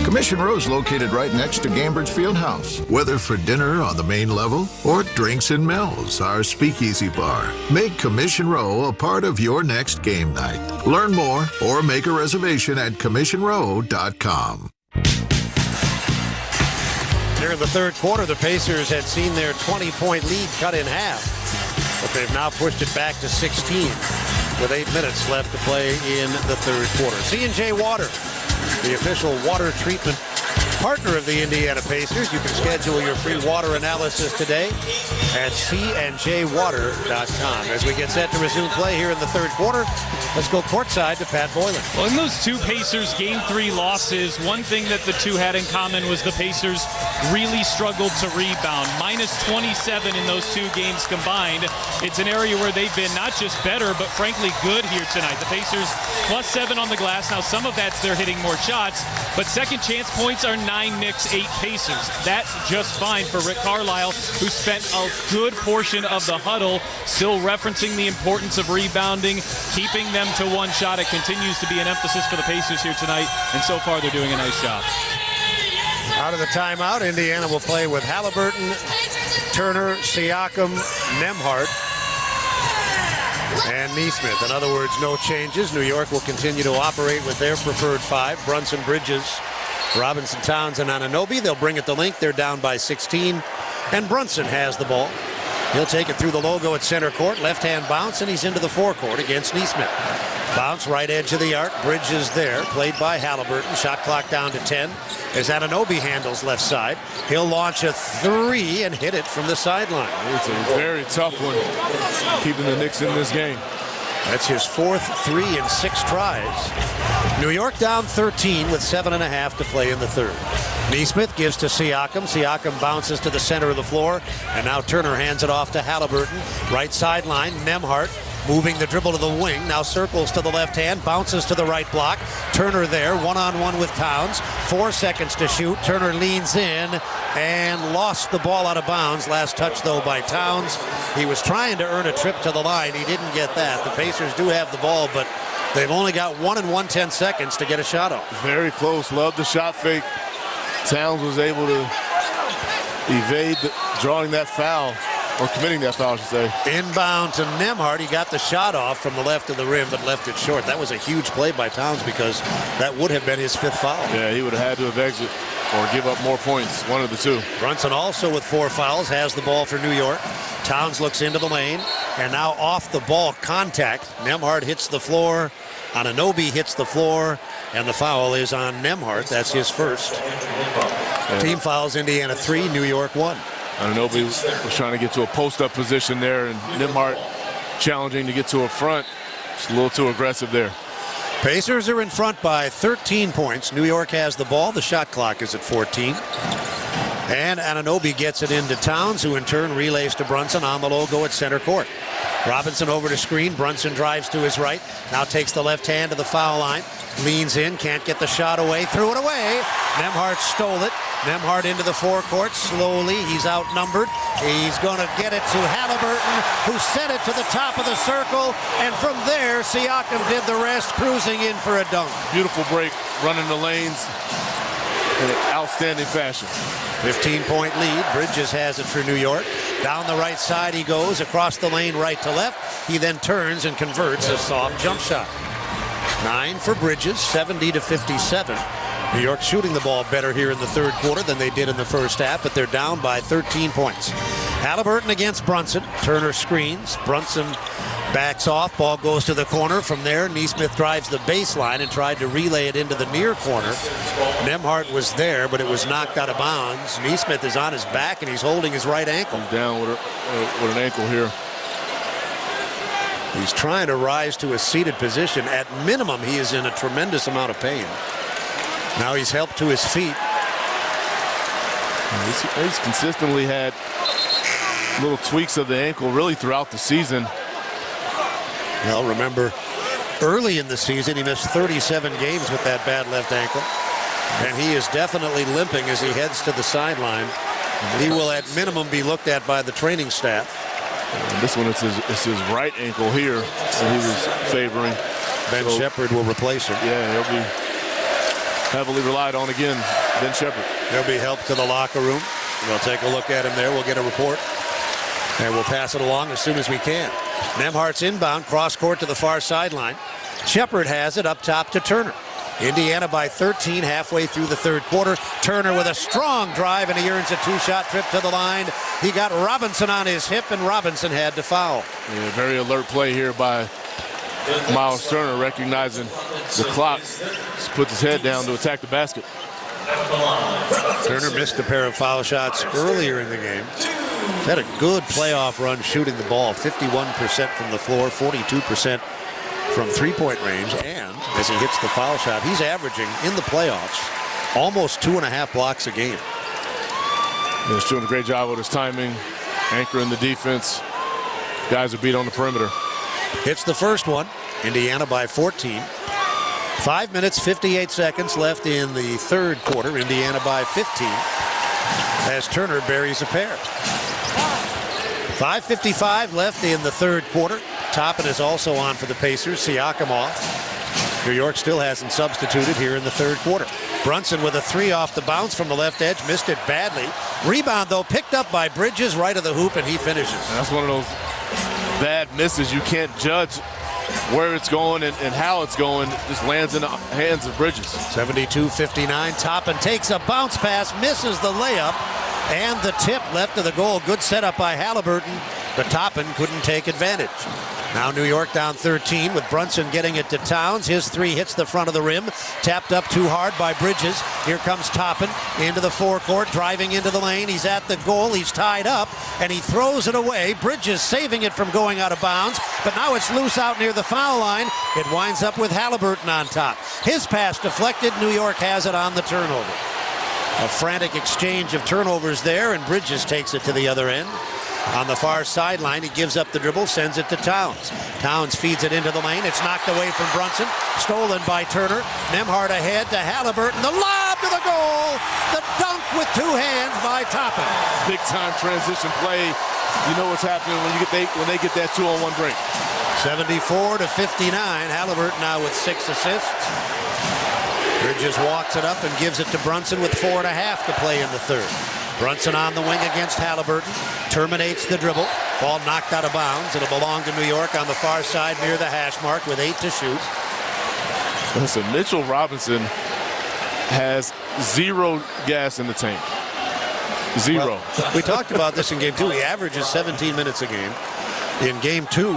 Commission Row is located right next to Gamebridge Fieldhouse. Whether for dinner on the main level or drinks and Mel's, our speakeasy bar. Make Commission Row a part of your next game night. Learn more or make a reservation at commissionrow.com. During the third quarter, the Pacers had seen their 20-point lead cut in half, but they've now pushed it back to 16 with 8 minutes left to play in the third quarter. C&J Water, the official water treatment partner of the Indiana Pacers. You can schedule your free water analysis today at cnjwater.com. As we get set to resume play here in the third quarter, let's go courtside to Pat Boylan. Well, in those two Pacers Game 3 losses, one thing that the two had in common was the Pacers really struggled to rebound. Minus 27 in those two games combined. It's an area where they've been not just better, but frankly good here tonight. The Pacers +7 on the glass. Now, some of that's they're hitting more shots, but second chance points are 9 Knicks, 8 Pacers. That's just fine for Rick Carlisle, who spent a good portion of the huddle still referencing the importance of rebounding, keeping them to one shot. It continues to be an emphasis for the Pacers here tonight, and so far they're doing a nice job. Out of the timeout, Indiana will play with Halliburton, Turner, Siakam, Nembhard, and Nesmith. In other words, no changes. New York will continue to operate with their preferred five: Brunson, Bridges, Robinson, Towns, and Anunoby. They'll bring it to link. They're down by 16. And Brunson has the ball. He'll take it through the logo at center court. Left-hand bounce, and he's into the forecourt against Nesmith. Bounce, right edge of the arc. Bridges there, played by Halliburton. Shot clock down to 10 as Anunoby handles left side. He'll launch a three and hit it from the sideline. It's a very tough one, keeping the Knicks in this game. That's his fourth three in 6 tries. New York down 13 with 7.5 to play in the third. Nesmith gives to Siakam. Siakam bounces to the center of the floor, and now Turner hands it off to Halliburton. Right sideline, Nembhard moving the dribble to the wing. Now circles to the left hand, bounces to the right block. Turner there, one-on-one with Towns. 4 seconds to shoot. Turner leans in and lost the ball out of bounds. Last touch, though, by Towns. He was trying to earn a trip to the line. He didn't get that. The Pacers do have the ball, but they've only got 1 and 1/10 seconds to get a shot off. Very close. Love the shot fake. Towns was able to evade drawing that foul, or committing that foul, I should say. Inbound to Nembhard. He got the shot off from the left of the rim, but left it short. That was a huge play by Towns because that would have been his 5th foul. Yeah, he would have had to have exited. or give up more points, one of the two. Brunson also with 4 fouls has the ball for New York. Towns looks into the lane, and now off the ball contact. Nembhard hits the floor. Anunoby hits the floor, and the foul is on Nembhard. That's his first. Team fouls, Indiana 3, New York 1. Anunoby was trying to get to a post-up position there, and Nembhard challenging to get to a front. It's a little too aggressive there. Pacers are in front by 13 points. New York has the ball. The shot clock is at 14. And Anunoby gets it into Towns, who in turn relays to Brunson on the logo at center court. Robinson over to screen. Brunson drives to his right. Now takes the left hand to the foul line. Leans in. Can't get the shot away. Threw it away. Nembhard stole it. Nembhard into the forecourt slowly. He's outnumbered. He's going to get it to Halliburton, who sent it to the top of the circle. And from there, Siakam did the rest, cruising in for a dunk. Beautiful break, running the lanes in an outstanding fashion. 15-point lead. Bridges has it for New York. Down the right side he goes, across the lane right to left. He then turns and converts a soft jump shot. 9 for Bridges, 70-57. New York shooting the ball better here in the third quarter than they did in the first half, but they're down by 13 points. Halliburton against Brunson. Turner screens. Brunson backs off. Ball goes to the corner. From there, Nesmith drives the baseline and tried to relay it into the near corner. Nembhard was there, but it was knocked out of bounds. Nesmith is on his back, and he's holding his right ankle. He's down with an ankle here. He's trying to rise to a seated position. At minimum, he is in a tremendous amount of pain. Now he's helped to his feet. He's consistently had little tweaks of the ankle really throughout the season. Well, remember, early in the season, he missed 37 games with that bad left ankle. And he is definitely limping as he heads to the sideline. He will, at minimum, be looked at by the training staff. And this one, it's his right ankle here that he was favoring. Ben Shepherd will replace him. Yeah, he'll be heavily relied on again, Ben Shepherd. He'll be helped to the locker room. We'll take a look at him there. We'll get a report. And we'll pass it along as soon as we can. Nembhard's inbound, cross court to the far sideline. Shepherd has it up top to Turner. Indiana by 13 halfway through the third quarter. Turner with a strong drive, and he earns a 2-shot trip to the line. He got Robinson on his hip, and Robinson had to foul. Yeah, very alert play here by Miles Turner, recognizing the clock. Just puts his head down to attack the basket. Turner missed a pair of foul shots earlier in the game. He's had a good playoff run shooting the ball. 51% from the floor, 42% from three-point range. And as he hits the foul shot, he's averaging in the playoffs almost 2.5 blocks a game. He's doing a great job with his timing, anchoring the defense. Guys are beat on the perimeter. Hits the first one. Indiana by 14. 5 minutes, 58 seconds left in the third quarter. Indiana by 15 as Turner buries a pair. 5:55 left in the third quarter. Toppin is also on for the Pacers. Siakam off. New York still hasn't substituted here in the third quarter. Brunson with a 3 off the bounce from the left edge. Missed it badly. Rebound, though, picked up by Bridges right of the hoop, and he finishes. And that's one of those bad misses. You can't judge where it's going and how it's going. It just lands in the hands of Bridges. 72-59. Toppin takes a bounce pass, misses the layup, and the tip left of the goal. Good setup by Halliburton, but Toppin couldn't take advantage. Now New York down 13 with Brunson getting it to Towns. His 3 hits the front of the rim. Tapped up too hard by Bridges. Here comes Toppin into the forecourt, driving into the lane. He's at the goal. He's tied up, and he throws it away. Bridges saving it from going out of bounds, but now it's loose out near the foul line. It winds up with Halliburton on top. His pass deflected. New York has it on the turnover. A frantic exchange of turnovers there, and Bridges takes it to the other end. On the far sideline, he gives up the dribble, sends it to Towns. Towns feeds it into the lane. It's knocked away from Brunson. Stolen by Turner. Nembhard ahead to Halliburton. The lob to the goal. The dunk with 2 hands by Toppin. Big time transition play. You know what's happening when they get that 2-on-1 break. 74-59. Halliburton now with 6 assists. Bridges walks it up and gives it to Brunson with 4.5 to play in the third. Brunson on the wing against Halliburton. Terminates the dribble. Ball knocked out of bounds. It'll belong to New York on the far side near the hash mark with 8 to shoot. Listen, Mitchell Robinson has zero gas in the tank. Zero. Well, we talked about this in game 2. He averages 17 minutes a game. In game 2,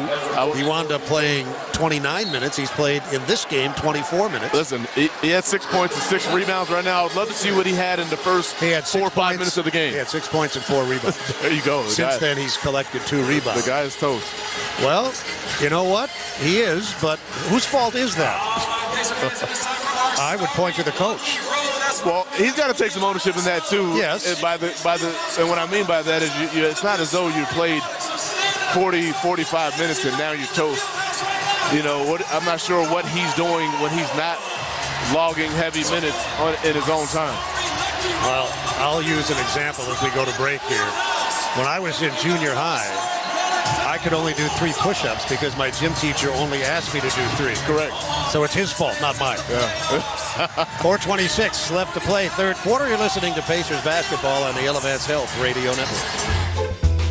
he wound up playing 29 minutes. He's played in this game 24 minutes. Listen, he had 6 points and 6 rebounds right now. I'd love to see what he had in the first 4 or 5 minutes of the game. He had 6 points and 4 rebounds. There you go. Since then, he's collected 2 rebounds. The guy is toast. Well, you know what? He is, but whose fault is that? I would point to the coach. Well, he's got to take some ownership in that too. Yes. And and what I mean by that is, it's not as though you played 40, 45 minutes and now you're toast. I'm not sure what he's doing when he's not logging heavy minutes in his own time. Well, I'll use an example as we go to break here. When I was in junior high, I could only do 3 push-ups because my gym teacher only asked me to do 3. Correct. So it's his fault, not mine. Yeah. 4:26 left to play, third quarter. You're listening to Pacers basketball on the Elevance Health Radio Network.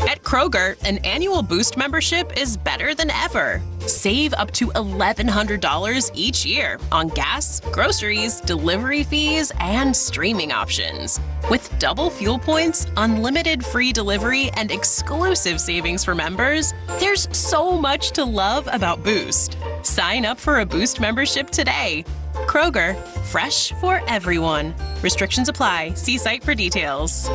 At Kroger, an annual Boost membership is better than ever. Save up to $1,100 each year on gas, groceries, delivery fees, and streaming options. With double fuel points, unlimited free delivery, and exclusive savings for members, there's so much to love about Boost. Sign up for a Boost membership today. Kroger, fresh for everyone. Restrictions apply. See site for details.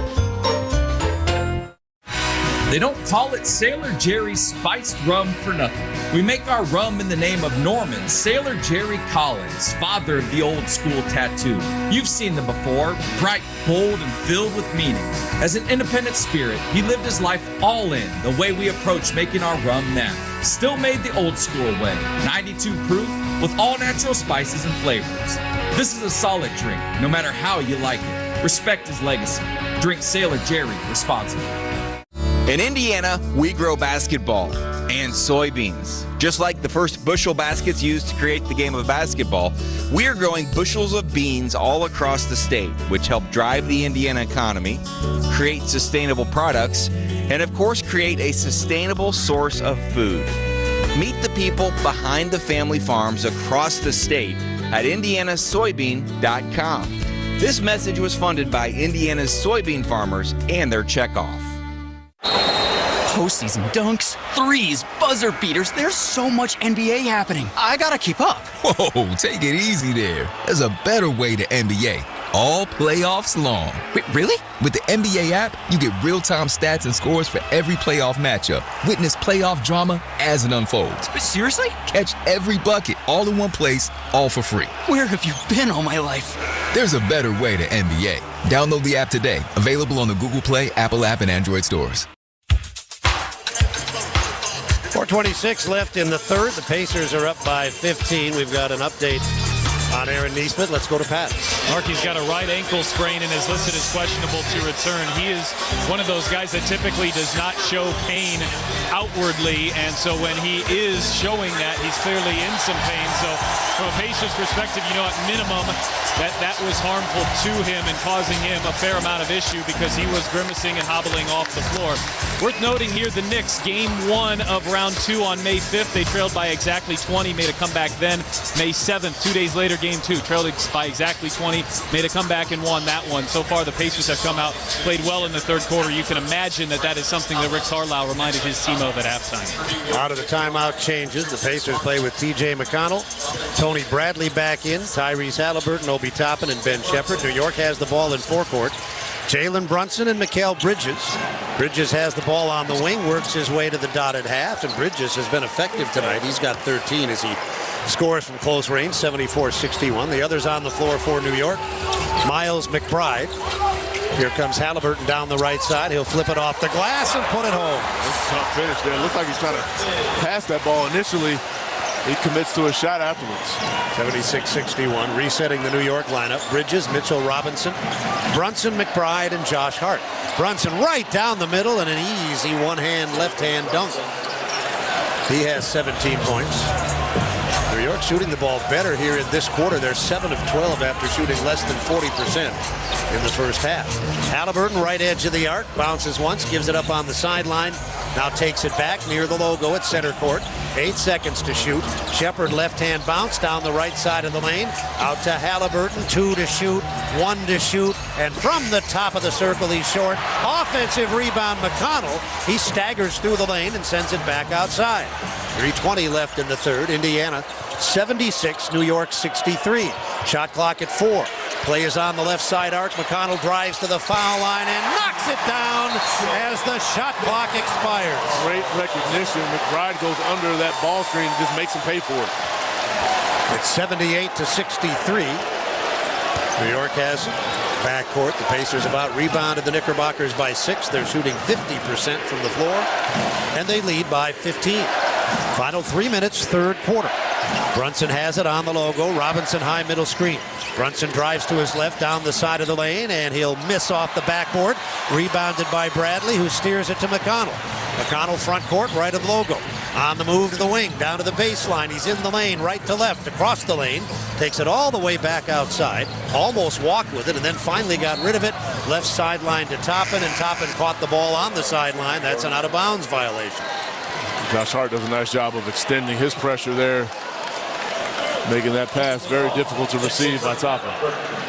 They don't call it Sailor Jerry's spiced rum for nothing. We make our rum in the name of Norman Sailor Jerry Collins, father of the old school tattoo. You've seen them before, bright, bold, and filled with meaning. As an independent spirit, he lived his life all in, the way we approach making our rum now. Still made the old school way, 92 proof, with all natural spices and flavors. This is a solid drink, no matter how you like it. Respect his legacy. Drink Sailor Jerry responsibly. In Indiana, we grow basketball and soybeans. Just like the first bushel baskets used to create the game of basketball, we are growing bushels of beans all across the state, which help drive the Indiana economy, create sustainable products, and of course, create a sustainable source of food. Meet the people behind the family farms across the state at indianasoybean.com. This message was funded by Indiana's soybean farmers and their checkoff. Postseason dunks, threes, buzzer beaters. There's so much NBA happening. I gotta keep up. Whoa, take it easy there. There's a better way to NBA. All playoffs long. Wait, really? With the NBA app, you get real-time stats and scores for every playoff matchup. Witness playoff drama as it unfolds. Seriously? Catch every bucket all in one place, all for free. Where have you been all my life? There's a better way to NBA. Download the app today. Available on the Google Play, Apple app, and Android stores. 4:26 left in the third. The Pacers are up by 15. We've got an update on Aaron Nesmith. Let's go to Pat. Markey's got a right ankle sprain and is listed as questionable to return. He is one of those guys that typically does not show pain outwardly, and so when he is showing that, he's clearly in some pain. So from a Pacers perspective, at minimum, that was harmful to him and causing him a fair amount of issue because he was grimacing and hobbling off the floor. Worth noting here, the Knicks, game 1 of round 2 on May 5th. They trailed by exactly 20, made a comeback then. May 7th, 2 days later, game 2, trailed by exactly 20, made a comeback and won that one. So far, the Pacers have come out, played well in the third quarter. You can imagine that is something that Rick Carlisle reminded his team of at halftime. Out of the timeout changes, the Pacers play with T.J. McConnell, Tony Bradley back in, Tyrese Halliburton, Obi Toppin, and Ben Shepherd. New York has the ball in forecourt. Jalen Brunson and Mikal Bridges. Bridges has the ball on the wing, works his way to the dotted half, and Bridges has been effective tonight. He's got 13 as he scores from close range, 74-61. The others on the floor for New York, Miles McBride. Here comes Halliburton down the right side. He'll flip it off the glass and put it home. That's a tough finish there. It looks like he's trying to pass that ball initially. He commits to a shot afterwards. 76-61, resetting the New York lineup. Bridges, Mitchell Robinson, Brunson, McBride, and Josh Hart. Brunson right down the middle and an easy one-hand, left-hand dunk. He has 17 points. New York shooting the ball better here in this quarter. They're 7 of 12 after shooting less than 40% in the first half. Halliburton, right edge of the arc, bounces once, gives it up on the sideline. Now takes it back near the logo at center court. 8 seconds to shoot. Shepard left-hand bounce down the right side of the lane. Out to Halliburton. 2 to shoot. 1 to shoot. And from the top of the circle, he's short. Offensive rebound, McConnell. He staggers through the lane and sends it back outside. 3:20 left in the third. Indiana 76, New York 63. Shot clock at 4. Play is on the left side arc. McConnell drives to the foul line and knocks it down as the shot clock expires. Great recognition. McBride goes under that ball screen and just makes him pay for it. It's 78 to 63. New York has backcourt. The Pacers have out-rebounded the Knickerbockers by 6. They're shooting 50% from the floor, and they lead by 15. Final 3 minutes, third quarter. Brunson has it on the logo. Robinson high middle screen. Brunson drives to his left down the side of the lane, and he'll miss off the backboard. Rebounded by Bradley, who steers it to McConnell. McConnell front court, right of the logo. On the move to the wing, down to the baseline. He's in the lane, right to left, across the lane. Takes it all the way back outside. Almost walked with it, and then finally got rid of it. Left sideline to Toppin, and Toppin caught the ball on the sideline. That's an out-of-bounds violation. Josh Hart does a nice job of extending his pressure there, making that pass very difficult to receive by Toppin.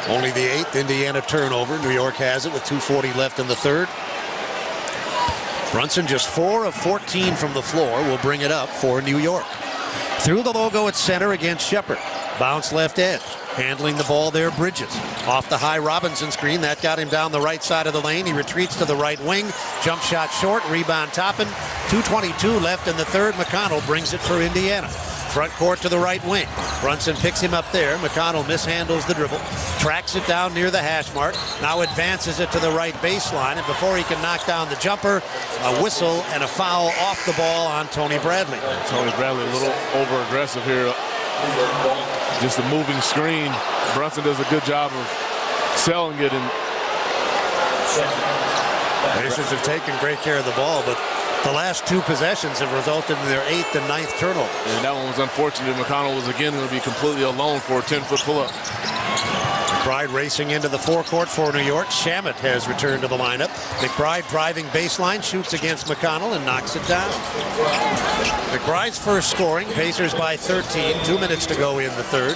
Only the 8th Indiana turnover. New York has it with 2:40 left in the third. Brunson just 4 of 14 from the floor will bring it up for New York. Through the logo at center against Shepard. Bounce left edge. Handling the ball there, Bridges. Off the high Robinson screen. That got him down the right side of the lane. He retreats to the right wing. Jump shot short. Rebound Toppin. 2:22 left in the third. McConnell brings it for Indiana. Front court to the right wing. Brunson picks him up there. McConnell mishandles the dribble. Tracks it down near the hash mark. Now advances it to the right baseline. And before he can knock down the jumper, a whistle and a foul off the ball on Tony Bradley. Tony Bradley a little over-aggressive here. Just a moving screen. Brunson does a good job of selling it. And Pacers have taken great care of the ball, but the last 2 possessions have resulted in their 8th and 9th turnover. And that one was unfortunate. McConnell was again going to be completely alone for a 10-foot pull-up. McBride racing into the forecourt for New York. Shamet has returned to the lineup. McBride driving baseline, shoots against McConnell and knocks it down. McBride's first scoring. Pacers by 13. 2 minutes to go in the third.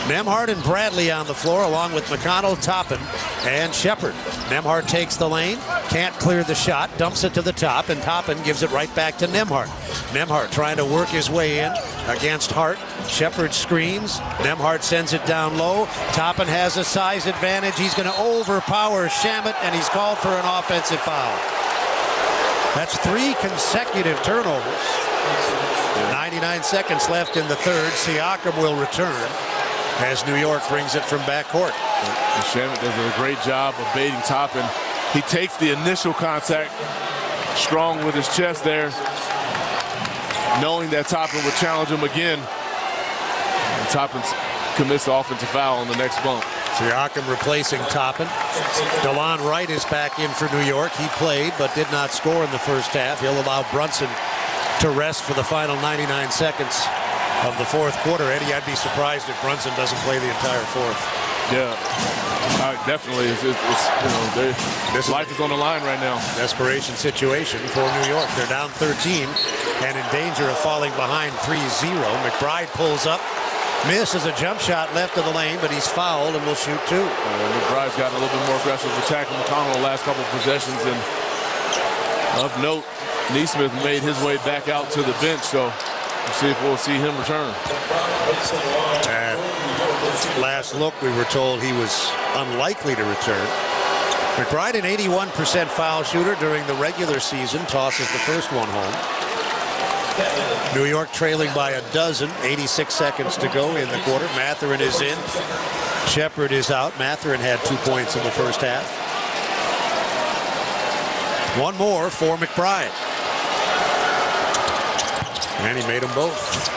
Nembhard and Bradley on the floor along with McConnell, Toppin, and Shepard. Nembhard takes the lane, can't clear the shot, dumps it to the top, and Toppin gives it right back to Nembhard. Nembhard trying to work his way in against Hart. Shepard screens. Nembhard sends it down low. Toppin has a size advantage. He's going to overpower Shamet, and he's called for an offensive foul. That's 3 consecutive turnovers. 99 seconds left in the third. Siakam will return as New York brings it from backcourt. Shamet does a great job of baiting Toppin. He takes the initial contact strong with his chest there, knowing that Toppin would challenge him again. And Toppin commits the offensive foul on the next bump. Siakam replacing Toppin. DeLon Wright is back in for New York. He played but did not score in the first half. He'll allow Brunson to rest for the final 99 seconds of the fourth quarter. Eddie, I'd be surprised if Brunson doesn't play the entire fourth. Yeah, definitely. This life is on the line right now. Desperation situation for New York. They're down 13 and in danger of falling behind 3-0. McBride pulls up, misses a jump shot left of the lane, but he's fouled and will shoot 2. McBride's gotten a little bit more aggressive attacking McConnell the last couple of possessions. And of note, Nesmith made his way back out to the bench, so we'll see if we'll see him return. At last look, we were told he was unlikely to return. McBride, an 81% foul shooter during the regular season, tosses the first one home. New York trailing by a dozen, 86 seconds to go in the quarter. Mathurin is in. Shepard is out. Mathurin had 2 points in the first half. One more for McBride. And he made them both.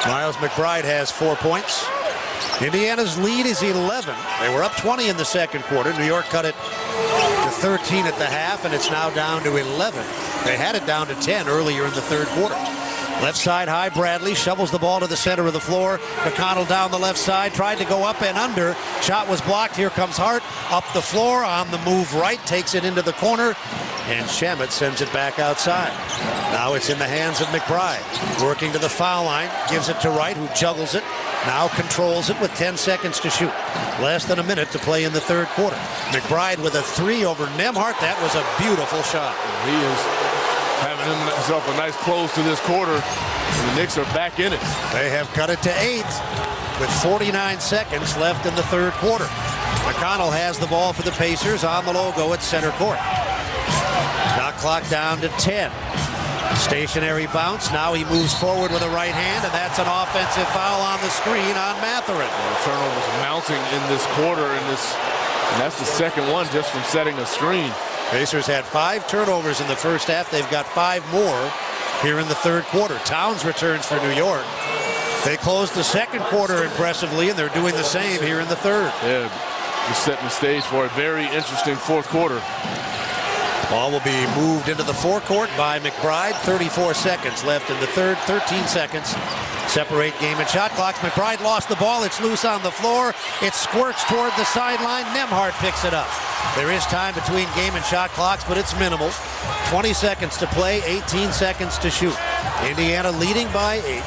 Miles McBride has 4 points. Indiana's lead is 11. They were up 20 in the second quarter. New York cut it to 13 at the half, and it's now down to 11. They had it down to 10 earlier in the third quarter. Left side high, Bradley shovels the ball to the center of the floor. McConnell down the left side, tried to go up and under. Shot was blocked. Here comes Hart up the floor on the move right, takes it into the corner. and Shamet sends it back outside. Now it's in the hands of McBride. Working to the foul line, gives it to Wright, who juggles it. Now controls it with 10 seconds to shoot. Less than a minute to play in the third quarter. McBride with a 3 over Nembhard. That was a beautiful shot. He is having himself a nice close to this quarter, and the Knicks are back in it. They have cut it to 8 with 49 seconds left in the third quarter. McConnell has the ball for the Pacers on the logo at center court. Shot clock down to 10. Stationary bounce. Now he moves forward with a right hand, and that's an offensive foul on the screen on Mathurin. The turnovers mounting in this quarter, and that's the second one just from setting a screen. Pacers had 5 turnovers in the first half. They've got 5 more here in the third quarter. Towns returns for New York. They closed the second quarter impressively, and they're doing the same here in the third. Yeah, just setting the stage for a very interesting fourth quarter. Ball will be moved into the forecourt by McBride. 34 seconds left in the third. 13 seconds separate game and shot clocks. McBride lost the ball. It's loose on the floor. It squirts toward the sideline. Nembhard picks it up. There is time between game and shot clocks, but it's minimal. 20 seconds to play, 18 seconds to shoot. Indiana leading by 8.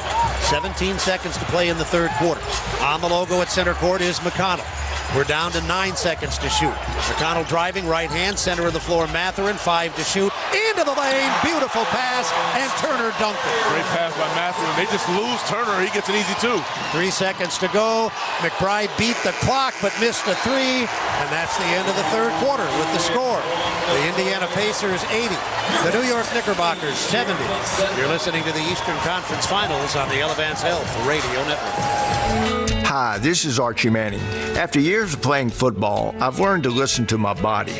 17 seconds to play in the third quarter. On the logo at center court is McConnell. We're down to 9 seconds to shoot. McConnell driving right hand, center of the floor, Mathurin, 5 to shoot. Into the lane, beautiful pass, and Turner dunked it. Great pass by Mathurin. They just lose Turner. He gets an easy 2. 3 seconds to go. McBride beat the clock, but missed a 3. And that's the end of the third quarter with the score. The Indiana Pacers 80. The New York Knickerbockers 70. You're listening to the Eastern Conference Finals on the Elevance Health Radio Network. Hi, this is Archie Manning. After years of playing football, I've learned to listen to my body.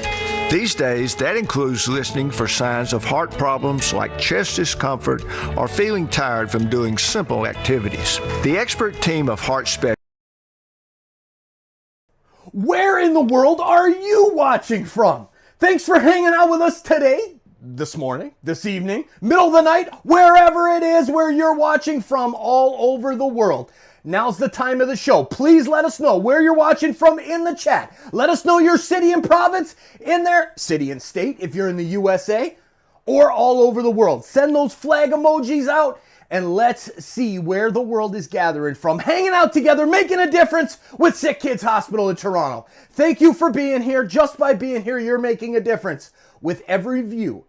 These days, that includes listening for signs of heart problems like chest discomfort or feeling tired from doing simple activities. The expert team of heart specialists. Where in the world are you watching from? Thanks for hanging out with us today, this morning, this evening, middle of the night, wherever it is where you're watching from all over the world. Now's the time of the show. Please let us know where you're watching from in the chat. Let us know your city and province in there, city and state if you're in the USA, or all over the world. Send those flag emojis out and let's see where the world is gathering from. Hanging out together, making a difference with SickKids Hospital in Toronto. Thank you for being here. Just by being here, you're making a difference. With every view,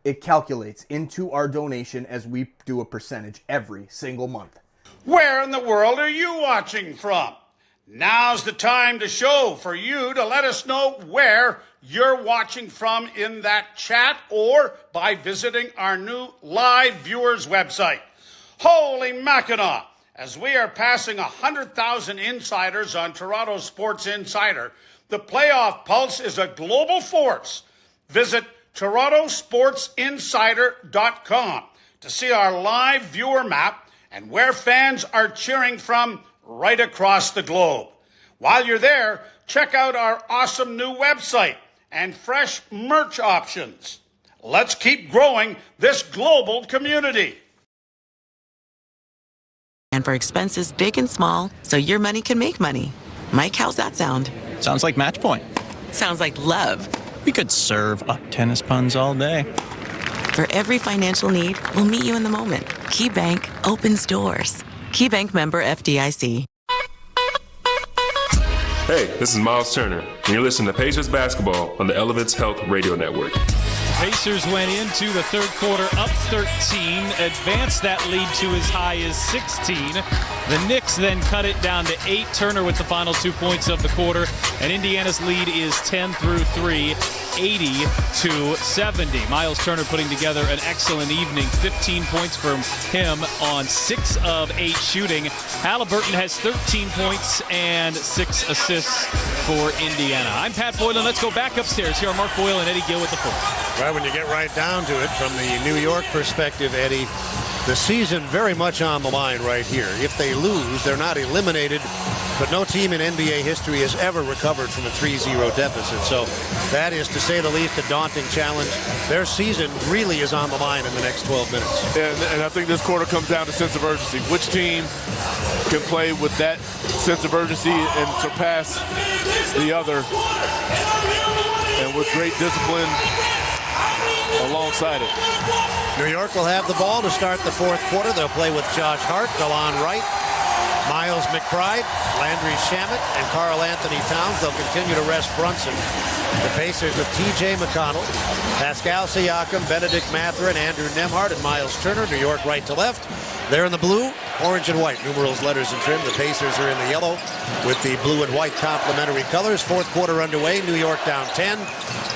it calculates into our donation as we do a percentage every single month. Where in the world are you watching from? Now's the time to show for you to let us know where you're watching from in that chat or by visiting our new live viewers website. Holy Mackinac! As we are passing 100,000 insiders on Toronto Sports Insider, the playoff pulse is a global force. Visit TorontoSportsInsider.com to see our live viewer map and where fans are cheering from right across the globe. While you're there, check out our awesome new website and fresh merch options. Let's keep growing this global community. And for expenses big and small, so your money can make money. Mike, how's that sound? Sounds like match point. Sounds like love. We could serve up tennis puns all day. For every financial need, we'll meet you in the moment. KeyBank opens doors. KeyBank member FDIC. Hey, this is Miles Turner, and you're listening to Pacers Basketball on the Elevance Health Radio Network. Pacers went into the third quarter up 13, advanced that lead to as high as 16. The Knicks then cut it down to 8. Turner with the final 2 points of the quarter, and Indiana's lead is 10 through 3, 80-70. Miles Turner putting together an excellent evening. 15 points from him on 6 of 8 shooting. Halliburton has 13 points and 6 assists for Indiana. I'm Pat Boylan. Let's go back upstairs. Here are Mark Boyle and Eddie Gill with the floor. Well, when you get right down to it, from the New York perspective, Eddie, the season very much on the line right here. If they lose, they're not eliminated, but no team in NBA history has ever recovered from a 3-0 deficit. So that is, to say the least, a daunting challenge. Their season really is on the line in the next 12 minutes. And I think this quarter comes down to sense of urgency. Which team can play with that sense of urgency and surpass the other? And with great discipline alongside it. New York will have the ball to start the fourth quarter. They'll play with Josh Hart, Delon Wright, Miles McBride, Landry Shamet, and Karl Anthony Towns. They'll continue to rest Brunson. The Pacers with T.J. McConnell, Pascal Siakam, Benedict Mathurin, Andrew Nembhard, and Miles Turner. New York right to left. They're in the blue, orange and white, numerals, letters, and trim. The Pacers are in the yellow with the blue and white complementary colors. Fourth quarter underway. New York down 10.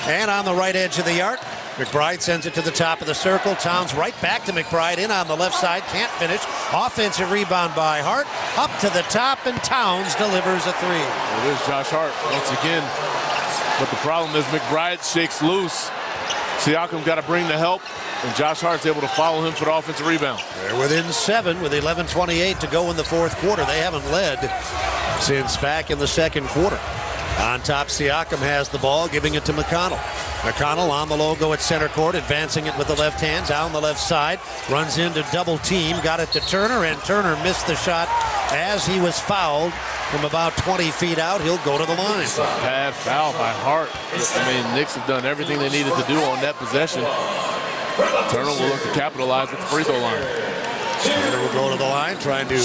And on the right edge of the arc, McBride sends it to the top of the circle. Towns right back to McBride, in on the left side, can't finish. Offensive rebound by Hart, up to the top, and Towns delivers a three. It is Josh Hart once again. But the problem is McBride shakes loose. Siakam got to bring the help, and Josh Hart's able to follow him for the offensive rebound. They're within 7 with 11:28 to go in the fourth quarter. They haven't led since back in the second quarter. On top, Siakam has the ball, giving it to McConnell. McConnell on the logo at center court, advancing it with the left hand down the left side. Runs into double team, got it to Turner, and Turner missed the shot as he was fouled from about 20 feet out. He'll go to the line. Bad foul by Hart. I mean, Knicks have done everything they needed to do on that possession. Turner will look to capitalize at the free throw line. Turner will go to the line, trying to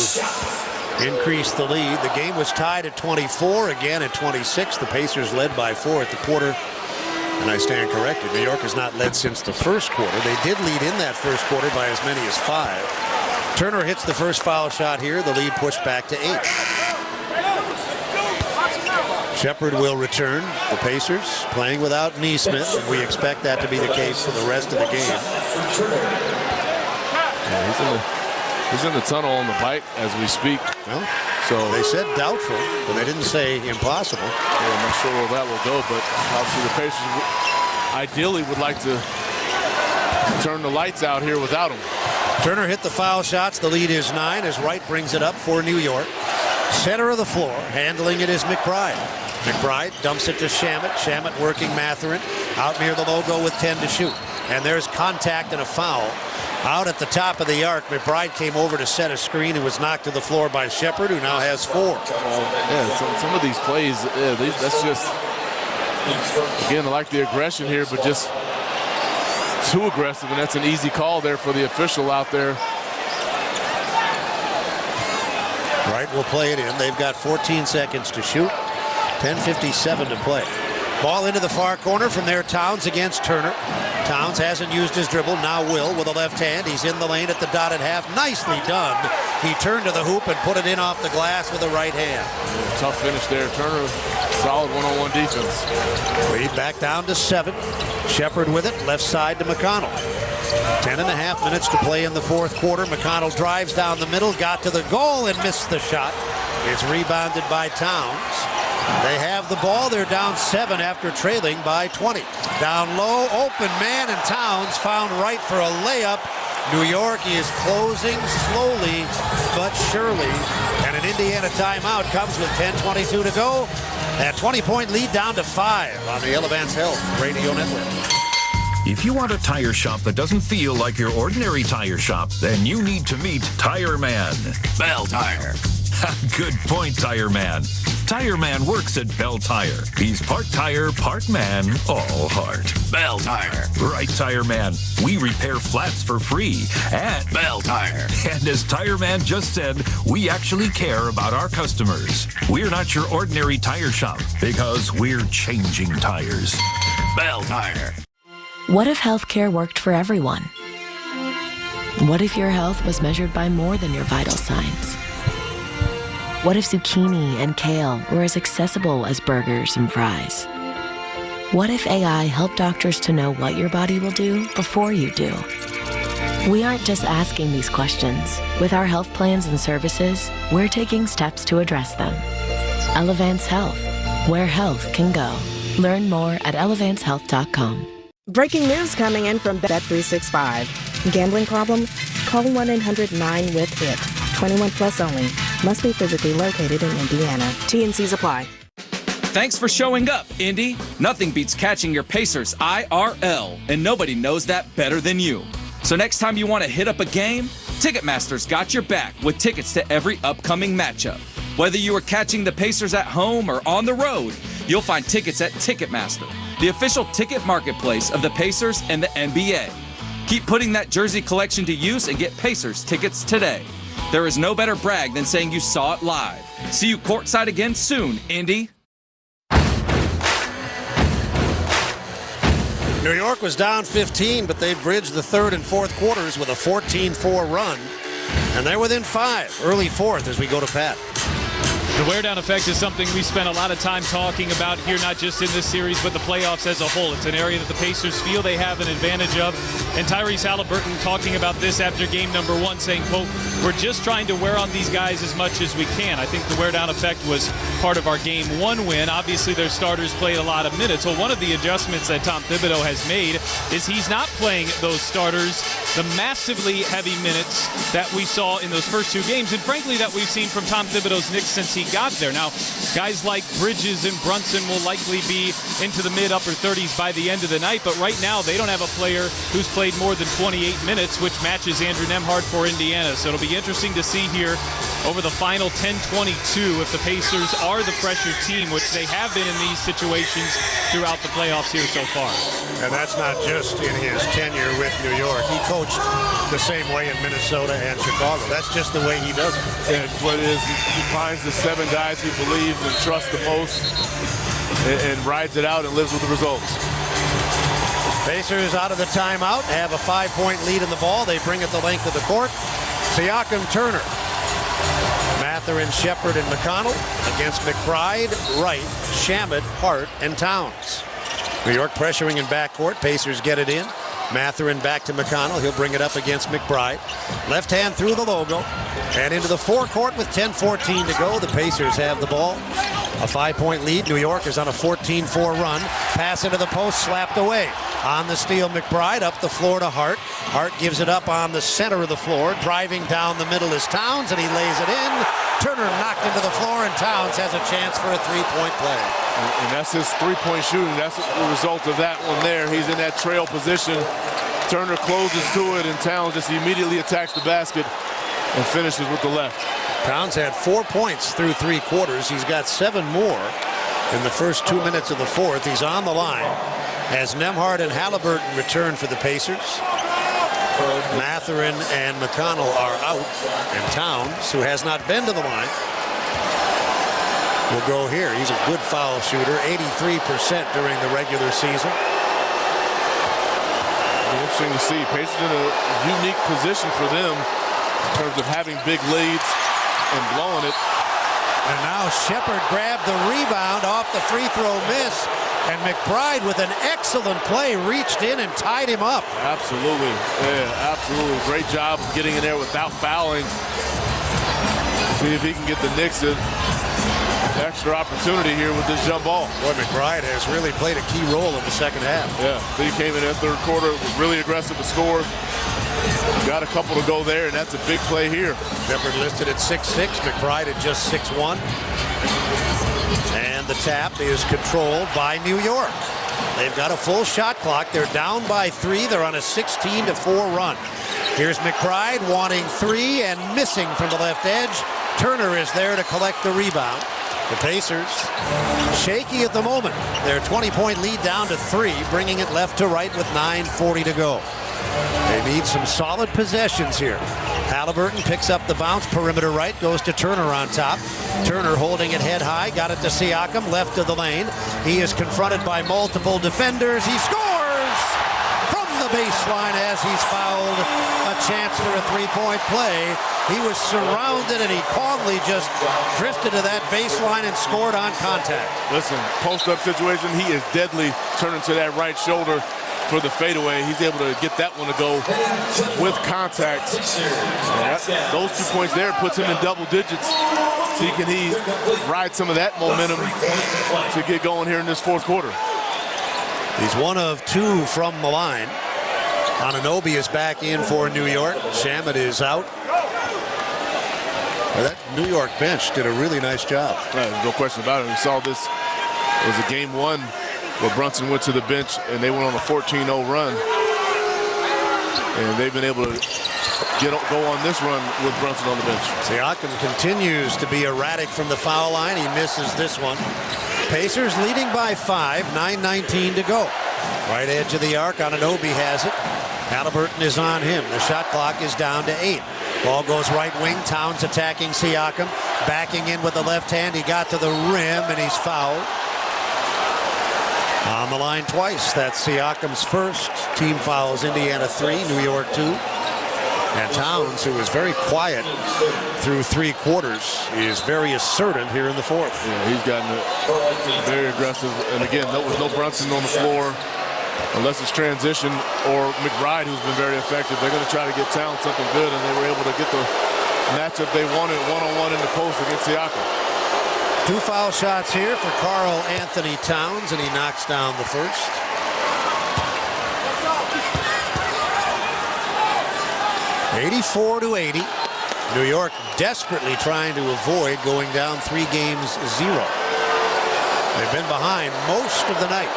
increase the lead. The game was tied at 24, again at 26. The Pacers led by 4 at the quarter. And I stand corrected. New York has not led since the first quarter. They did lead in that first quarter by as many as 5. Turner hits the first foul shot here. The lead pushed back to 8. Shepard will return. The Pacers playing without Nesmith, and we expect that to be the case for the rest of the game. Yeah, he's in the tunnel on the bike as we speak. Well, so they said doubtful, but they didn't say impossible. Yeah, I'm not sure where that will go, but obviously the Pacers ideally would like to turn the lights out here without him. Turner hit the foul shots. The lead is 9 as Wright brings it up for New York. Center of the floor, handling it is McBride. McBride dumps it to Shamet. Shamet working Mathurin out near the logo with 10 to shoot. And there's contact and a foul. Out at the top of the arc, McBride came over to set a screen and was knocked to the floor by Shepard, who now has 4. Yeah, some of these plays, that's just, again, I like the aggression here, but just too aggressive, and that's an easy call there for the official out there. Wright will play it in. They've got 14 seconds to shoot. 10:57 to play. Ball into the far corner. From there, Towns against Turner. Towns hasn't used his dribble, now will with a left hand. He's in the lane at the dotted half. Nicely done. He turned to the hoop and put it in off the glass with the right hand. Yeah, tough finish there. Turner, solid one-on-one defense. Lead back down to 7. Shepard with it, left side to McConnell. 10.5 minutes to play in the fourth quarter. McConnell drives down the middle, got to the goal and missed the shot. It's rebounded by Towns. They have the ball. They're down 7 after trailing by 20. Down low, open man, and Towns found Wright for a layup. New York is closing slowly but surely. And an Indiana timeout comes with 10:22 to go. That 20-point lead down to 5 on the Elevance Health Radio Network. If you want a tire shop that doesn't feel like your ordinary tire shop, then you need to meet Tire Man. Bell Tire. Good point, Tire Man. Tire Man works at Bell Tire. He's part tire, part man, all heart. Bell Tire. Right, Tire Man. We repair flats for free at Bell Tire. And as Tire Man just said, we actually care about our customers. We're not your ordinary tire shop because we're changing tires. Bell Tire. What if healthcare worked for everyone? What if your health was measured by more than your vital signs? What if zucchini and kale were as accessible as burgers and fries? What if AI helped doctors to know what your body will do before you do? We aren't just asking these questions. With our health plans and services, we're taking steps to address them. Elevance Health, where health can go. Learn more at elevancehealth.com. Breaking news coming in from Bet365. Gambling problem? Call 1-800-9-WITH-IT. 21 plus only. Must be physically located in Indiana. T&Cs apply. Thanks for showing up, Indy. Nothing beats catching your Pacers IRL, and nobody knows that better than you. So next time you want to hit up a game, Ticketmaster's got your back with tickets to every upcoming matchup. Whether you are catching the Pacers at home or on the road, you'll find tickets at Ticketmaster. the official ticket marketplace of the Pacers and the NBA. Keep putting that jersey collection to use and get Pacers tickets today. There is no better brag than saying you saw it live. See you courtside again soon, Indy. New York was down 15, but they bridged the third and fourth quarters with a 14-4 run. And they're within 5, early fourth as we go to Pat. The wear-down effect is something we spent a lot of time talking about here, not just in this series, but the playoffs as a whole. It's an area that the Pacers feel they have an advantage of. And Tyrese Halliburton talking about this after game number 1, saying, quote, "We're just trying to wear on these guys as much as we can." I think the wear-down effect was part of our game 1 win. Obviously, their starters played a lot of minutes. So one of the adjustments that Tom Thibodeau has made is he's not playing those starters the massively heavy minutes that we saw in those first 2 games, and frankly that we've seen from Tom Thibodeau's Knicks since he got there. Now, guys like Bridges and Brunson will likely be into the mid-upper 30s by the end of the night, but right now they don't have a player who's played more than 28 minutes, which matches Andrew Nembhard for Indiana. So it'll be interesting to see here over the final 10-22 if the Pacers are the fresher team, which they have been in these situations throughout the playoffs here so far. And that's not just in his tenure with New York. He coached the same way in Minnesota and Chicago. That's just the way he does it. And what it is, he finds the 7 guys he believes and trusts the most and rides it out and lives with the results. Pacers out of the timeout, have a 5-point lead in the ball. They bring it the length of the court. Siakam, Turner, Mathurin, Shepard, and McConnell against McBride, Wright, Shamet, Hart, and Towns. New York pressuring in backcourt. Pacers get it in. Mathurin back to McConnell. He'll bring it up against McBride. Left hand through the logo and into the forecourt with 10:14 to go. The Pacers have the ball. A 5-point lead. New York is on a 14-4 run. Pass into the post, slapped away. On the steal, McBride up the floor to Hart. Hart gives it up on the center of the floor. Driving down the middle is Towns, and he lays it in. Turner knocked into the floor, and Towns has a chance for a 3-point play. And that's his 3-point shooting. That's the result of that one there. He's in that trail position. Turner closes to it, and Towns just immediately attacks the basket and finishes with the left. Towns had 4 points through 3 quarters. He's got 7 more in the first 2 minutes of the fourth. He's on the line as Nembhard and Halliburton return for the Pacers. Mathurin and McConnell are out, and Towns, who has not been to the line, will go here. He's a good foul shooter, 83% during the regular season. Interesting to see. Pacers in a unique position for them in terms of having big leads and blowing it. And now Shepard grabbed the rebound off the free throw miss, and McBride with an excellent play reached in and tied him up. Absolutely. Yeah, absolutely. Great job of getting in there without fouling. See if he can get the Knicks an extra opportunity here with this jump ball. Boy, McBride has really played a key role in the second half. Yeah, he came in that third quarter, was really aggressive to score. Got a couple to go there, and that's a big play here. Shepard listed at 6'6", McBride at just 6'1". And the tap is controlled by New York. They've got a full shot clock. They're down by 3. They're on a 16-4 run. Here's McBride wanting 3 and missing from the left edge. Turner is there to collect the rebound. The Pacers shaky at the moment. Their 20-point lead down to 3, bringing it left to right with 9:40 to go. They need some solid possessions here. Halliburton picks up the bounce, perimeter right, goes to Turner on top. Turner holding it head high, got it to Siakam, left of the lane. He is confronted by multiple defenders. He scores from the baseline as he's fouled. A chance for a 3-point play. He was surrounded, and he calmly just drifted to that baseline and scored on contact. Listen, post-up situation, he is deadly, turning to that right shoulder for the fadeaway. He's able to get that one to go with contact. Those 2 points there puts him in double digits. See, can he ride some of that momentum to get going here in this fourth quarter? He's 1 of 2 from the line. Anunoby is back in for New York. Shamet is out. Well, that New York bench did a really nice job. No question about it. We saw this. It was a game 1 where Brunson went to the bench and they went on a 14-0 run. And they've been able to go on this run with Brunson on the bench. Siakam continues to be erratic from the foul line. He misses this one. Pacers leading by 5, 9:19 to go. Right edge of the arc, Anunoby has it. Halliburton is on him. The shot clock is down to 8. Ball goes right wing. Towns attacking Siakam. Backing in with the left hand. He got to the rim and he's fouled. On the line twice. That's Siakam's first. Team fouls Indiana 3, New York 2. And Towns, who was very quiet through 3 quarters, is very assertive here in the fourth. Yeah, he's gotten very aggressive. And again, with no Brunson on the floor, unless it's transition or McBride, who's been very effective, they're going to try to get Towns something good, and they were able to get the matchup they wanted one-on-one in the post against Siakam. 2 foul shots here for Karl Anthony Towns, and he knocks down the first. (84-80). New York desperately trying to avoid going down 3-0. They've been behind most of the night.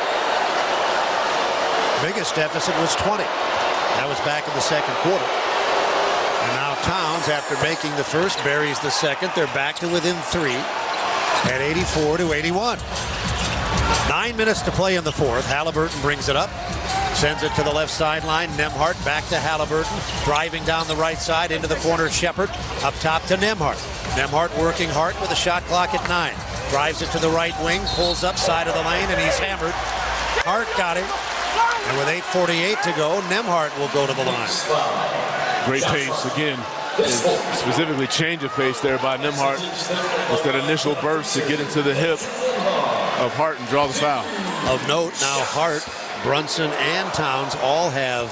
Biggest deficit was 20. That was back in the second quarter. And now Towns, after making the first, buries the second. They're back to within 3 at 84-81. 9 minutes to play in the fourth. Halliburton brings it up. Sends it to the left sideline. Nembhard back to Halliburton. Driving down the right side into the corner. Shepard up top to Nembhard. Nembhard working hard with a shot clock at 9. Drives it to the right wing. Pulls up side of the lane and he's hammered. Hart got him. And with 8:48 to go, Nembhard will go to the line. Great pace again. Specifically change of pace there by Nembhard. With that initial burst to get into the hip of Hart and draw the foul. Of note, now Hart, Brunson, and Towns all have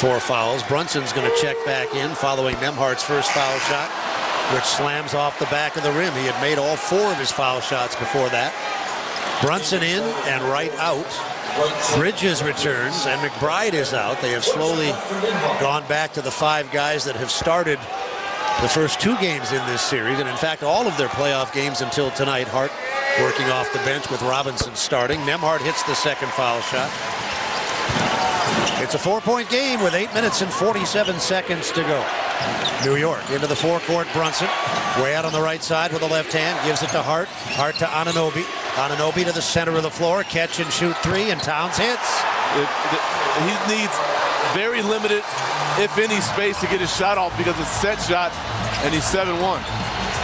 4 fouls. Brunson's going to check back in following Nembhard's first foul shot, which slams off the back of the rim. He had made all 4 of his foul shots before that. Brunson in and Wright out. Bridges returns and McBride is out. They have slowly gone back to the 5 guys that have started the first 2 games in this series, and in fact all of their playoff games until tonight. Hart working off the bench with Robinson starting. Nembhard hits the second foul shot. It's a 4-point game with 8 minutes and 47 seconds to go. New York into the forecourt. Brunson way out on the right side with the left hand, gives it to Hart. Hart to Anunoby. Anunoby to the center of the floor, catch and shoot 3, and Towns hits. He needs very limited, if any, space to get his shot off because it's a set shot, and he's 7-1.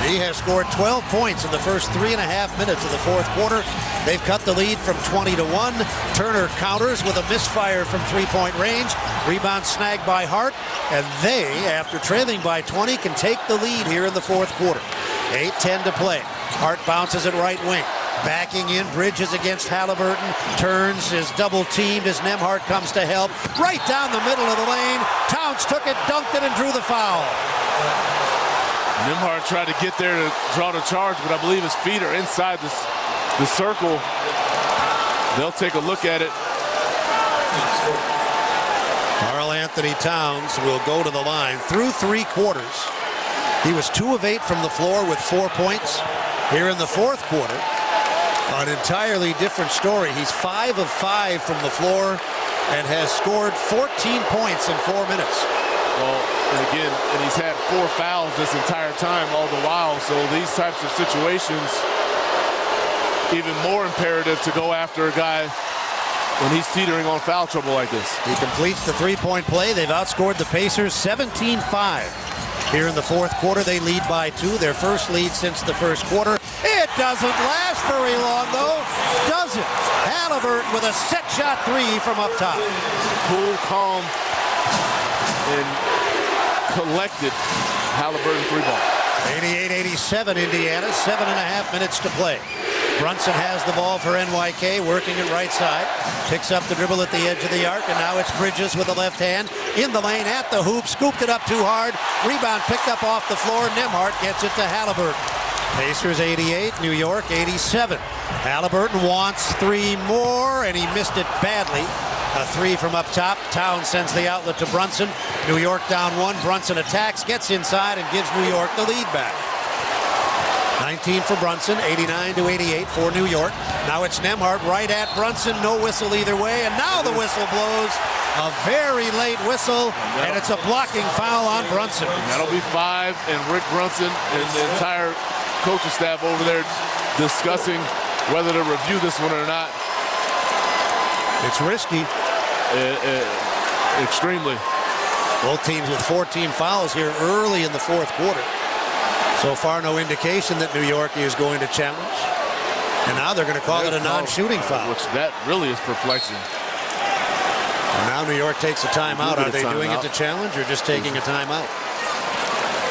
He has scored 12 points in the first 3.5 minutes of the fourth quarter. They've cut the lead from 20-1. Turner counters with a misfire from 3-point range. Rebound snagged by Hart. And they, after trailing by 20, can take the lead here in the fourth quarter. 8:10 to play. Hart bounces it right wing. Backing in, Bridges against Halliburton. Turns, is double teamed as Nembhard comes to help. Right down the middle of the lane. Towns took it, dunked it, and drew the foul. Nembhard tried to get there to draw the charge, but I believe his feet are inside the circle. They'll take a look at it. Karl Anthony Towns will go to the line through 3 quarters. He was 2 of 8 from the floor with 4 points. Here in the fourth quarter, an entirely different story. He's 5 of 5 from the floor and has scored 14 points in 4 minutes. Well, and he's had 4 fouls this entire time all the while, so these types of situations, even more imperative to go after a guy when he's teetering on foul trouble like this. He completes the 3-point play. They've outscored the Pacers 17-5. Here in the fourth quarter, they lead by 2, their first lead since the first quarter. It doesn't last very long, though, does it? Halliburton with a set shot 3 from up top. Cool, calm, and collected Halliburton 3-ball. 88-87 Indiana, 7.5 minutes to play. Brunson has the ball for NYK, working it right side. Picks up the dribble at the edge of the arc, and now it's Bridges with the left hand. In the lane, at the hoop, scooped it up too hard. Rebound picked up off the floor. Nembhard gets it to Halliburton. Pacers 88, New York 87. Halliburton wants 3 more, and he missed it badly. A 3 from up top. Towns sends the outlet to Brunson. New York down 1. Brunson attacks, gets inside, and gives New York the lead back. 19 for Brunson, 89-88 for New York. Now it's Nembhard right at Brunson. No whistle either way, and now the whistle blows. A very late whistle, and it's a blocking foul on Brunson. And that'll be 5, and Rick Brunson and the entire coaching staff over there discussing whether to review this one or not. It's risky. Extremely. Both teams with 14 fouls here early in the fourth quarter. So far, no indication that New York is going to challenge. And now they're going to call it a non-shooting foul. Which that really is perplexing. And now New York takes a timeout. Are they doing it to challenge or just taking a timeout?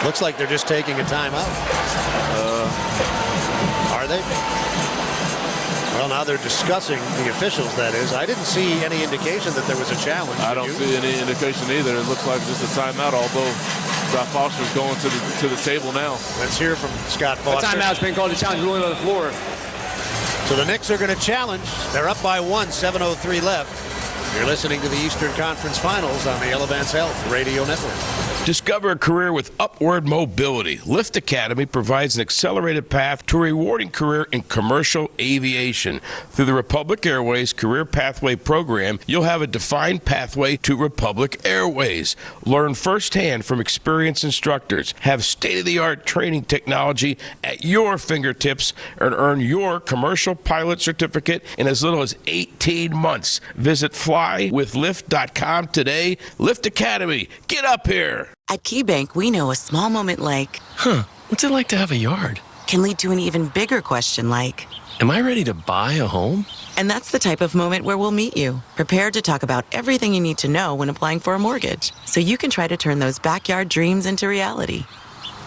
Looks like they're just taking a timeout. Are they? Well, now they're discussing, the officials, that is. I didn't see any indication that there was a challenge. I don't see any indication either. It looks like just a timeout, although Scott Foster's going to the table now. Let's hear from Scott Foster. The timeout's been called a challenge, ruling on the floor. So the Knicks are going to challenge. They're up by 1, 7:03 left. You're listening to the Eastern Conference Finals on the Elevance Health Radio Network. Discover a career with upward mobility. Lift Academy provides an accelerated path to a rewarding career in commercial aviation. Through the Republic Airways Career Pathway Program, you'll have a defined pathway to Republic Airways. Learn firsthand from experienced instructors. Have state-of-the-art training technology at your fingertips and earn your commercial pilot certificate in as little as 18 months. Visit flywithlift.com today. Lift Academy. Get up here. At KeyBank, we know a small moment like, what's it like to have a yard? Can lead to an even bigger question like, am I ready to buy a home? And that's the type of moment where we'll meet you, prepared to talk about everything you need to know when applying for a mortgage, so you can try to turn those backyard dreams into reality.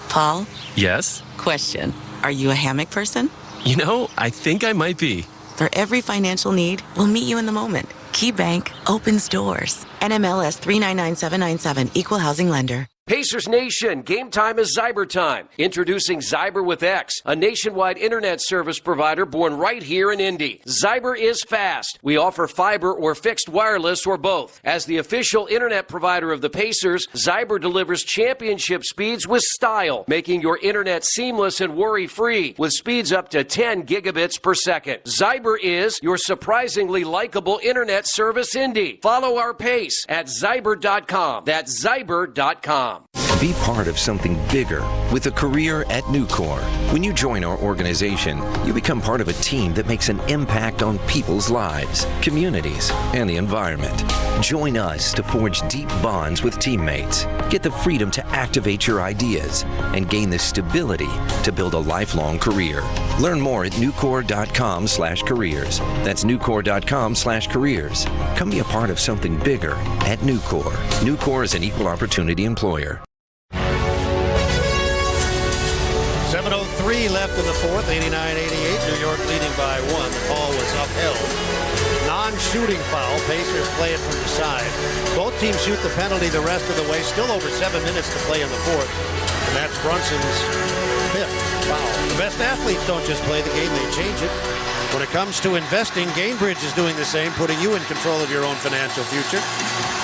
Paul? Yes? Question. Are you a hammock person? You know, I think I might be. For every financial need, we'll meet you in the moment. KeyBank opens doors. NMLS 399797, Equal Housing Lender. Pacers Nation, game time is Zyber time. Introducing Zyber with X, a nationwide internet service provider born right here in Indy. Zyber is fast. We offer fiber or fixed wireless or both. As the official internet provider of the Pacers, Zyber delivers championship speeds with style, making your internet seamless and worry-free with speeds up to 10 gigabits per second. Zyber is your surprisingly likable internet service Indy. Follow our pace at Zyber.com. That's Zyber.com. Be part of something bigger with a career at Nucor. When you join our organization, you become part of a team that makes an impact on people's lives, communities, and the environment. Join us to forge deep bonds with teammates, get the freedom to activate your ideas, and gain the stability to build a lifelong career. Learn more at Nucor.com/careers. That's Nucor.com/careers. Come be a part of something bigger at Nucor. Nucor is an equal opportunity employer. 7:03 left in the fourth, 89-88. New York leading by 1. The call was upheld. Non-shooting foul. Pacers play it from the side. Both teams shoot the penalty the rest of the way. Still over 7 minutes to play in the fourth. And that's Brunson's 5th foul. The best athletes don't just play the game, they change it. When it comes to investing, Gamebridge is doing the same, putting you in control of your own financial future.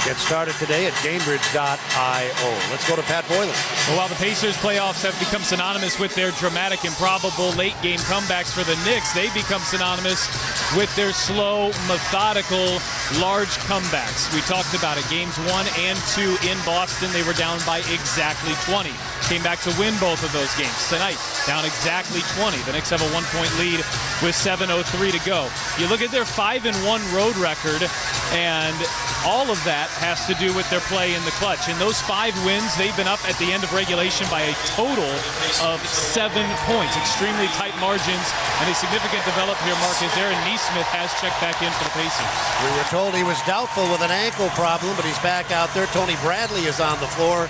Get started today at Gamebridge.io. Let's go to Pat Boylan. Well, while the Pacers playoffs have become synonymous with their dramatic, improbable late-game comebacks for the Knicks, they become synonymous with their slow, methodical, large comebacks. We talked about it. Games 1 and 2 in Boston, they were down by exactly 20. Came back to win both of those games. Tonight, down exactly 20. The Knicks have a 1-point lead with 7:03 to go. You look at their 5-1 road record, and all of that has to do with their play in the clutch. In those 5 wins, they've been up at the end of regulation by a total of 7 points. Extremely tight margins, and a significant development here, Mark, is Aaron Nesmith has checked back in for the Pacers. We were told he was doubtful with an ankle problem, but he's back out there. Tony Bradley is on the floor.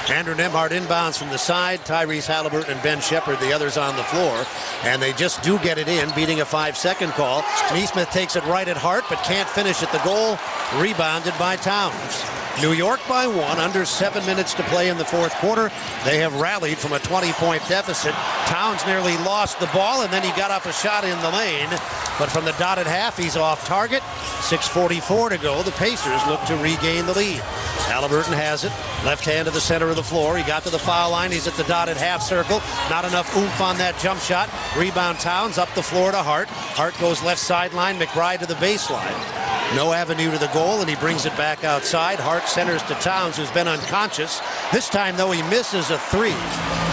Andrew Nembhard inbounds from the side. Tyrese Halliburton and Ben Shepherd, the others on the floor. And they just do get it in, beating a 5-second call. Nesmith takes it right at Hart, but can't finish at the goal. Rebounded by Towns. New York by 1, under 7 minutes to play in the fourth quarter. They have rallied from a 20-point deficit. Towns nearly lost the ball, and then he got off a shot in the lane. But from the dotted half, he's off target. 6:44 to go. The Pacers look to regain the lead. Halliburton has it. Left hand to the center of the floor. He got to the foul line. He's at the dotted half circle. Not enough oomph on that jump shot. Rebound Towns up the floor to Hart. Hart goes left sideline. McBride to the baseline. No avenue to the goal, and he brings it back outside. Hart centers to Towns, who's been unconscious. This time, though, he misses a 3.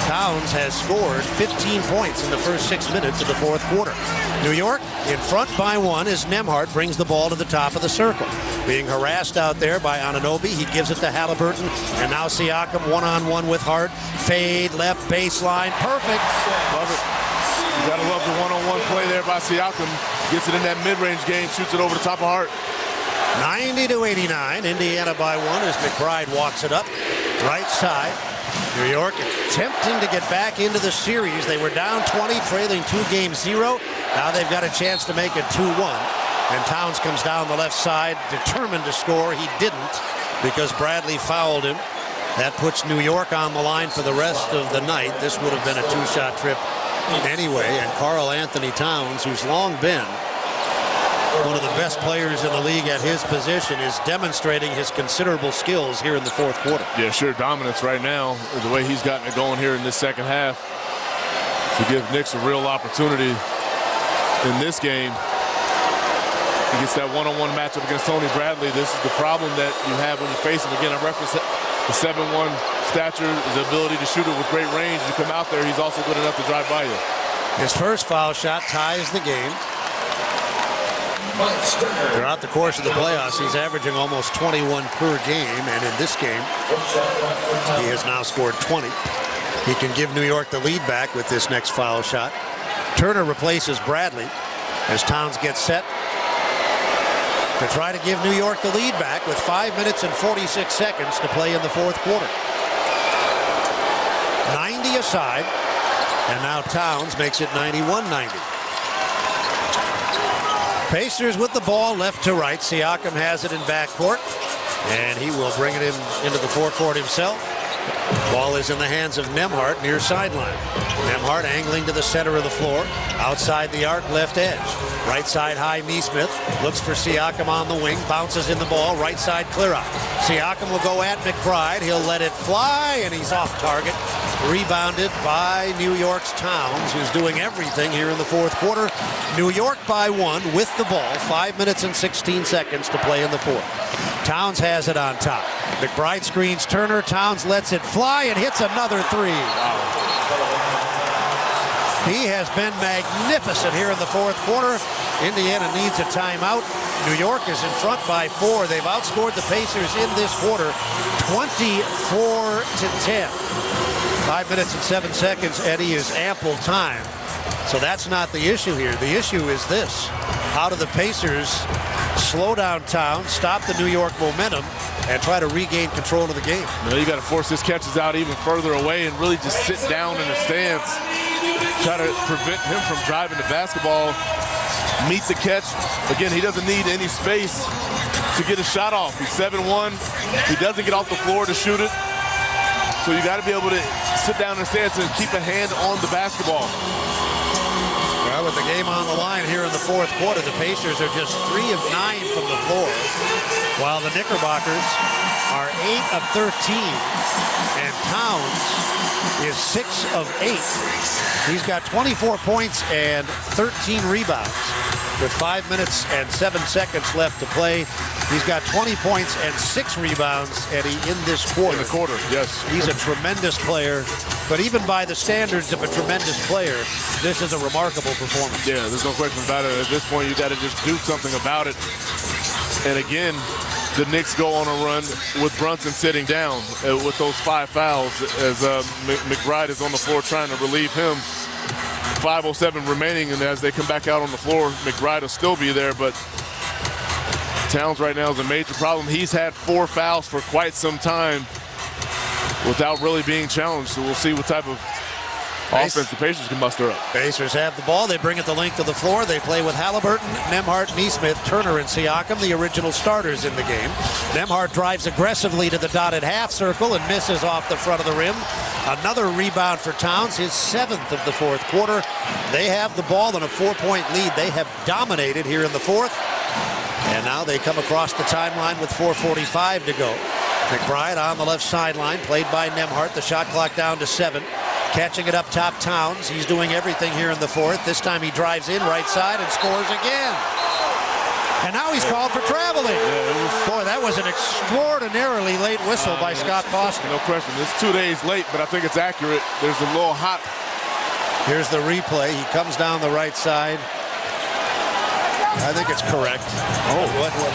Towns has scored 15 points in the first 6 minutes of the fourth quarter. New York in front by 1 as Nembhard brings the ball to the top of the circle. Being harassed out there by Anunoby, he gives it to Halliburton, and now Siakam one-on-one with Hart. Fade, left baseline, perfect. Love it. You gotta love the one-on-one play there by Siakam. Gets it in that mid-range game, shoots it over the top of Hart. 90-89, Indiana by 1 as McBride walks it up. Right side. New York attempting to get back into the series. They were down 20, trailing 2-0. Now they've got a chance to make it 2-1. And Towns comes down the left side, determined to score. He didn't because Bradley fouled him. That puts New York on the line for the rest of the night. This would have been a 2-shot trip anyway. And Karl Anthony Towns, who's long been one of the best players in the league at his position, is demonstrating his considerable skills here in the fourth quarter. Yeah, sure, dominance right now, the way he's gotten it going here in this second half, to give Knicks a real opportunity in this game. He gets that one-on-one matchup against Tony Bradley. This is the problem that you have when you face him. Again, I referenced the 7'1" stature, his ability to shoot it with great range. You come out there, he's also good enough to drive by you. His first foul shot ties the game. Throughout the course of the playoffs, he's averaging almost 21 per game, and in this game, he has now scored 20. He can give New York the lead back with this next foul shot. Turner replaces Bradley as Towns gets set to try to give New York the lead back with 5 minutes and 46 seconds to play in the fourth quarter. 90 aside, and now Towns makes it 91-90. Pacers with the ball left to right. Siakam has it in backcourt, and he will bring it into the forecourt himself. Ball is in the hands of Nembhard near sideline. Nembhard angling to the center of the floor. Outside the arc, left edge. Right side high, Nesmith. Looks for Siakam on the wing. Bounces in the ball. Right side clear out. Siakam will go at McBride. He'll let it fly, and he's off target. Rebounded by New York's Towns, who's doing everything here in the fourth quarter. New York by 1 with the ball. 5 minutes and 16 seconds to play in the fourth. Towns has it on top. McBride screens Turner. Towns lets it fly and hits another three. He has been magnificent here in the fourth quarter. Indiana needs a timeout. New York is in front by 4. They've outscored the Pacers in this quarter 24-10. 5 minutes and 7 seconds, Eddie, is ample time. So that's not the issue here. The issue is this. How do the Pacers slow down Towns, stop the New York momentum, and try to regain control of the game? You got to force his catches out even further away and really just sit down in a stance. Try to prevent him from driving the basketball. Meet the catch. Again, he doesn't need any space to get a shot off. He's 7'1". He doesn't get off the floor to shoot it. So you got to be able to sit down in a stance and keep a hand on the basketball. Well, with the game on the line here in the fourth quarter, the Pacers are just 3 of 9 from the floor, while the Knickerbockers are 8 of 13, and Towns is 6 of 8. He's got 24 points and 13 rebounds. With 5 minutes and 7 seconds left to play, he's got 20 points and 6 rebounds, Eddie, in this quarter. In the quarter, yes. He's a tremendous player, but even by the standards of a tremendous player, this is a remarkable performance. Yeah, there's no question about it. At this point, you got to just do something about it. And again, the Knicks go on a run with Brunson sitting down with those 5 fouls as McBride is on the floor trying to relieve him. 5:07 remaining, and as they come back out on the floor, McBride will still be there, but Towns right now is a major problem. He's had 4 fouls for quite some time without really being challenged, so we'll see what type of offense the Pacers can muster up. Pacers have the ball. They bring it the length of the floor. They play with Halliburton, Nembhard, Nesmith, Turner, and Siakam, the original starters in the game. Nembhard drives aggressively to the dotted half circle and misses off the front of the rim. Another rebound for Towns, his 7th of the fourth quarter. They have the ball in a 4-point lead. They have dominated here in the fourth. And now they come across the timeline with 4:45 to go. McBride on the left sideline, played by Nembhard. The shot clock down to 7. Catching it up top, Towns. He's doing everything here in the fourth. This time he drives in right side and scores again. And now he's called for traveling. Boy, that was an extraordinarily late whistle by Scott Foster. No question. It's 2 days late, but I think it's accurate. There's a little hop. Here's the replay. He comes down the right side. I think it's correct. Oh,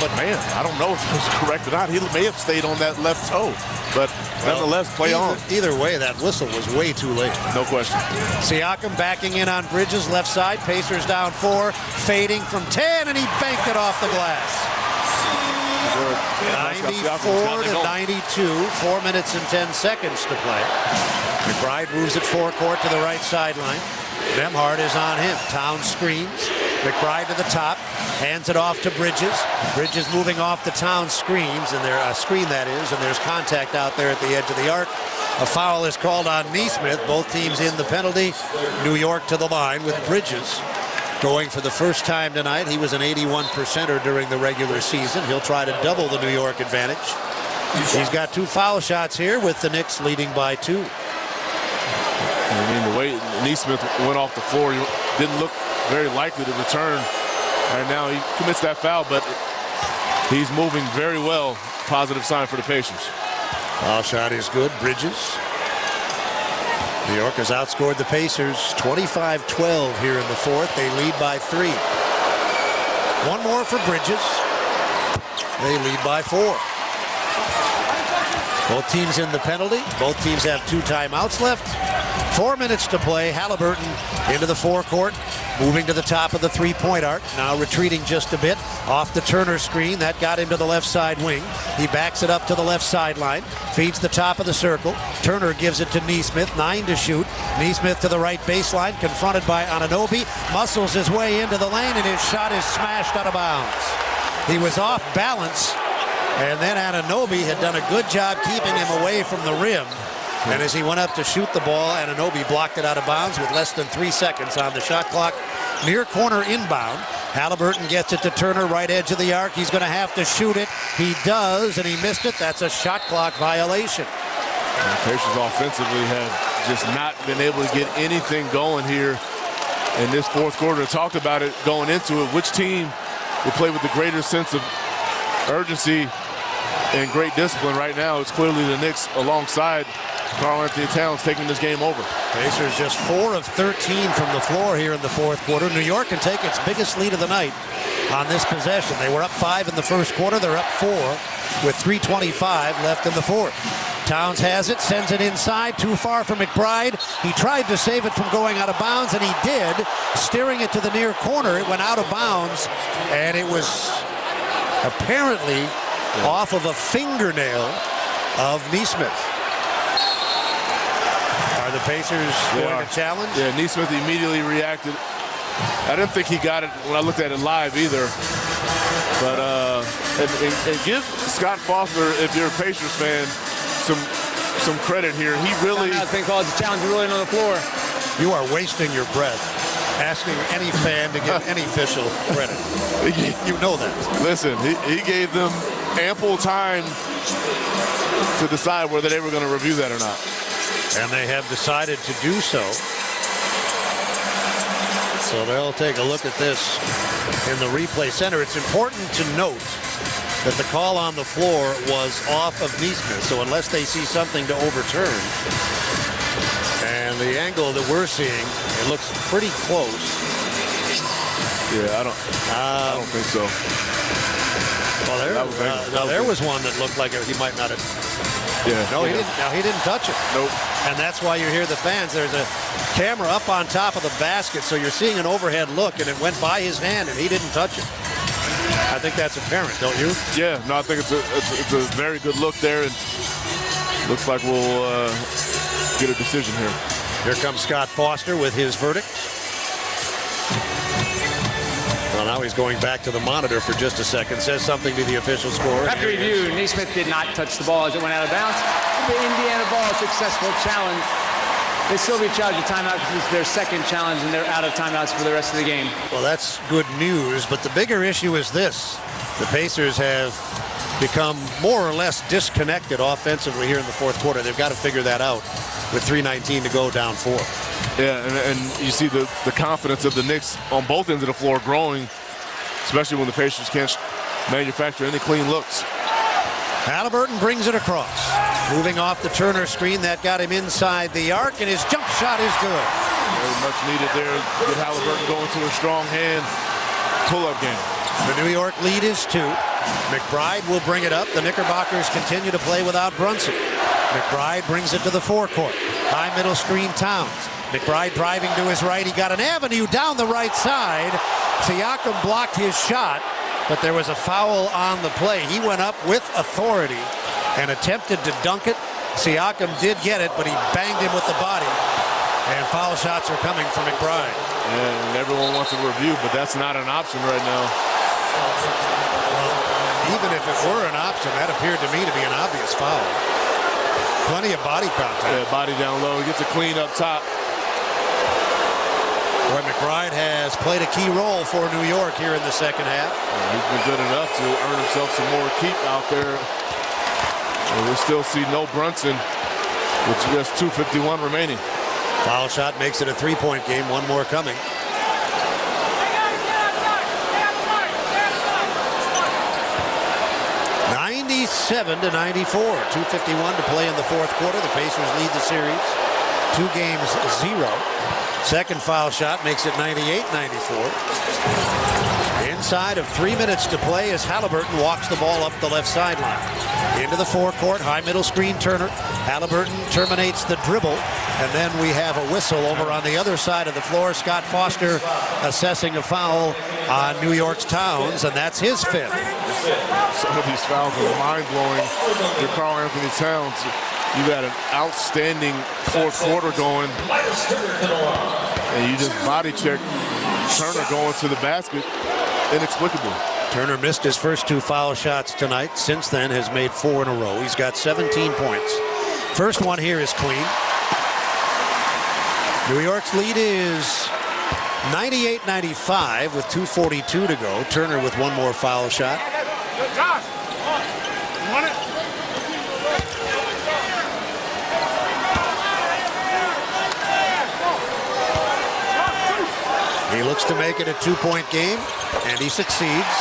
but man, I don't know if it was correct or not. He may have stayed on that left toe, but nonetheless, play on. Either way, that whistle was way too late. No question. Siakam backing in on Bridges, left side. Pacers down 4, fading from 10, and he banked it off the glass. 94 to 92, 4 minutes and 10 seconds to play. McBride moves it forecourt to the right sideline. Nembhard is on him. Towns screens. McBride to the top, hands it off to Bridges. Bridges moving off the Towns screens, and screen that is, and there's contact out there at the edge of the arc. A foul is called on Nesmith. Both teams in the penalty. New York to the line with Bridges going for the first time tonight. He was an 81%er during the regular season. He'll try to double the New York advantage. He's got 2 foul shots here with the Knicks leading by 2. I mean, the way Nesmith went off the floor, he didn't look very likely to return. Right now, he commits that foul, but he's moving very well. Positive sign for the Pacers. Foul shot is good. Bridges. New York has outscored the Pacers 25-12 here in the fourth. They lead by 3. One more for Bridges. They lead by 4. Both teams in the penalty. Both teams have 2 timeouts left. 4 minutes to play. Halliburton into the forecourt, moving to the top of the three-point arc. Now retreating just a bit off the Turner screen. That got him to the left side wing. He backs it up to the left sideline, feeds the top of the circle. Turner gives it to Nesmith, 9 to shoot. Nesmith to the right baseline, confronted by Anunoby, muscles his way into the lane, and his shot is smashed out of bounds. He was off balance, and then Anunoby had done a good job keeping him away from the rim. And as he went up to shoot the ball, Anunoby blocked it out of bounds with less than 3 seconds on the shot clock. Near corner inbound. Halliburton gets it to Turner, right edge of the arc. He's going to have to shoot it. He does, and he missed it. That's a shot clock violation. The Pacers offensively have just not been able to get anything going here in this fourth quarter. I talked about it going into it. Which team will play with the greater sense of urgency and great discipline right now? It's clearly the Knicks alongside Karl-Anthony Towns taking this game over. Pacers just 4 of 13 from the floor here in the fourth quarter. New York can take its biggest lead of the night on this possession. They were up 5 in the first quarter. They're up 4 with 3:25 left in the fourth. Towns has it, sends it inside, too far for McBride. He tried to save it from going out of bounds, and he did. Steering it to the near corner, it went out of bounds, and it was apparently off of a fingernail of Nesmith. Are the Pacers going to challenge? Yeah, Nesmith immediately reacted. I didn't think he got it when I looked at it live either. But and give Scott Foster, if you're a Pacers fan, some credit here. He really has been called the challenge ruling on the floor. You are wasting your breath asking any fan to give any official credit. You know that. Listen, he gave them ample time to decide whether they were going to review that or not. And they have decided to do so. So they'll take a look at this in the replay center. It's important to note that the call on the floor was off of Nesmith. So unless they see something to overturn, and the angle that we're seeing, it looks pretty close. Yeah, I don't think so. Well, there was one that looked like he might not have. Yeah. No, he didn't. Now he didn't touch it. Nope. And that's why you hear the fans. There's a camera up on top of the basket, so you're seeing an overhead look, and it went by his hand, and he didn't touch it. I think that's apparent, don't you? Yeah. No, I think it's a very good look there, and looks like we'll get a decision here. Here comes Scott Foster with his verdict. Well, now he's going back to the monitor for just a second. Says something to the official score. After review, Nesmith did not touch the ball as it went out of bounds. The Indiana ball, successful challenge. They still be charged a timeout because it's their second challenge, and they're out of timeouts for the rest of the game. Well, that's good news, but the bigger issue is this. The Pacers have become more or less disconnected offensively here in the fourth quarter. They've got to figure that out with 3:19 to go, down 4. Yeah, and you see the confidence of the Knicks on both ends of the floor growing, especially when the Pacers can't manufacture any clean looks. Halliburton brings it across. Moving off the Turner screen, that got him inside the arc, and his jump shot is good. Very much needed there. Get Halliburton going to a strong hand. pull-up game. The New York lead is 2. McBride will bring it up. The Knickerbockers continue to play without Brunson. McBride brings it to the forecourt. High middle screen, Towns. McBride driving to his right. He got an avenue down the right side. Siakam blocked his shot, but there was a foul on the play. He went up with authority and attempted to dunk it. Siakam did get it, but he banged him with the body. And foul shots are coming from McBride. And everyone wants a review, but that's not an option right now. Well, even if it were an option, that appeared to me to be an obvious foul. Plenty of body contact. Yeah, body down low. He gets a clean up top. Boy, McBride has played a key role for New York here in the second half. He's been good enough to earn himself some more keep out there. And we'll still see no Brunson with just 2:51 remaining. Foul shot makes it a 3-point game. One more coming. (97 to 94). 2:51 to play in the fourth quarter. The Pacers lead the series 2-0. Second foul shot makes it 98-94. Inside of 3 minutes to play as Halliburton walks the ball up the left sideline. Into the forecourt, high middle screen, Turner. Halliburton terminates the dribble, and then we have a whistle over on the other side of the floor. Scott Foster assessing a foul on New York's Towns, and that's his 5th. Some of these fouls are mind-blowing. You're Karl Anthony Towns. You got an outstanding fourth quarter going, and you just body check Turner going to the basket inexplicably. Turner missed his first 2 foul shots tonight. Since then has made 4 in a row. He's got 17 points. First one here is clean. New York's lead is 98-95 with 2:42 to go. Turner with one more foul shot. Josh, you want it? He looks to make it a 2-point game, and he succeeds.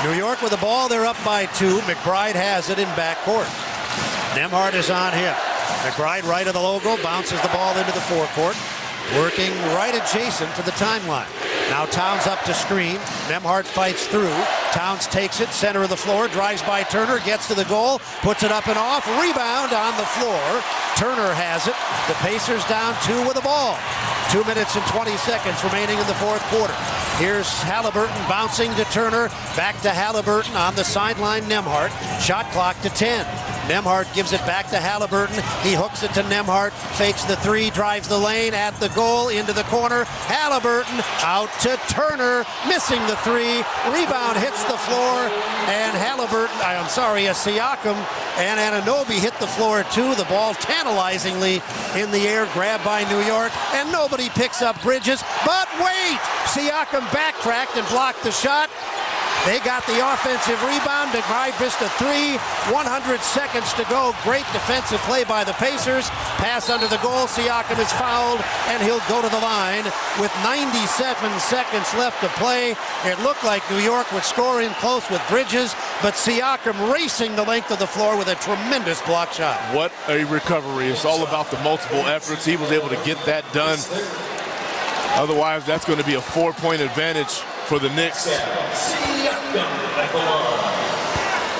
New York with the ball, they're up by 2. McBride has it in backcourt. Nembhard is on him. McBride right of the logo, bounces the ball into the forecourt, working right adjacent to the timeline. Now Towns up to screen. Nembhard fights through. Towns takes it, center of the floor, drives by Turner, gets to the goal, puts it up and off, rebound on the floor. Turner has it. The Pacers down 2 with the ball. 2 minutes and 20 seconds remaining in the fourth quarter. Here's Halliburton bouncing to Turner, back to Halliburton on the sideline, Nembhard. Shot clock to 10. Nembhard gives it back to Halliburton. He hooks it to Nembhard, fakes the 3, drives the lane at the goal, into the corner. Halliburton out to Turner, missing the 3. Rebound hits the floor, and Siakam and Anunoby hit the floor too. The ball tantalizingly in the air, grabbed by New York, and nobody picks up Bridges. But wait! Siakam backtracked and blocked the shot. They got the offensive rebound. McBride missed a 3. 100 seconds to go. Great defensive play by the Pacers. Pass under the goal. Siakam is fouled, and he'll go to the line with 97 seconds left to play. It looked like New York would score in close with Bridges, but Siakam racing the length of the floor with a tremendous block shot. What a recovery. It's all about the multiple efforts. He was able to get that done. Otherwise, that's going to be a 4-point advantage for the Knicks.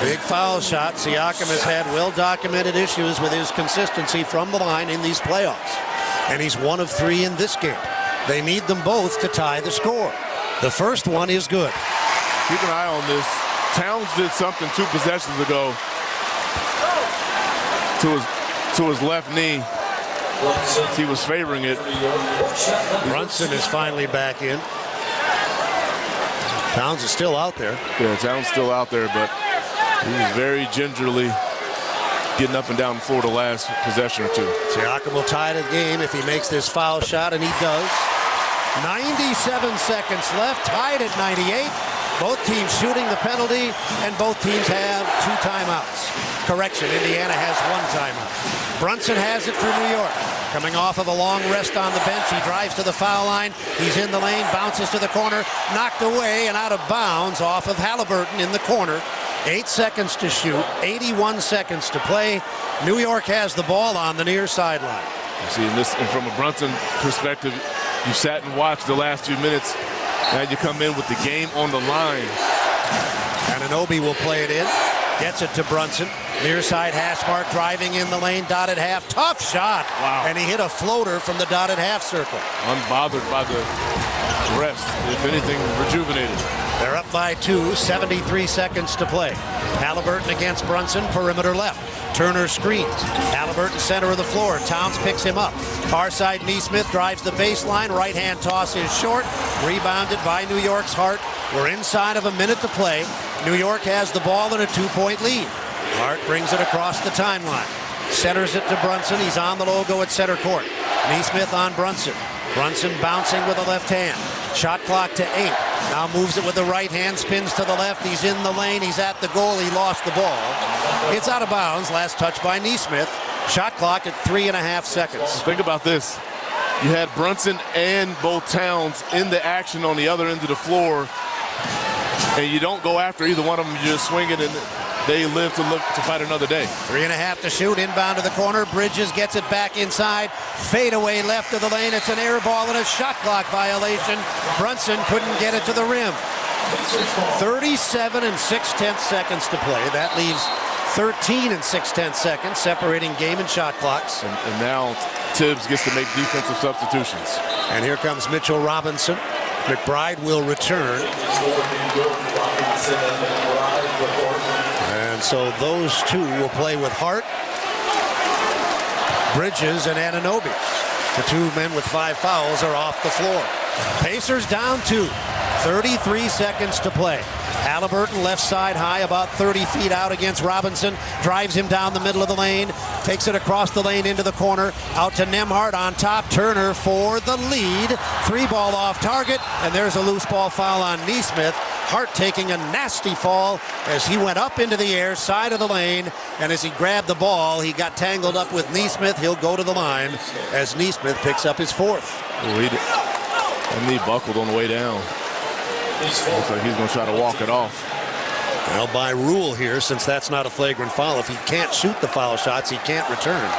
Big foul shot. Siakam has had well-documented issues with his consistency from the line in these playoffs. And he's 1 of 3 in this game. They need them both to tie the score. The first one is good. Keep an eye on this. Towns did something 2 possessions ago to his left knee. He was favoring it. Brunson is finally back in. Towns is still out there. Yeah, Towns still out there, but he was very gingerly getting up and down the floor the last possession or 2. Siakam will tie the game if he makes this foul shot, and he does. 97 seconds left, tied at 98. Both teams shooting the penalty, and both teams have 2 timeouts. Correction, Indiana has 1 timeout. Brunson has it for New York. Coming off of a long rest on the bench, he drives to the foul line. He's in the lane, bounces to the corner, knocked away and out of bounds off of Halliburton in the corner. 8 seconds to shoot, 81 seconds to play. New York has the ball on the near sideline. You see, and from a Brunson perspective, you sat and watched the last few minutes. Now you come in with the game on the line. Anunoby will play it in. Gets it to Brunson. Near side hash mark, driving in the lane, dotted half. Tough shot. Wow. And he hit a floater from the dotted half circle. Unbothered by the rest. If anything, rejuvenated. They're up by 2, 73 seconds to play. Halliburton against Brunson, perimeter left. Turner screens. Halliburton center of the floor. Towns picks him up. Far side, Neesmith drives the baseline. Right hand toss is short. Rebounded by New York's Hart. We're inside of a minute to play. New York has the ball in a 2-point lead. Hart brings it across the timeline. Centers it to Brunson. He's on the logo at center court. Neesmith on Brunson. Brunson bouncing with the left hand. Shot clock to 8. Now moves it with the right hand. Spins to the left. He's in the lane. He's at the goal. He lost the ball. It's out of bounds. Last touch by Neesmith. Shot clock at 3.5 seconds. Think about this. You had Brunson and both Towns in the action on the other end of the floor. And you don't go after either one of them. You just swing it, and they live to fight another day. 3.5 to shoot. Inbound to the corner. Bridges gets it back inside. Fade away left of the lane. It's an air ball and a shot clock violation. Brunson couldn't get it to the rim. 37 and 6/10 seconds to play. That leaves 13 and 6/10 seconds separating game and shot clocks. And now Tibbs gets to make defensive substitutions. And here comes Mitchell Robinson. McBride will return. And so those two will play with Hart, Bridges, and Anunoby. The two men with 5 fouls are off the floor. Pacers down 2. 33 seconds to play. Halliburton left side high, about 30 feet out against Robinson. Drives him down the middle of the lane. Takes it across the lane into the corner. Out to Nembhard on top. Turner for the lead. 3 ball off target. And there's a loose ball foul on Neesmith. Hart taking a nasty fall as he went up into the air, side of the lane. And as he grabbed the ball, he got tangled up with Neesmith. He'll go to the line as Neesmith picks up his 4th. And knee buckled on the way down. Looks like he's going to try to walk it off. Well, by rule here, since that's not a flagrant foul, if he can't shoot the foul shots, he can't return.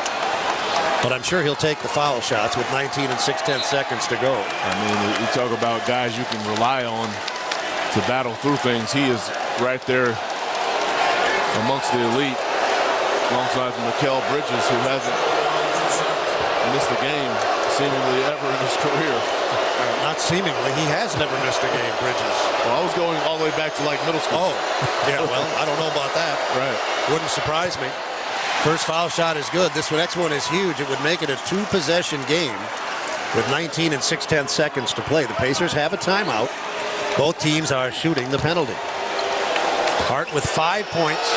But I'm sure he'll take the foul shots with 19 and 6/10 seconds to go. I mean, you talk about guys you can rely on to battle through things. He is right there amongst the elite, alongside Mikal Bridges, who hasn't missed a game seemingly ever in his career. Not seemingly. He has never missed a game, Bridges. Well, I was going all the way back to like middle school. Oh, yeah, well, I don't know about that. Right. Wouldn't surprise me. First foul shot is good. This next one is huge. It would make it a 2-possession game with 19 and 6/10 seconds to play. The Pacers have a timeout. Both teams are shooting the penalty. Hart with 5 points.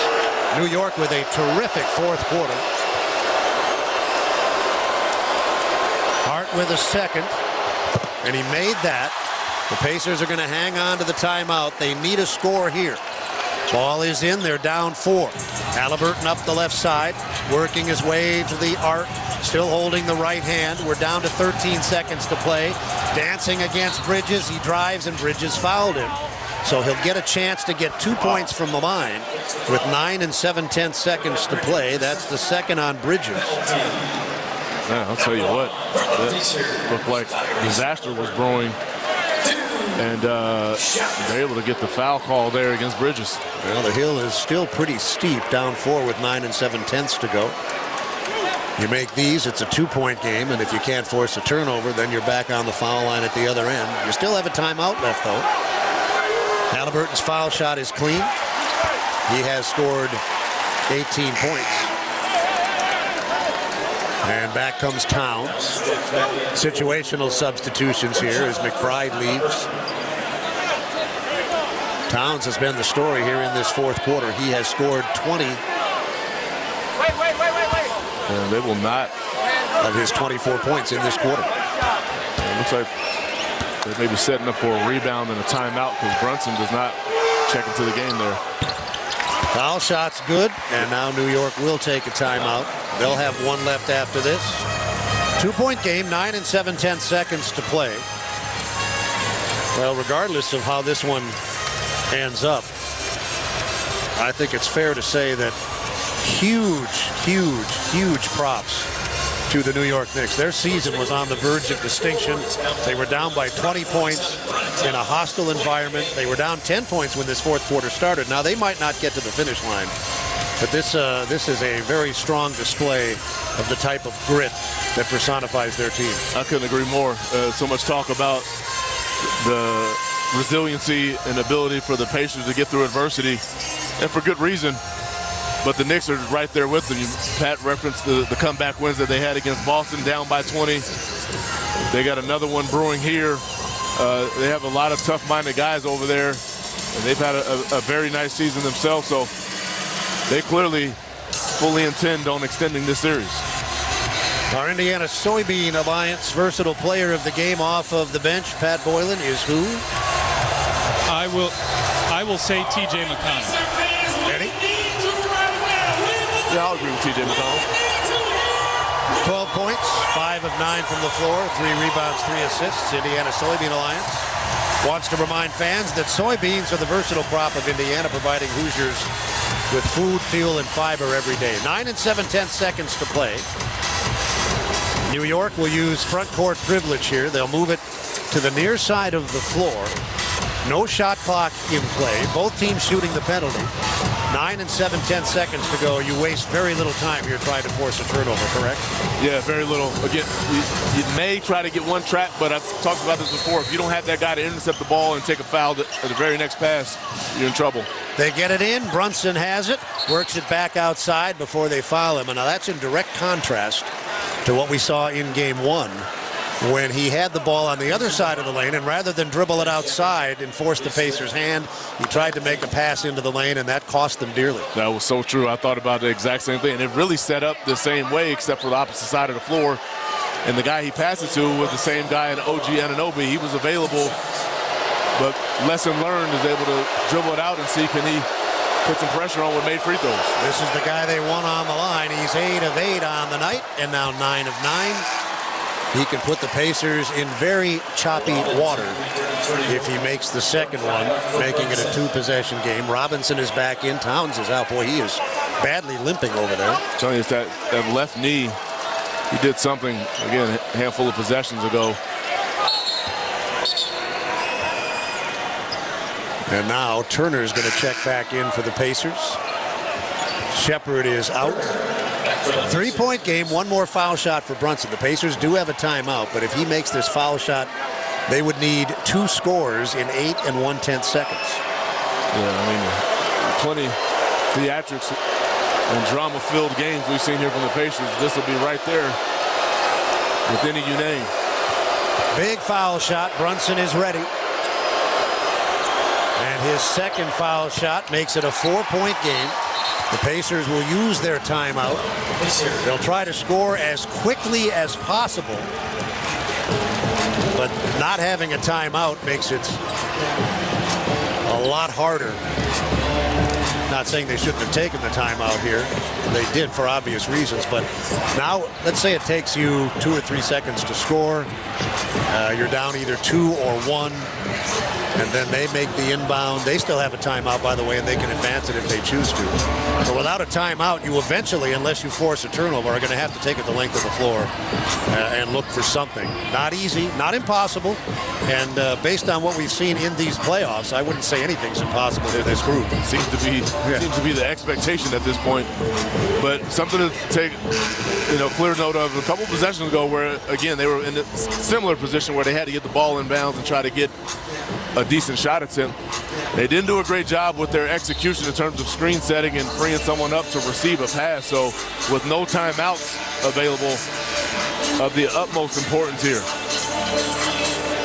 New York with a terrific 4th quarter. Hart with a second. And he made that. The Pacers are going to hang on to the timeout. They need a score here. Ball is in. They're down 4. Halliburton up the left side, working his way to the arc, still holding the right hand. We're down to 13 seconds to play. Dancing against Bridges. He drives, and Bridges fouled him. So he'll get a chance to get 2 points from the line with 9 and 7/10 seconds to play. That's the second on Bridges. Man, I'll tell you what, that looked like disaster was brewing, and they're able to get the foul call there against Bridges. Well, the hill is still pretty steep, down 4 with 9 and 7/10 to go. You make these, it's a 2-point game, and if you can't force a turnover, then you're back on the foul line at the other end. You still have a timeout left, though. Halliburton's foul shot is clean. He has scored 18 points. And back comes Towns. Situational substitutions here as McBride leaves. Towns has been the story here in this 4th quarter. He has scored 20. And they will not. Of his 24 points in this quarter. It looks like they may be setting up for a rebound and a timeout because Brunson does not check into the game there. Foul shot's good, and now New York will take a timeout. They'll have 1 left after this. 2-point game, 9 and 7/10 seconds to play. Well, regardless of how this one ends up, I think it's fair to say that huge props to the New York Knicks. Their season was on the verge of distinction. They were down by 20 points in a hostile environment. They were down 10 points when this fourth quarter started. Now, they might not get to the finish line, but this is a very strong display of the type of grit that personifies their team. I couldn't agree more. So much talk about the resiliency and ability for the Pacers to get through adversity, and for good reason. But the Knicks are right there with them. Pat referenced the comeback wins that they had against Boston, down by 20. They got another one brewing here. They have a lot of tough-minded guys over there, and they've had a very nice season themselves. So they clearly fully intend on extending this series. Our Indiana Soybean Alliance Versatile Player of the Game off of the bench, Pat Boylan, is who? I will say T.J. McConnell. Eddie? Yeah, I'll agree with T.J. McConnell. 12 points, 5 of 9 from the floor, 3 rebounds, 3 assists. Indiana Soybean Alliance wants to remind fans that soybeans are the versatile crop of Indiana, providing Hoosiers with food, fuel, and fiber every day. 9 and 7/10 seconds to play. New York will use front court privilege here. They'll move it to the near side of the floor. No shot clock in play. Both teams shooting the penalty. 9 and 7/10 seconds to go. You waste very little time here trying to force a turnover, correct? Yeah, very little. Again, you may try to get one track, but I've talked about this before. If you don't have that guy to intercept the ball and take a foul at the very next pass, you're in trouble. They get it in. Brunson has it. Works it back outside before they foul him. And now that's in direct contrast to what we saw in Game 1, when he had the ball on the other side of the lane, and rather than dribble it outside and force the Pacers' hand, he tried to make a pass into the lane, and that cost them dearly. That was so true. I thought about the exact same thing. And it really set up the same way, except for the opposite side of the floor. And the guy he passed it to was the same guy in OG Anunoby. He was available, but lesson learned, is able to dribble it out and see, can he put some pressure on what made free throws. This is the guy they want on the line. He's 8 of 8 on the night, and now 9 of 9. He can put the Pacers in very choppy water if he makes the second one, making it a 2-possession game. Robinson is back in. Towns is out. Boy, he is badly limping over there. I'm telling you, it's that left knee. He did something, again, a handful of possessions ago. And now Turner's going to check back in for the Pacers. Shepard is out. 3-point game, one more foul shot for Brunson. The Pacers do have a timeout, but if he makes this foul shot, they would need 2 scores in 8 and 1/10 seconds. Yeah, I mean, plenty theatrics and drama-filled games we've seen here from the Pacers. This will be right there with any you name. Big foul shot. Brunson is ready. And his second foul shot makes it a 4-point game. The Pacers will use their timeout. They'll try to score as quickly as possible, but not having a timeout makes it a lot harder. Not saying they shouldn't have taken the timeout here. They did for obvious reasons, but now let's say it takes you 2 or 3 seconds to score. You're down either 2 or 1. And then they make the inbound. They still have a timeout, by the way, and they can advance it if they choose to. But without a timeout, you eventually, unless you force a turnover, are going to have to take it the length of the floor and look for something. Not easy, not impossible. And based on what we've seen in these playoffs, I wouldn't say anything's impossible for this group. Seems to be the expectation at this point. But something to take, clear note of. A couple possessions ago, where again they were in a similar position where they had to get the ball in bounds and try to get a decent shot attempt. They didn't do a great job with their execution in terms of screen setting and freeing someone up to receive a pass. So with no timeouts available, of the utmost importance here.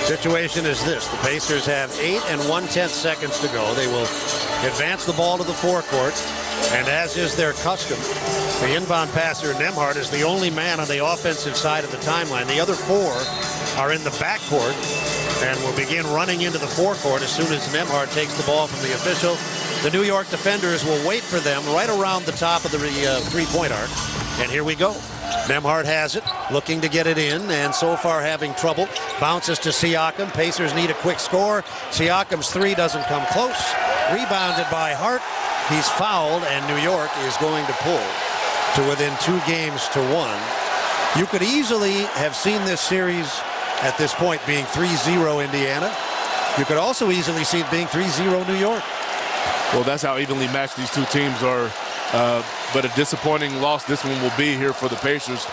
Situation is this. The Pacers have 8 and 1/10 seconds to go. They will advance the ball to the forecourt. And as is their custom, the inbound passer, Nembhard, is the only man on the offensive side of the timeline. The other 4 are in the backcourt and will begin running into the forecourt as soon as Nembhard takes the ball from the official. The New York defenders will wait for them right around the top of the 3-point arc. And here we go. Nembhard has it, looking to get it in, and so far having trouble. Bounces to Siakam. Pacers need a quick score. Siakam's 3 doesn't come close. Rebounded by Hart. He's fouled, and New York is going to pull to within 2 games to 1. You could easily have seen this series at this point being 3-0 Indiana. You could also easily see it being 3-0 New York. Well, that's how evenly matched these two teams are. But a disappointing loss this one will be here for the Pacers.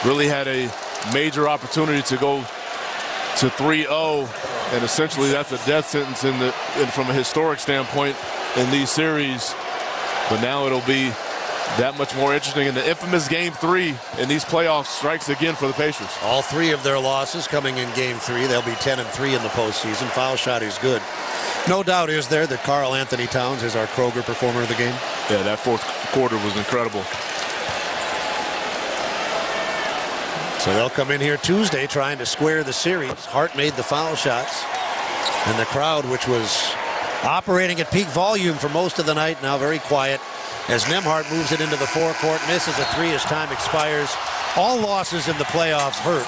Really had a major opportunity to go to 3-0, and essentially that's a death sentence from a historic standpoint in these series. But now it'll be that much more interesting. And the infamous Game 3 in these playoffs strikes again for the Pacers. All three of their losses coming in Game 3. They'll be 10-3 in the postseason. Foul shot is good. No doubt is there that Karl Anthony Towns is our Kroger performer of the game. Yeah, that fourth quarter was incredible. So they'll come in here Tuesday trying to square the series. Hart made the foul shots. And the crowd, which was operating at peak volume for most of the night, now very quiet as Nembhard moves it into the forecourt, misses a three as time expires. All losses in the playoffs hurt,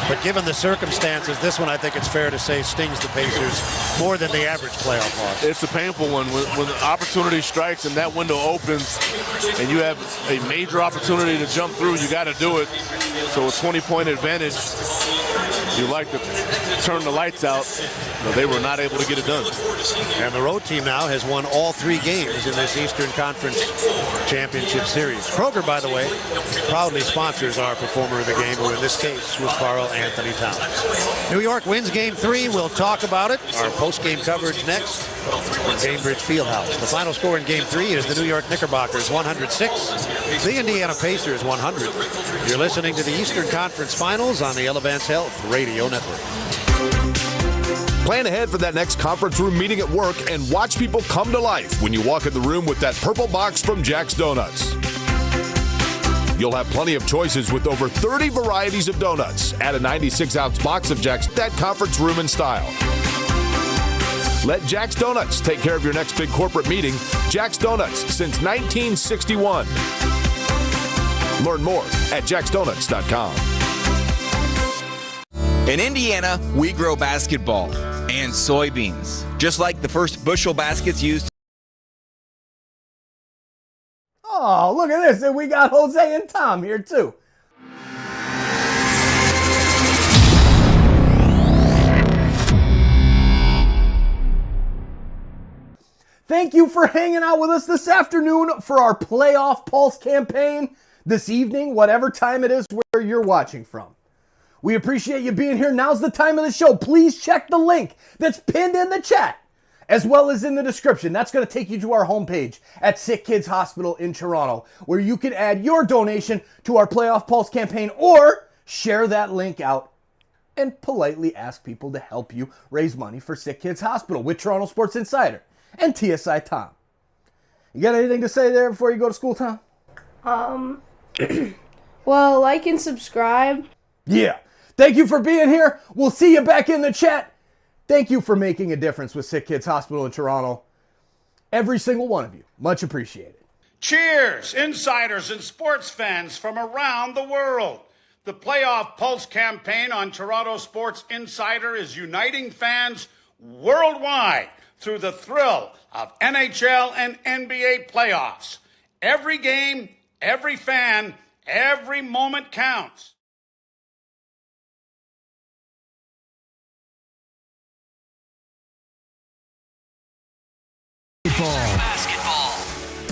but given the circumstances, this one I think it's fair to say stings the Pacers more than the average playoff loss. It's a painful one. When the opportunity strikes and that window opens and you have a major opportunity to jump through, you got to do it. So a 20-point advantage, you like to turn the lights out, but they were not able to get it done. And the road team now has won all 3 games in this Eastern Conference Championship Series. Kroger, by the way, proudly sponsors our performer of the game, who in this case was Karl Anthony Towns. New York wins Game 3. We'll talk about it. Our post-game coverage next from Gamebridge Fieldhouse. The final score in Game 3 is the New York Knickerbockers 106, the Indiana Pacers 100. You're listening to the Eastern Conference Finals on the Elevance Health Radio Network. Plan ahead for that next conference room meeting at work and watch people come to life when you walk in the room with that purple box from Jack's Donuts. You'll have plenty of choices with over 30 varieties of donuts. Add a 96-ounce box of Jack's, that conference room in style. Let Jack's Donuts take care of your next big corporate meeting. Jack's Donuts since 1961. Learn more at jacksdonuts.com. In Indiana, we grow basketball and soybeans, just like the first bushel baskets used. Oh, look at this. And we got Jose and Tom here, too. Thank you for hanging out with us this afternoon for our Playoff Pulse campaign. This evening, whatever time it is where you're watching from. We appreciate you being here. Now's the time of the show. Please check the link that's pinned in the chat, as well as in the description. That's going to take you to our homepage at SickKids Hospital in Toronto, where you can add your donation to our Playoff Pulse campaign or share that link out and politely ask people to help you raise money for SickKids Hospital with Toronto Sports Insider and TSI Tom. You got anything to say there before you go to school, Tom? Well, like and subscribe. Yeah. Thank you for being here. We'll see you back in the chat. Thank you for making a difference with SickKids Hospital in Toronto. Every single one of you. Much appreciated. Cheers, insiders and sports fans from around the world. The Playoff Pulse campaign on Toronto Sports Insider is uniting fans worldwide through the thrill of NHL and NBA playoffs. Every game, every fan, every moment counts.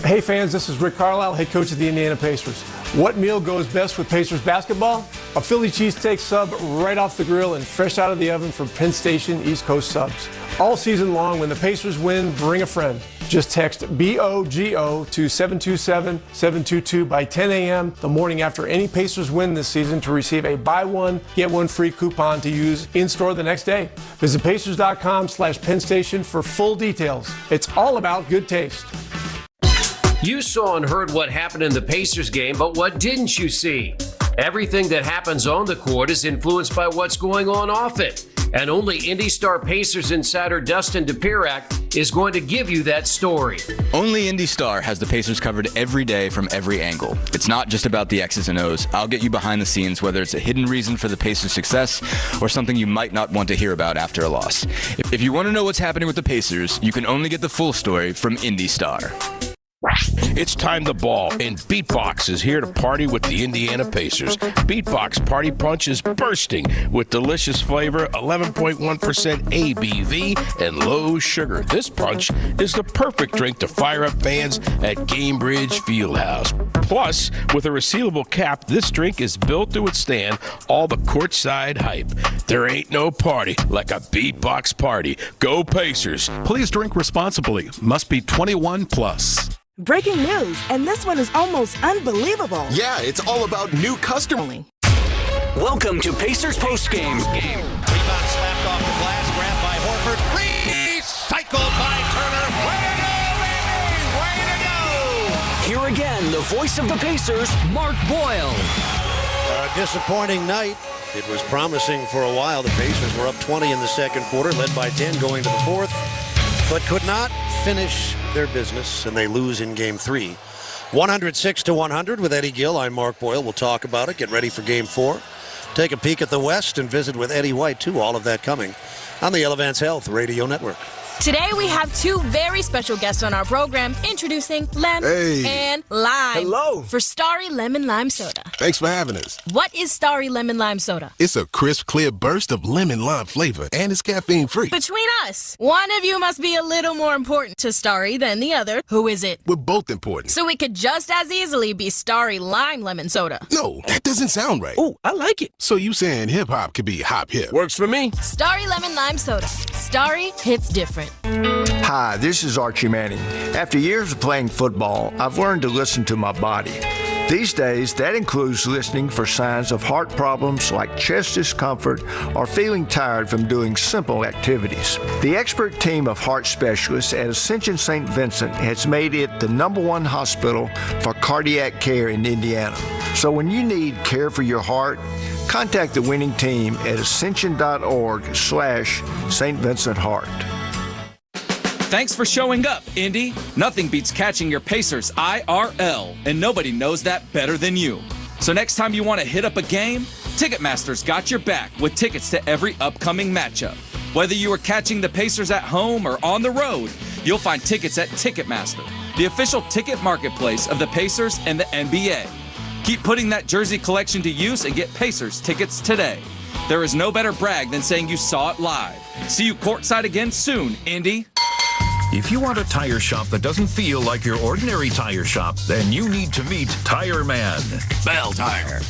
Hey fans, this is Rick Carlisle, head coach of the Indiana Pacers. What meal goes best with Pacers basketball? A Philly cheesesteak sub right off the grill and fresh out of the oven from Penn Station East Coast Subs. All season long, when the Pacers win, bring a friend. Just text BOGO to 727-722 by 10 a.m. the morning after any Pacers win this season to receive a buy one, get one free coupon to use in-store the next day. Visit Pacers.com/Penn Station for full details. It's all about good taste. You saw and heard what happened in the Pacers game, but what didn't you see? Everything that happens on the court is influenced by what's going on off it. And only Indy Star Pacers insider Dustin DePierac is going to give you that story. Only Indy Star has the Pacers covered every day from every angle. It's not just about the X's and O's. I'll get you behind the scenes, whether it's a hidden reason for the Pacers' success or something you might not want to hear about after a loss. If you want to know what's happening with the Pacers, you can only get the full story from Indy Star. It's time to ball, and Beatbox is here to party with the Indiana Pacers. Beatbox Party Punch is bursting with delicious flavor, 11.1% ABV, and low sugar. This punch is the perfect drink to fire up fans at Gamebridge Fieldhouse. Plus, with a resealable cap, this drink is built to withstand all the courtside hype. There ain't no party like a Beatbox party. Go Pacers. Please drink responsibly. Must be 21 plus. Breaking news, and this one is almost unbelievable. Yeah, it's all about new customers. Welcome to Pacers Postgame. Rebound slapped off the glass, grabbed by Horford. Recycled by Turner. Way to go! Here again, the voice of the Pacers, Mark Boyle. A disappointing night. It was promising for a while. The Pacers were up 20 in the second quarter, led by 10 going to the fourth, but could not finish their business, and they lose in Game 3. 106-100 with Eddie Gill. I'm Mark Boyle. We'll talk about it. Get ready for Game 4. Take a peek at the West and visit with Eddie White, too. All of that coming on the Elevance Health Radio Network. Today we have two very special guests on our program, introducing Lem and Lime. Hello. For Starry Lemon Lime Soda. Thanks for having us. What is Starry Lemon Lime Soda? It's a crisp, clear burst of lemon lime flavor, and it's caffeine-free. Between us, one of you must be a little more important to Starry than the other. Who is it? We're both important. So it could just as easily be Starry Lime Lemon Soda. No, that doesn't sound right. Oh, I like it. So you saying hip-hop could be hop-hip. Works for me. Starry Lemon Lime Soda. Starry hits different. Hi, this is Archie Manning. After years of playing football, I've learned to listen to my body. These days, that includes listening for signs of heart problems like chest discomfort or feeling tired from doing simple activities. The expert team of heart specialists at Ascension St. Vincent has made it the st hospital for cardiac care in Indiana. So when you need care for your heart, contact the winning team at ascension.org/St. Vincent Heart. Thanks for showing up, Indy. Nothing beats catching your Pacers IRL, and nobody knows that better than you. So next time you want to hit up a game, Ticketmaster's got your back with tickets to every upcoming matchup. Whether you are catching the Pacers at home or on the road, you'll find tickets at Ticketmaster, the official ticket marketplace of the Pacers and the NBA. Keep putting that jersey collection to use and get Pacers tickets today. There is no better brag than saying you saw it live. See you courtside again soon, Indy. If you want a tire shop that doesn't feel like your ordinary tire shop, then you need to meet Tire Man. Bell Tire.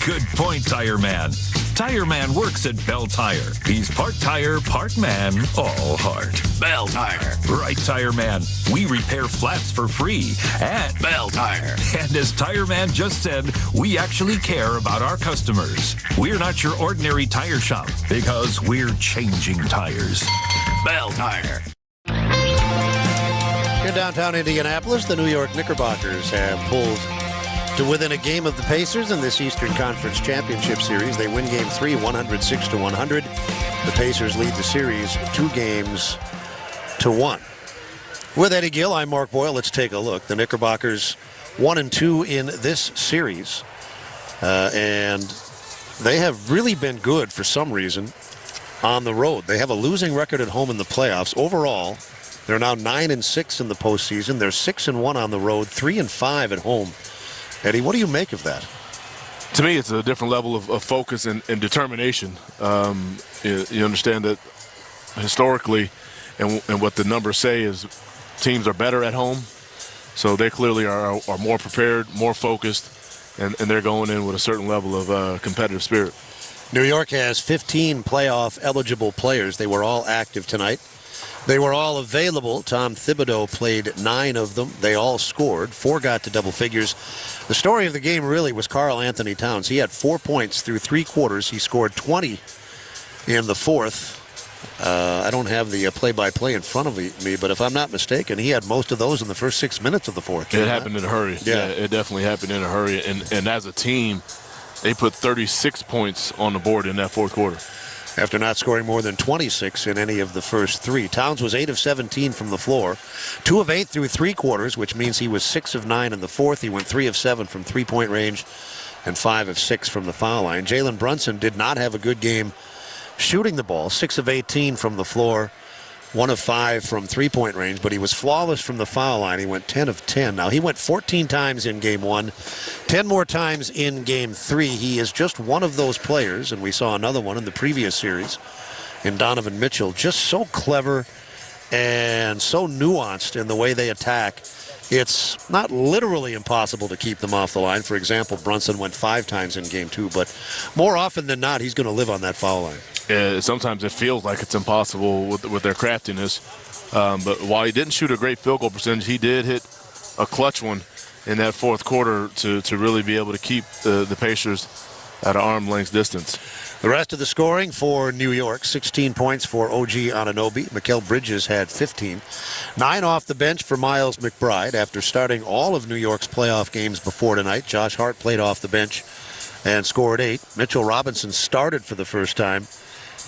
Good point, Tire Man. Tire Man works at Bell Tire. He's part tire, part man, all heart. Bell Tire. Right, Tire Man. We repair flats for free at Bell Tire. And as Tire Man just said, we actually care about our customers. We're not your ordinary tire shop because we're changing tires. Bell Tire. In downtown Indianapolis, the New York Knickerbockers have pulled to within a game of the Pacers in this Eastern Conference Championship Series. They win Game 3, 106-100. The Pacers lead the series 2-1. With Eddie Gill, I'm Mark Boyle. Let's take a look. The Knickerbockers 1-2 in this series. And they have really been good for some reason on the road. They have a losing record at home in the playoffs. Overall, they're now 9-6 in the postseason. They're 6-1 on the road, 3-5 at home. Eddie, what do you make of that? To me, it's a different level of focus and determination. You understand that historically, and what the numbers say is teams are better at home. So they clearly are more prepared, more focused, and they're going in with a certain level of competitive spirit. New York has 15 playoff eligible players. They were all active tonight. They were all available. Tom Thibodeau played 9 of them. They all scored. 4 got to double figures. The story of the game really was Karl Anthony Towns. He had 4 points through 3 quarters. He scored 20 in the fourth. I don't have the play-by-play in front of me, but if I'm not mistaken, he had most of those in the first 6 minutes of the fourth. It happened in a hurry. Yeah, it definitely happened in a hurry. And as a team, they put 36 points on the board in that fourth quarter. After not scoring more than 26 in any of the first 3. Towns was 8 of 17 from the floor, 2 of 8 through 3 quarters, which means he was 6 of 9 in the fourth. He went 3 of 7 from three-point range and 5 of 6 from the foul line. Jalen Brunson did not have a good game shooting the ball, 6 of 18 from the floor, 1 of 5 from three-point range, but he was flawless from the foul line. He went 10 of 10. Now, he went 14 times in Game 1, 10 more times in Game 3. He is just one of those players, and we saw another one in the previous series in Donovan Mitchell, just so clever and so nuanced in the way they attack. It's not literally impossible to keep them off the line. For example, Brunson went 5 times in Game 2, but more often than not, he's going to live on that foul line. Yeah, sometimes it feels like it's impossible with their craftiness. But while he didn't shoot a great field goal percentage, he did hit a clutch one in that fourth quarter to really be able to keep the Pacers at an arm's length distance. The rest of the scoring for New York, 16 points for OG Anunoby. Mikal Bridges had 15. 9 off the bench for Miles McBride. After starting all of New York's playoff games before tonight, Josh Hart played off the bench and scored 8. Mitchell Robinson started for the first time.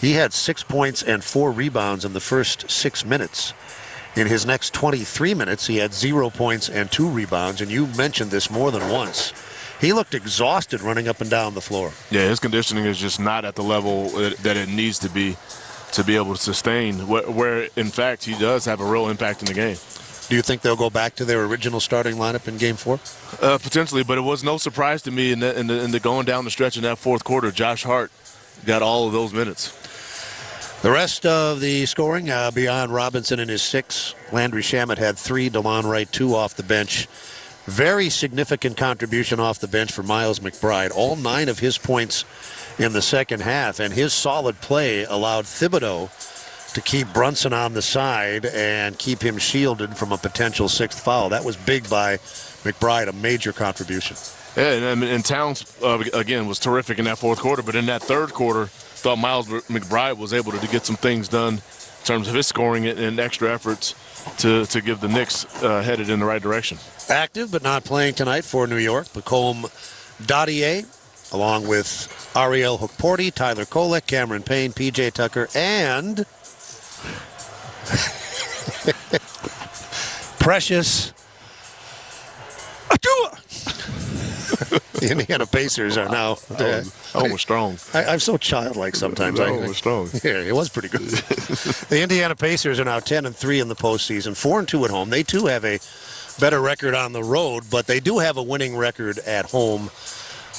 He had 6 points and 4 rebounds in the first 6 minutes. In his next 23 minutes, he had 0 points and 2 rebounds, and you mentioned this more than once. He looked exhausted running up and down the floor. Yeah, his conditioning is just not at the level that it needs to be able to sustain, where in fact, he does have a real impact in the game. Do you think they'll go back to their original starting lineup in Game 4? Potentially, but it was no surprise to me in the going down the stretch in that fourth quarter. Josh Hart got all of those minutes. The rest of the scoring, beyond Robinson and his 6, Landry Shamet had 3, DeLon Wright 2 off the bench. Very significant contribution off the bench for Miles McBride. All 9 of his points in the second half, and his solid play allowed Thibodeau to keep Brunson on the side and keep him shielded from a potential 6th foul. That was big by McBride, a major contribution. Yeah, and Towns, again, was terrific in that fourth quarter, but in that third quarter, thought Miles McBride was able to get some things done in terms of his scoring and extra efforts to give the Knicks headed in the right direction. Active but not playing tonight for New York, Pacome Dadier, along with Ariel Hukporti, Tyler Kolek, Cameron Payne, P.J. Tucker, and Precious Atua. The Indiana Pacers are now. Was strong. I'm so childlike sometimes. Was strong. Yeah, it was pretty good. The Indiana Pacers are now 10-3 in the postseason, 4-2 at home. They too have a better record on the road, but they do have a winning record at home,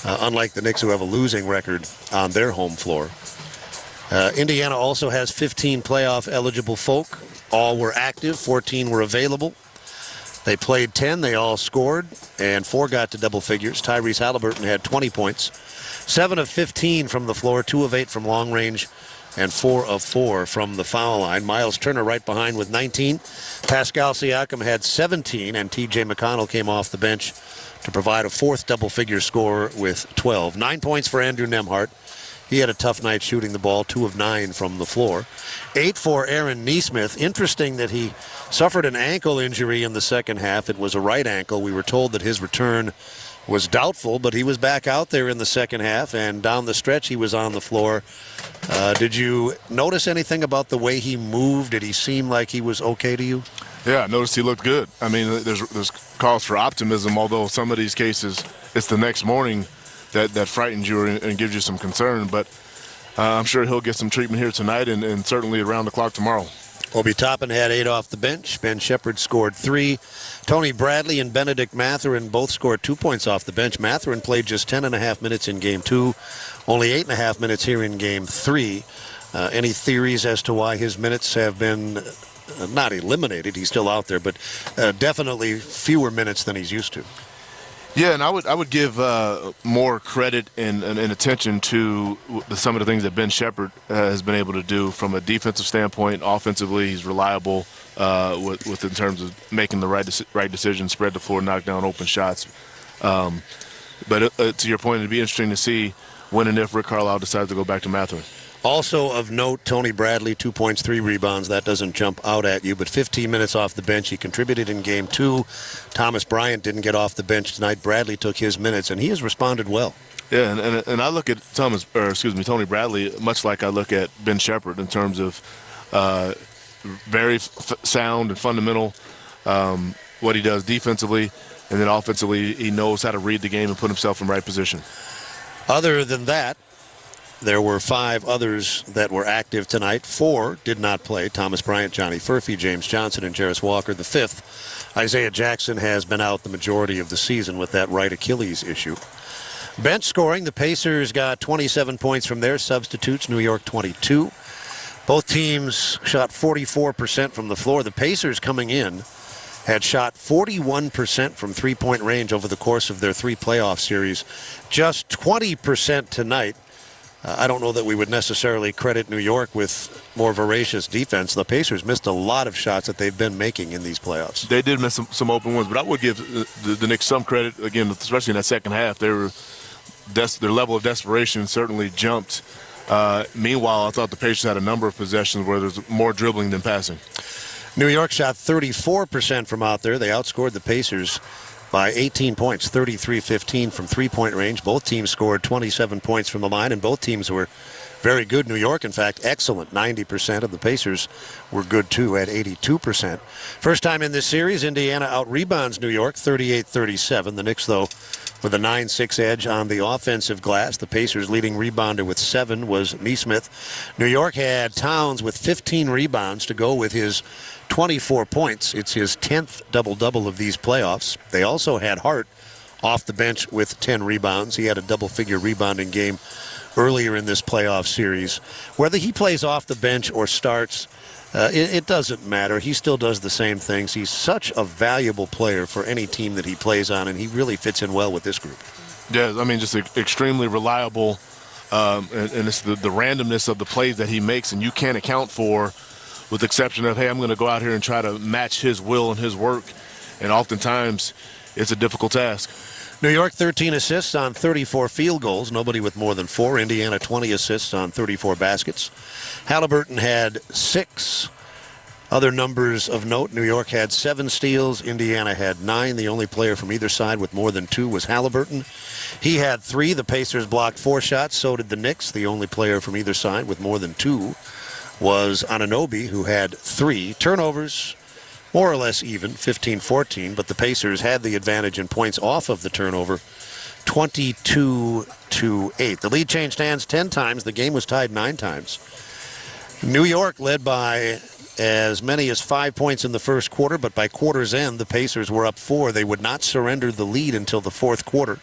unlike the Knicks, who have a losing record on their home floor. Indiana also has 15 playoff eligible folk. All were active, 14 were available. They played 10, they all scored, and 4 got to double figures. Tyrese Halliburton had 20 points, 7 of 15 from the floor, 2 of 8 from long range, and 4 of 4 from the foul line. Miles Turner right behind with 19. Pascal Siakam had 17, and T.J. McConnell came off the bench to provide a 4th double-figure score with 12. 9 points for Andrew Nembhard. He had a tough night shooting the ball, 2 of 9 from the floor. 8 for Aaron Nesmith. Interesting that he suffered an ankle injury in the second half. It was a right ankle. We were told that his return was doubtful, but he was back out there in the second half, and down the stretch he was on the floor. Did you notice anything about the way he moved? Did he seem like he was okay to you? Yeah, I noticed he looked good. I mean, there's cause for optimism, although some of these cases it's the next morning that frightens you and gives you some concern. But I'm sure he'll get some treatment here tonight and certainly around the clock tomorrow. Obi Toppin had 8 off the bench. Ben Shepherd scored 3. Tony Bradley and Benedict Mathurin both scored 2 points off the bench. Mathurin played just 10.5 minutes in Game 2, only 8.5 minutes here in Game 3. Any theories as to why his minutes have been not eliminated? He's still out there, but definitely fewer minutes than he's used to. Yeah, and I would give more credit and attention to some of the things that Ben Shepherd has been able to do from a defensive standpoint. Offensively, he's reliable with in terms of making the right decision, spread the floor, knock down open shots. But to your point, it'd be interesting to see when and if Rick Carlisle decides to go back to Mathurin. Also of note, Tony Bradley, 2 points, 3 rebounds. That doesn't jump out at you, but 15 minutes off the bench. He contributed in Game 2. Thomas Bryant didn't get off the bench tonight. Bradley took his minutes, and he has responded well. Yeah, and I look at Tony Bradley much like I look at Ben Shepherd in terms of very sound and fundamental what he does defensively, and then offensively he knows how to read the game and put himself in right position. Other than that, There were 5 others that were active tonight. 4 did not play. Thomas Bryant, Johnny Furphy, James Johnson, and Jarris Walker. The 5th, Isaiah Jackson, has been out the majority of the season with that right Achilles issue. Bench scoring, the Pacers got 27 points from their substitutes, New York 22. Both teams shot 44% from the floor. The Pacers coming in had shot 41% from three-point range over the course of their 3 playoff series. Just 20% tonight. I don't know that we would necessarily credit New York with more voracious defense. The Pacers missed a lot of shots that they've been making in these playoffs. They did miss some open ones, but I would give the Knicks some credit, again, especially in that second half. Their level of desperation certainly jumped. Meanwhile, I thought the Pacers had a number of possessions where there's more dribbling than passing. New York shot 34% from out there. They outscored the Pacers by 18 points, 33-15 from three-point range. Both teams scored 27 points from the line, and both teams were very good. New York, in fact, excellent, 90%. Of the Pacers were good, too, at 82%. First time in this series, Indiana out-rebounds New York, 38-37. The Knicks, though, with a 9-6 edge on the offensive glass. The Pacers' leading rebounder with 7 was Nesmith. New York had Towns with 15 rebounds to go with his 24 points. It's his 10th double-double of these playoffs. They also had Hart off the bench with 10 rebounds. He had a double-figure rebounding game earlier in this playoff series. Whether he plays off the bench or starts, it doesn't matter. He still does the same things. He's such a valuable player for any team that he plays on, and he really fits in well with this group. Yeah, I mean, just extremely reliable, and it's the randomness of the plays that he makes, and you can't account for, with the exception of, hey, I'm going to go out here and try to match his will and his work, and oftentimes it's a difficult task. New York, 13 assists on 34 field goals. Nobody with more than 4. Indiana, 20 assists on 34 baskets. Halliburton had 6. Other numbers of note, New York had 7 steals. Indiana had 9. The only player from either side with more than 2 was Halliburton. He had 3. The Pacers blocked 4 shots. So did the Knicks. The only player from either side with more than 2 was Anunoby, who had 3. Turnovers, more or less even, 15-14, but the Pacers had the advantage in points off of the turnover, 22-8. The lead changed hands 10 times. The game was tied 9 times. New York led by as many as 5 points in the first quarter, but by quarter's end, the Pacers were up 4. They would not surrender the lead until the fourth quarter.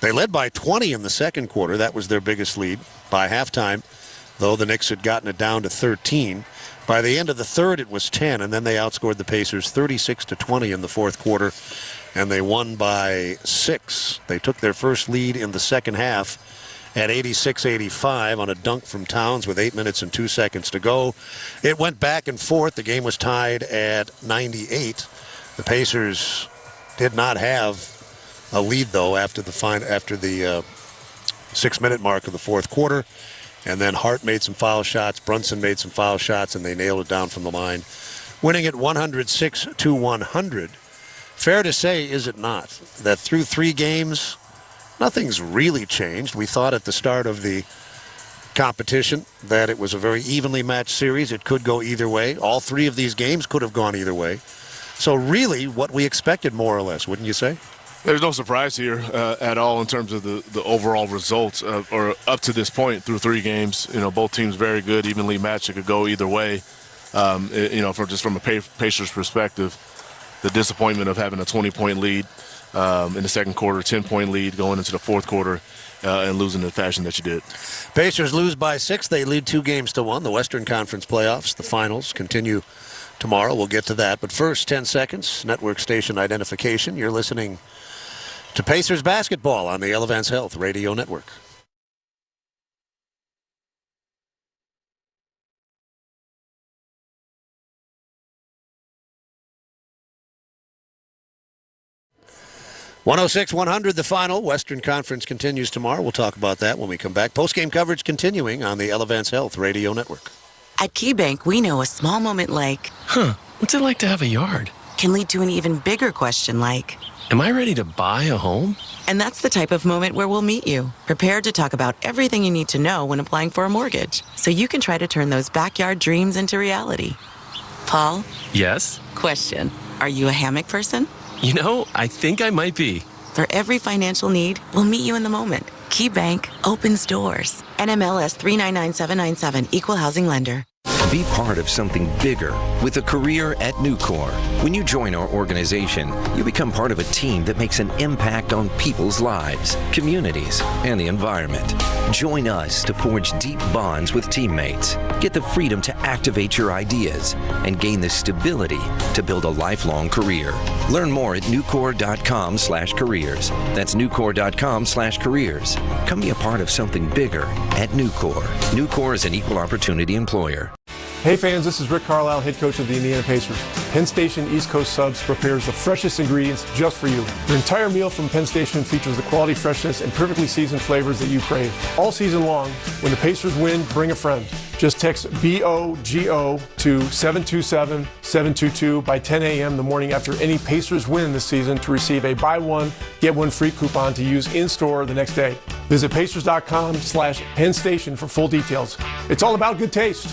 They led by 20 in the second quarter. That was their biggest lead. By halftime, though, the Knicks had gotten it down to 13. By the end of the third, it was 10, and then they outscored the Pacers 36-20 in the fourth quarter, and they won by 6. They took their first lead in the second half at 86-85 on a dunk from Towns with 8 minutes and 2 seconds to go. It went back and forth. The game was tied at 98. The Pacers did not have a lead, though, after the 6-minute mark of the fourth quarter. And then Hart made some foul shots, Brunson made some foul shots, and they nailed it down from the line, winning it 106-100. Fair to say, is it not, that through 3 games, nothing's really changed. We thought at the start of the competition that it was a very evenly matched series. It could go either way. All 3 of these games could have gone either way. So really what we expected, more or less, wouldn't you say? There's no surprise here at all in terms of the overall results, or up to this point through 3 games. You know, both teams very good, evenly matched. It could go either way. From a Pacers perspective, the disappointment of having a 20-point lead in the second quarter, 10-point lead going into the fourth quarter, and losing in the fashion that you did. Pacers lose by 6. They lead 2-1. The Western Conference playoffs, the finals, continue tomorrow. We'll get to that. But first, 10 seconds, network station identification. You're listening to Pacers basketball on the Elevance Health Radio Network. (106-100) the final. Western Conference continues tomorrow. We'll talk about that when we come back. Postgame coverage continuing on the Elevance Health Radio Network. At KeyBank, we know a small moment like, what's it like to have a yard? Can lead to an even bigger question like, am I ready to buy a home? And that's the type of moment where we'll meet you, prepared to talk about everything you need to know when applying for a mortgage, so you can try to turn those backyard dreams into reality. Paul? Yes? Question. Are you a hammock person? You know, I think I might be. For every financial need, we'll meet you in the moment. KeyBank opens doors. NMLS 399797, Equal Housing Lender. Be part of something bigger with a career at Nucor. When you join our organization, you become part of a team that makes an impact on people's lives, communities, and the environment. Join us to forge deep bonds with teammates, get the freedom to activate your ideas, and gain the stability to build a lifelong career. Learn more at nucor.com/careers. That's nucor.com/careers. Come be a part of something bigger at Nucor. Nucor is an equal opportunity employer. Hey fans, this is Rick Carlisle, head coach of the Indiana Pacers. Penn Station East Coast Subs prepares the freshest ingredients just for you. Your entire meal from Penn Station features the quality, freshness, and perfectly seasoned flavors that you crave. All season long, when the Pacers win, bring a friend. Just text BOGO to 727-722 by 10 a.m. the morning after any Pacers win this season to receive a buy one, get one free coupon to use in-store the next day. Visit pacers.com/Penn Station for full details. It's all about good taste.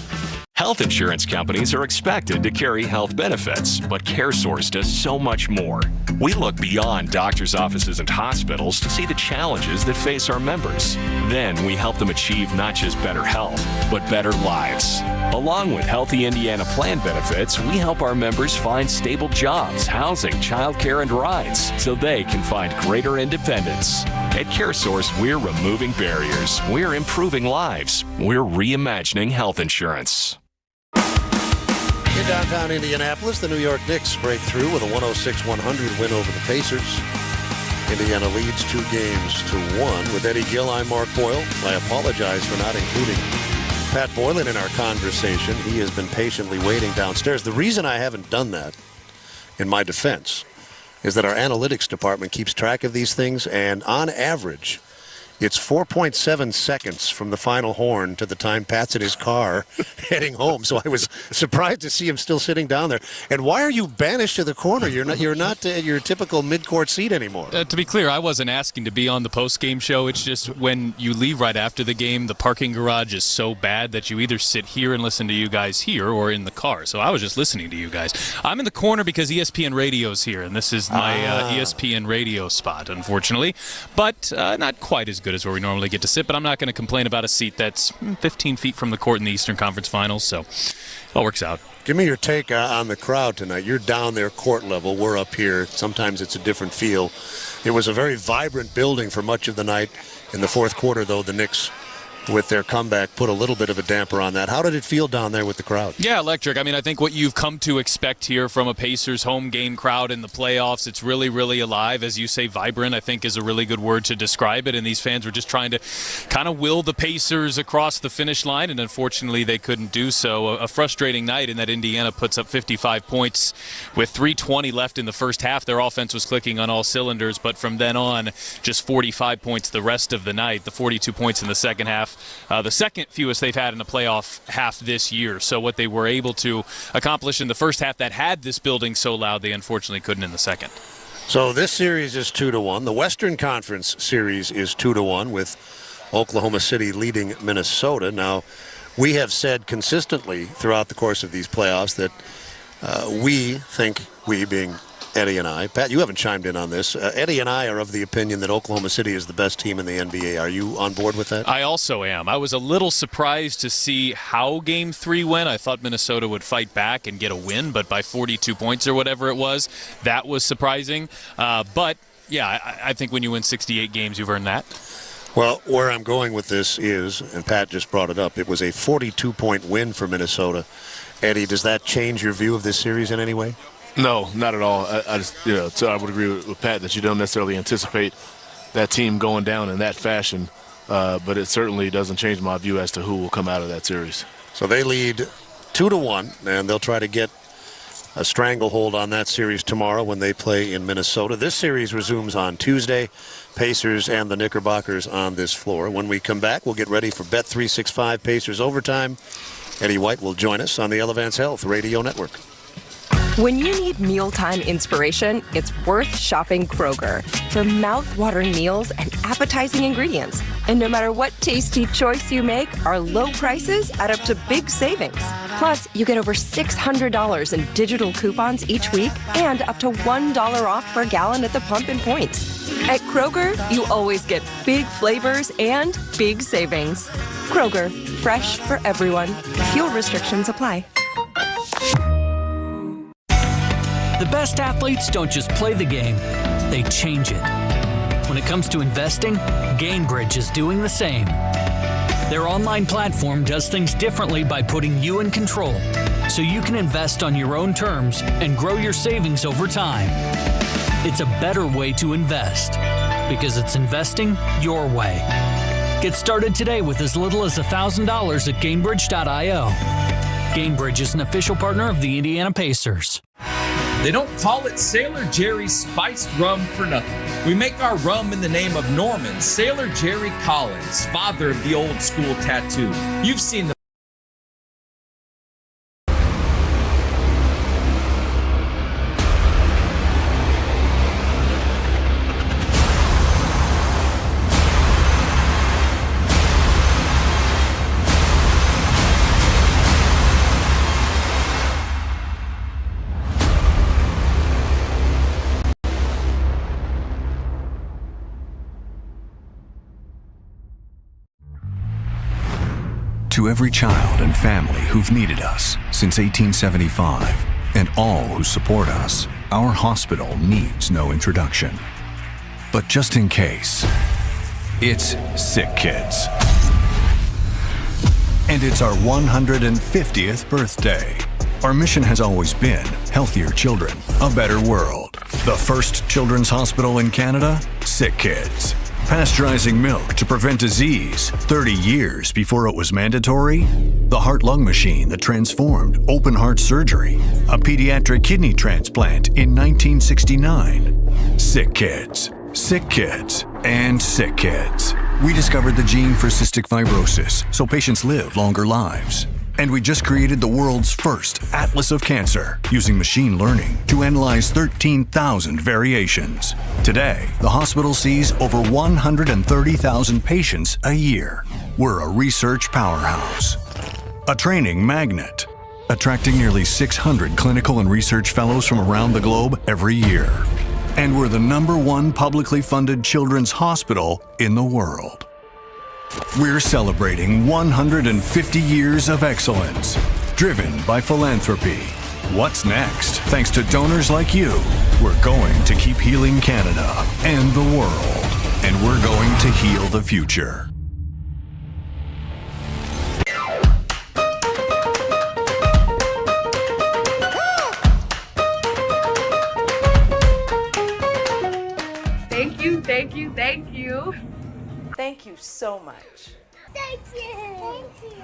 Health insurance companies are expected to carry health benefits, but CareSource does so much more. We look beyond doctors' offices and hospitals to see the challenges that face our members. Then we help them achieve not just better health, but better lives. Along with healthy Indiana plan benefits, we help our members find stable jobs, housing, childcare, and rides so they can find greater independence. At CareSource, we're removing barriers. We're improving lives. We're reimagining health insurance. In downtown Indianapolis, the New York Knicks break through with a 106-100 win over the Pacers. Indiana leads 2-1 with Eddie Gill. I'm Mark Boyle. I apologize for not including Pat Boylan in our conversation. He has been patiently waiting downstairs. The reason I haven't done that, in my defense, is that our analytics department keeps track of these things, and on average, it's 4.7 seconds from the final horn to the time Pat's in his car heading home. So I was surprised to see him still sitting down there. And why are you banished to the corner? You're not at your typical mid-court seat anymore. To be clear, I wasn't asking to be on the post-game show. It's just when you leave right after the game, the parking garage is so bad that you either sit here and listen to you guys here or in the car. So I was just listening to you guys. I'm in the corner because ESPN Radio's here, and this is my ESPN Radio spot, unfortunately. But not quite as good as where we normally get to sit, but I'm not going to complain about a seat that's 15 feet from the court in the Eastern Conference Finals, so it all works out. Give me your take on the crowd tonight. You're down there court level. We're up here. Sometimes it's a different feel. It was a very vibrant building for much of the night. In the fourth quarter, though, the Knicks, with their comeback, put a little bit of a damper on that. How did it feel down there with the crowd? Yeah, electric. I mean, I think what you've come to expect here from a Pacers home game crowd in the playoffs, it's really, really alive. As you say, vibrant, I think, is a really good word to describe it. And these fans were just trying to kind of will the Pacers across the finish line, and unfortunately they couldn't do so. A frustrating night in that Indiana puts up 55 points with 3:20 left in the first half. Their offense was clicking on all cylinders, but from then on, just 45 points the rest of the night, the 42 points in the second half. The second fewest they've had in a playoff half this year. So what they were able to accomplish in the first half that had this building so loud, they unfortunately couldn't in the second. So this series is 2-1. The Western Conference series is 2-1 with Oklahoma City leading Minnesota. Now, we have said consistently throughout the course of these playoffs that we think, we being Eddie and I. Pat, you haven't chimed in on this. Eddie and I are of the opinion that Oklahoma City is the best team in the NBA. Are you on board with that? I also am. I was a little surprised to see how Game 3 went. I thought Minnesota would fight back and get a win, but by 42 points or whatever it was, that was surprising. But, yeah, I think when you win 68 games, you've earned that. Well, where I'm going with this is, and Pat just brought it up, it was a 42-point win for Minnesota. Eddie, does that change your view of this series in any way? No, not at all. I just, so I would agree with Pat that you don't necessarily anticipate that team going down in that fashion, but it certainly doesn't change my view as to who will come out of that series. So they lead 2-1, and they'll try to get a stranglehold on that series tomorrow when they play in Minnesota. This series resumes on Tuesday. Pacers and the Knickerbockers on this floor. When we come back, we'll get ready for Bet365 Pacers Overtime. Eddie White will join us on the Elevance Health Radio Network. When you need mealtime inspiration, it's worth shopping Kroger for mouth-watering meals and appetizing ingredients. And no matter what tasty choice you make, our low prices add up to big savings. Plus, you get over $600 in digital coupons each week and up to $1 off per gallon at the pump and points. At Kroger, you always get big flavors and big savings. Kroger, fresh for everyone. Fuel restrictions apply. The best athletes don't just play the game, they change it. When it comes to investing, Gainbridge is doing the same. Their online platform does things differently by putting you in control, so you can invest on your own terms and grow your savings over time. It's a better way to invest, because it's investing your way. Get started today with as little as $1,000 at Gainbridge.io. Gainbridge is an official partner of the Indiana Pacers. They don't call it Sailor Jerry's spiced rum for nothing. We make our rum in the name of Norman Sailor Jerry Collins, father of the old school tattoo. You've seen the To every child and family who've needed us since 1875, and all who support us, our hospital needs no introduction. But just in case, it's SickKids. And it's our 150th birthday. Our mission has always been healthier children, a better world. The first children's hospital in Canada, SickKids. Pasteurizing milk to prevent disease 30 years before it was mandatory. The heart-lung machine that transformed open heart surgery. A pediatric kidney transplant in 1969. SickKids, SickKids, and SickKids. We discovered the gene for cystic fibrosis so patients live longer lives. And we just created the world's first Atlas of Cancer using machine learning to analyze 13,000 variations. Today, the hospital sees over 130,000 patients a year. We're a research powerhouse, a training magnet, attracting nearly 600 clinical and research fellows from around the globe every year. And we're the #1 publicly funded children's hospital in the world. We're celebrating 150 years of excellence, driven by philanthropy. What's next? Thanks to donors like you, we're going to keep healing Canada and the world, and we're going to heal the future. Thank you, thank you, thank you. Thank you so much. Thank you. Thank you.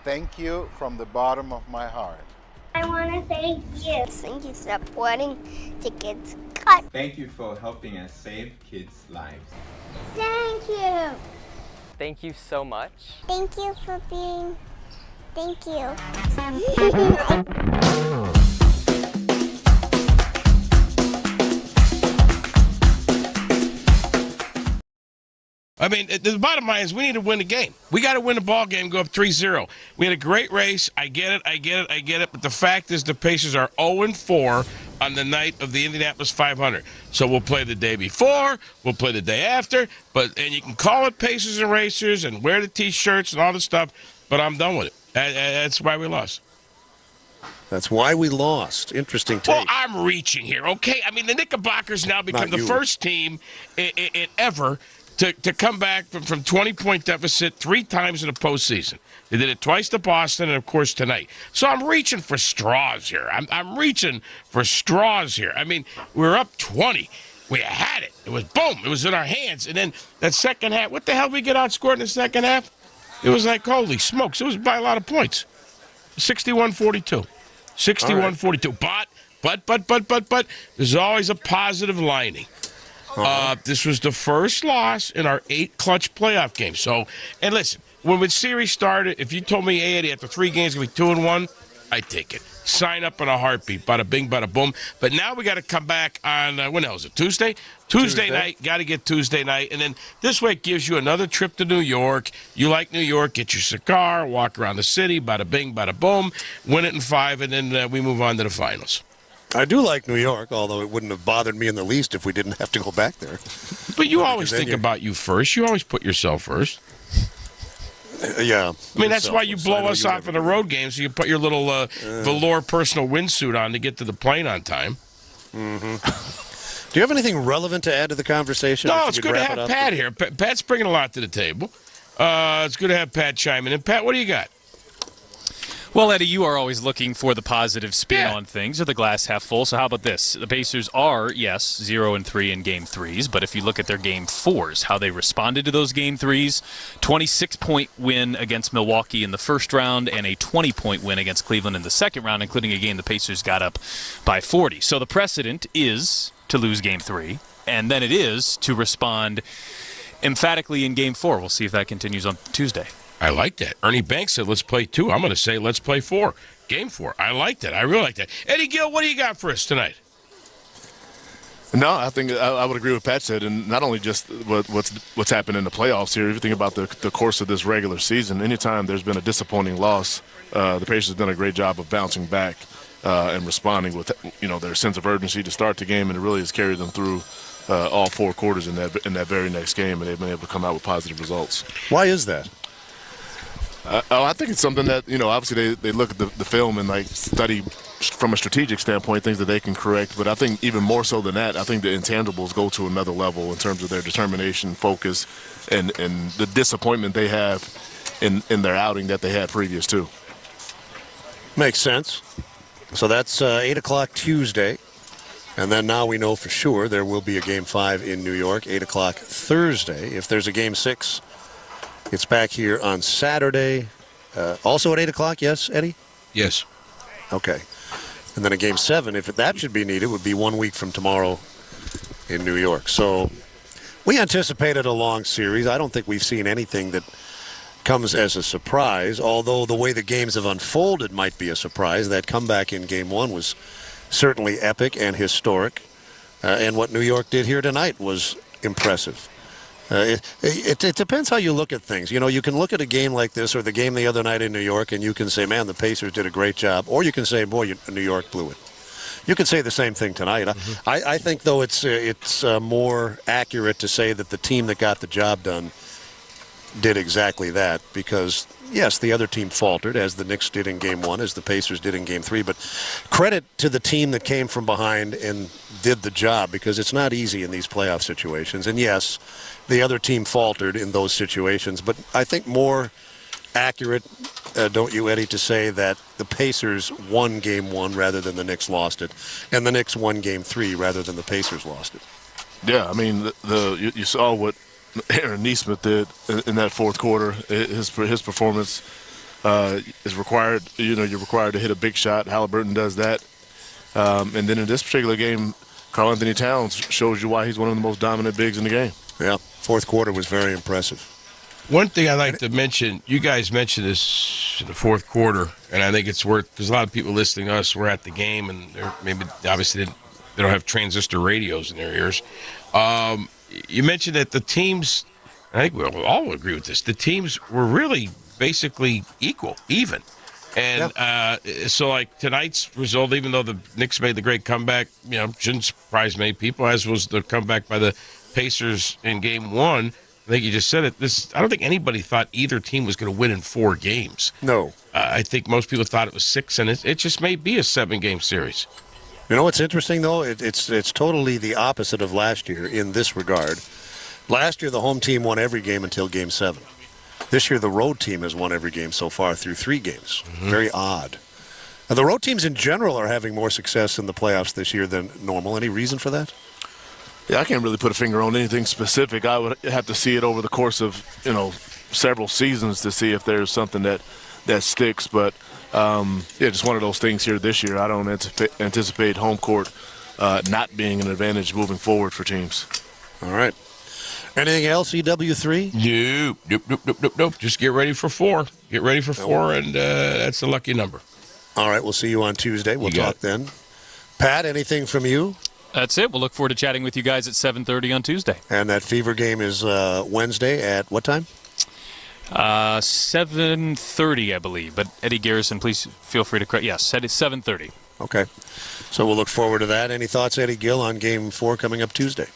Thank you from the bottom of my heart. I want to thank you. Thank you for supporting the kids. God. Thank you for helping us save kids' lives. Thank you. Thank you so much. Thank you for being. Thank you. I mean, the bottom line is we need to win the game. We got to win the ball game, go up 3-0. We had a great race. I get it. But the fact is the Pacers are 0-4 on the night of the Indianapolis 500. So we'll play the day before, we'll play the day after, and you can call it Pacers and Racers and wear the T-shirts and all this stuff, but I'm done with it. That's why we lost. That's why we lost. Interesting take. Well, I'm reaching here, okay? I mean, the Knickerbockers now become the first team in ever to come back from 20-point deficit 3 times in the postseason. They did it twice to Boston and, of course, tonight. So I'm reaching for straws here. I'm reaching for straws here. I mean, we're up 20. We had it. It was boom. It was in our hands. And then that second half, what the hell did we get outscored in the second half? It was like, holy smokes. It was by a lot of points. 61-42. 61-42. But there's always a positive lining. This was the first loss in our 8 clutch playoff games. So, and listen, when the series started, if you told me, hey, Eddie, after 3 games, it's going to be 2-1, I'd take it. Sign up in a heartbeat. Bada bing, bada boom. But now we got to come back on, when the hell is it, Tuesday? Tuesday night. Got to get Tuesday night. And then this way it gives you another trip to New York. You like New York, get your cigar, walk around the city, bada bing, bada boom, win it in 5, and then we move on to the finals. I do like New York, although it wouldn't have bothered me in the least if we didn't have to go back there. But you always think about you first. You always put yourself first. Yeah. I mean, that's why you blow us off in the road games. So you put your little velour personal windsuit on to get to the plane on time. Mm-hmm. Do you have anything relevant to add to the conversation? No, it's good to have Pat here. Pat's bringing a lot to the table. It's good to have Pat chime in. And, Pat, what do you got? Well, Eddie, you are always looking for the positive spin on things, or the glass half full. So how about this? The Pacers are, yes, 0-3 in Game 3s, but if you look at their Game 4s, how they responded to those Game 3s, 26-point win against Milwaukee in the first round and a 20-point win against Cleveland in the second round, including a game the Pacers got up by 40. So the precedent is to lose Game 3, and then it is to respond emphatically in Game 4. We'll see if that continues on Tuesday. I like that. Ernie Banks said, let's play 2. I'm going to say, let's play 4. Game 4. I like that. I really like that. Eddie Gill, what do you got for us tonight? No, I think I would agree with Pat said, and not only just what's happened in the playoffs here. If you think about the course of this regular season, anytime there's been a disappointing loss, the Pacers have done a great job of bouncing back and responding with their sense of urgency to start the game, and it really has carried them through all 4 quarters in that very next game, and they've been able to come out with positive results. Why is that? I think it's something that, obviously they look at the film and study from a strategic standpoint things that they can correct. But I think even more so than that, I think the intangibles go to another level in terms of their determination, focus, and the disappointment they have in their outing that they had previous to. Makes sense. So that's 8 o'clock Tuesday. And then now we know for sure there will be a Game 5 in New York, 8 o'clock Thursday. If there's a Game 6, it's back here on Saturday. Also at 8 o'clock, yes, Eddie? Yes. Okay. And then a Game 7, if that should be needed, would be 1 week from tomorrow in New York. So we anticipated a long series. I don't think we've seen anything that comes as a surprise, although the way the games have unfolded might be a surprise. That comeback in Game 1 was certainly epic and historic. And what New York did here tonight was impressive. It depends how you look at things. You can look at a game like this or the game the other night in New York and you can say, man, the Pacers did a great job. Or you can say, boy, New York blew it. You can say the same thing tonight. Mm-hmm. I think, though, it's more accurate to say that the team that got the job done did exactly that because, yes, the other team faltered, as the Knicks did in Game 1, as the Pacers did in Game 3. But credit to the team that came from behind and did the job because it's not easy in these playoff situations. And, yes, the other team faltered in those situations. But I think more accurate, don't you, Eddie, to say that the Pacers won Game 1 rather than the Knicks lost it, and the Knicks won Game 3 rather than the Pacers lost it. Yeah, I mean, you saw what Aaron Nesmith did in that fourth quarter. His performance is required. You're required to hit a big shot. Halliburton does that. And then in this particular game, Karl Anthony Towns shows you why he's one of the most dominant bigs in the game. Yeah, fourth quarter was very impressive. One thing I'd like to mention, you guys mentioned this in the fourth quarter, and I think it's worth, because a lot of people listening to us were at the game, and obviously they don't have transistor radios in their ears. You mentioned that the teams, I think we'll all agree with this, the teams were really basically even. And so, like, tonight's result, even though the Knicks made the great comeback, shouldn't surprise many people, as was the comeback by the Pacers in Game 1. I think you just said it. I don't think anybody thought either team was going to win in 4 games. No. I think most people thought it was 6, and it just may be a 7-game series. You know what's interesting, though? It's totally the opposite of last year in this regard. Last year, the home team won every game until Game 7. This year, the road team has won every game so far through 3 games. Mm-hmm. Very odd. And the road teams in general are having more success in the playoffs this year than normal. Any reason for that? Yeah, I can't really put a finger on anything specific. I would have to see it over the course of, several seasons to see if there's something that sticks. But, just one of those things here this year. I don't anticipate home court not being an advantage moving forward for teams. All right. Anything else, EW3? Nope. Just get ready for 4. Get ready for 4, and that's the lucky number. All right, we'll see you on Tuesday. We'll talk then. Pat, anything from you? That's it. We'll look forward to chatting with you guys at 7:30 on Tuesday. And that Fever game is Wednesday at what time? 7:30, I believe. But Eddie Garrison, please feel free to correct. Yes, it's 7:30. Okay. So we'll look forward to that. Any thoughts, Eddie Gill, on Game 4 coming up Tuesday?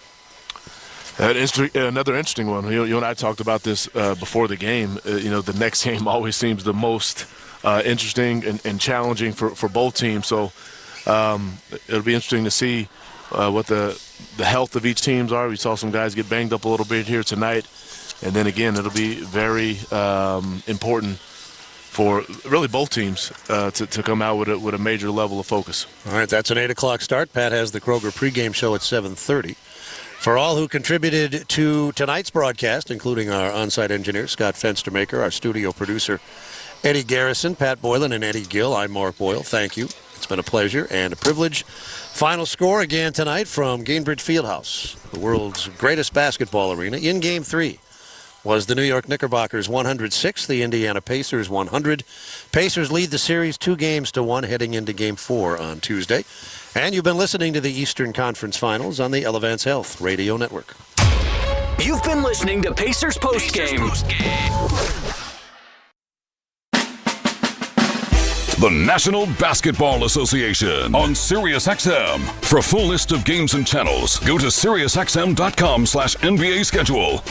Another interesting one. You and I talked about this before the game. The next game always seems the most interesting and challenging for both teams. So it'll be interesting to see what the health of each teams are. We saw some guys get banged up a little bit here tonight. And then again, it'll be very important for really both teams to come out with a major level of focus. All right, that's an 8 o'clock start. Pat has the Kroger pregame show at 7:30. For all who contributed to tonight's broadcast, including our on-site engineer, Scott Fenstermaker, our studio producer, Eddie Garrison, Pat Boylan, and Eddie Gill, I'm Mark Boyle. Thank you. It's been a pleasure and a privilege. Final score again tonight from Gainbridge Fieldhouse, the world's greatest basketball arena. In Game 3 was the New York Knickerbockers 106, the Indiana Pacers 100. Pacers lead the series 2-1 heading into Game 4 on Tuesday. And you've been listening to the Eastern Conference Finals on the Elevance Health Radio Network. You've been listening to Pacers Postgame. The National Basketball Association on SiriusXM. For a full list of games and channels, go to SiriusXM.com/NBA schedule.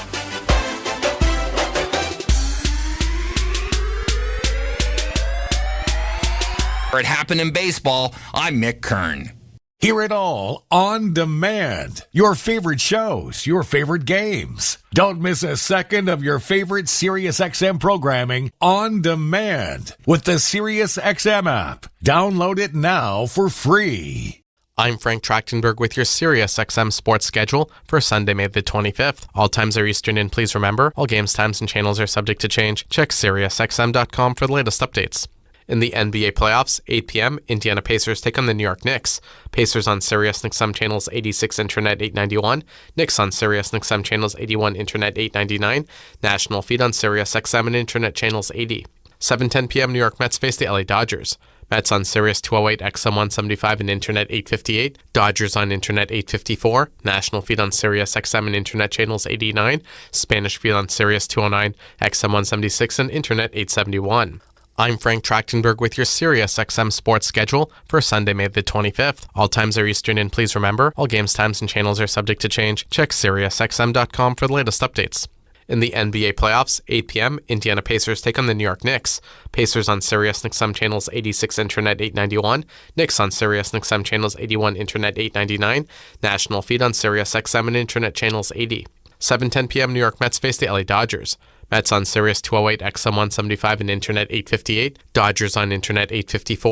It happened in baseball. I'm Mick Kern. Hear it all on demand. Your favorite shows, your favorite games. Don't miss a second of your favorite SiriusXM programming on demand with the SiriusXM app. Download it now for free. I'm Frank Trachtenberg with your SiriusXM sports schedule for Sunday, May the 25th. All times are Eastern, and please remember, all games, times, and channels are subject to change. Check SiriusXM.com for the latest updates. In the NBA playoffs, 8 p.m., Indiana Pacers take on the New York Knicks. Pacers on Sirius XM channels 86 Internet 891, Knicks on Sirius XM channels 81 Internet 899, national feed on Sirius XM and Internet channels 80. 7:10 p.m., New York Mets face the LA Dodgers. Mets on Sirius 208 XM 175 and Internet 858, Dodgers on Internet 854, national feed on Sirius XM and Internet channels 89, Spanish feed on Sirius 209 XM 176 and Internet 871. I'm Frank Trachtenberg with your SiriusXM sports schedule for Sunday, May the 25th. All times are Eastern, and please remember, all games, times, and channels are subject to change. Check SiriusXM.com for the latest updates. In the NBA playoffs, 8 p.m., Indiana Pacers take on the New York Knicks. Pacers on Sirius XM channels 86 Internet 891, Knicks on Sirius XM channels 81 Internet 899, national feed on Sirius XM and Internet channels 80. 7:10 p.m., New York Mets face the LA Dodgers. Mets on Sirius 208 XM 175 and Internet 858, Dodgers on Internet 854.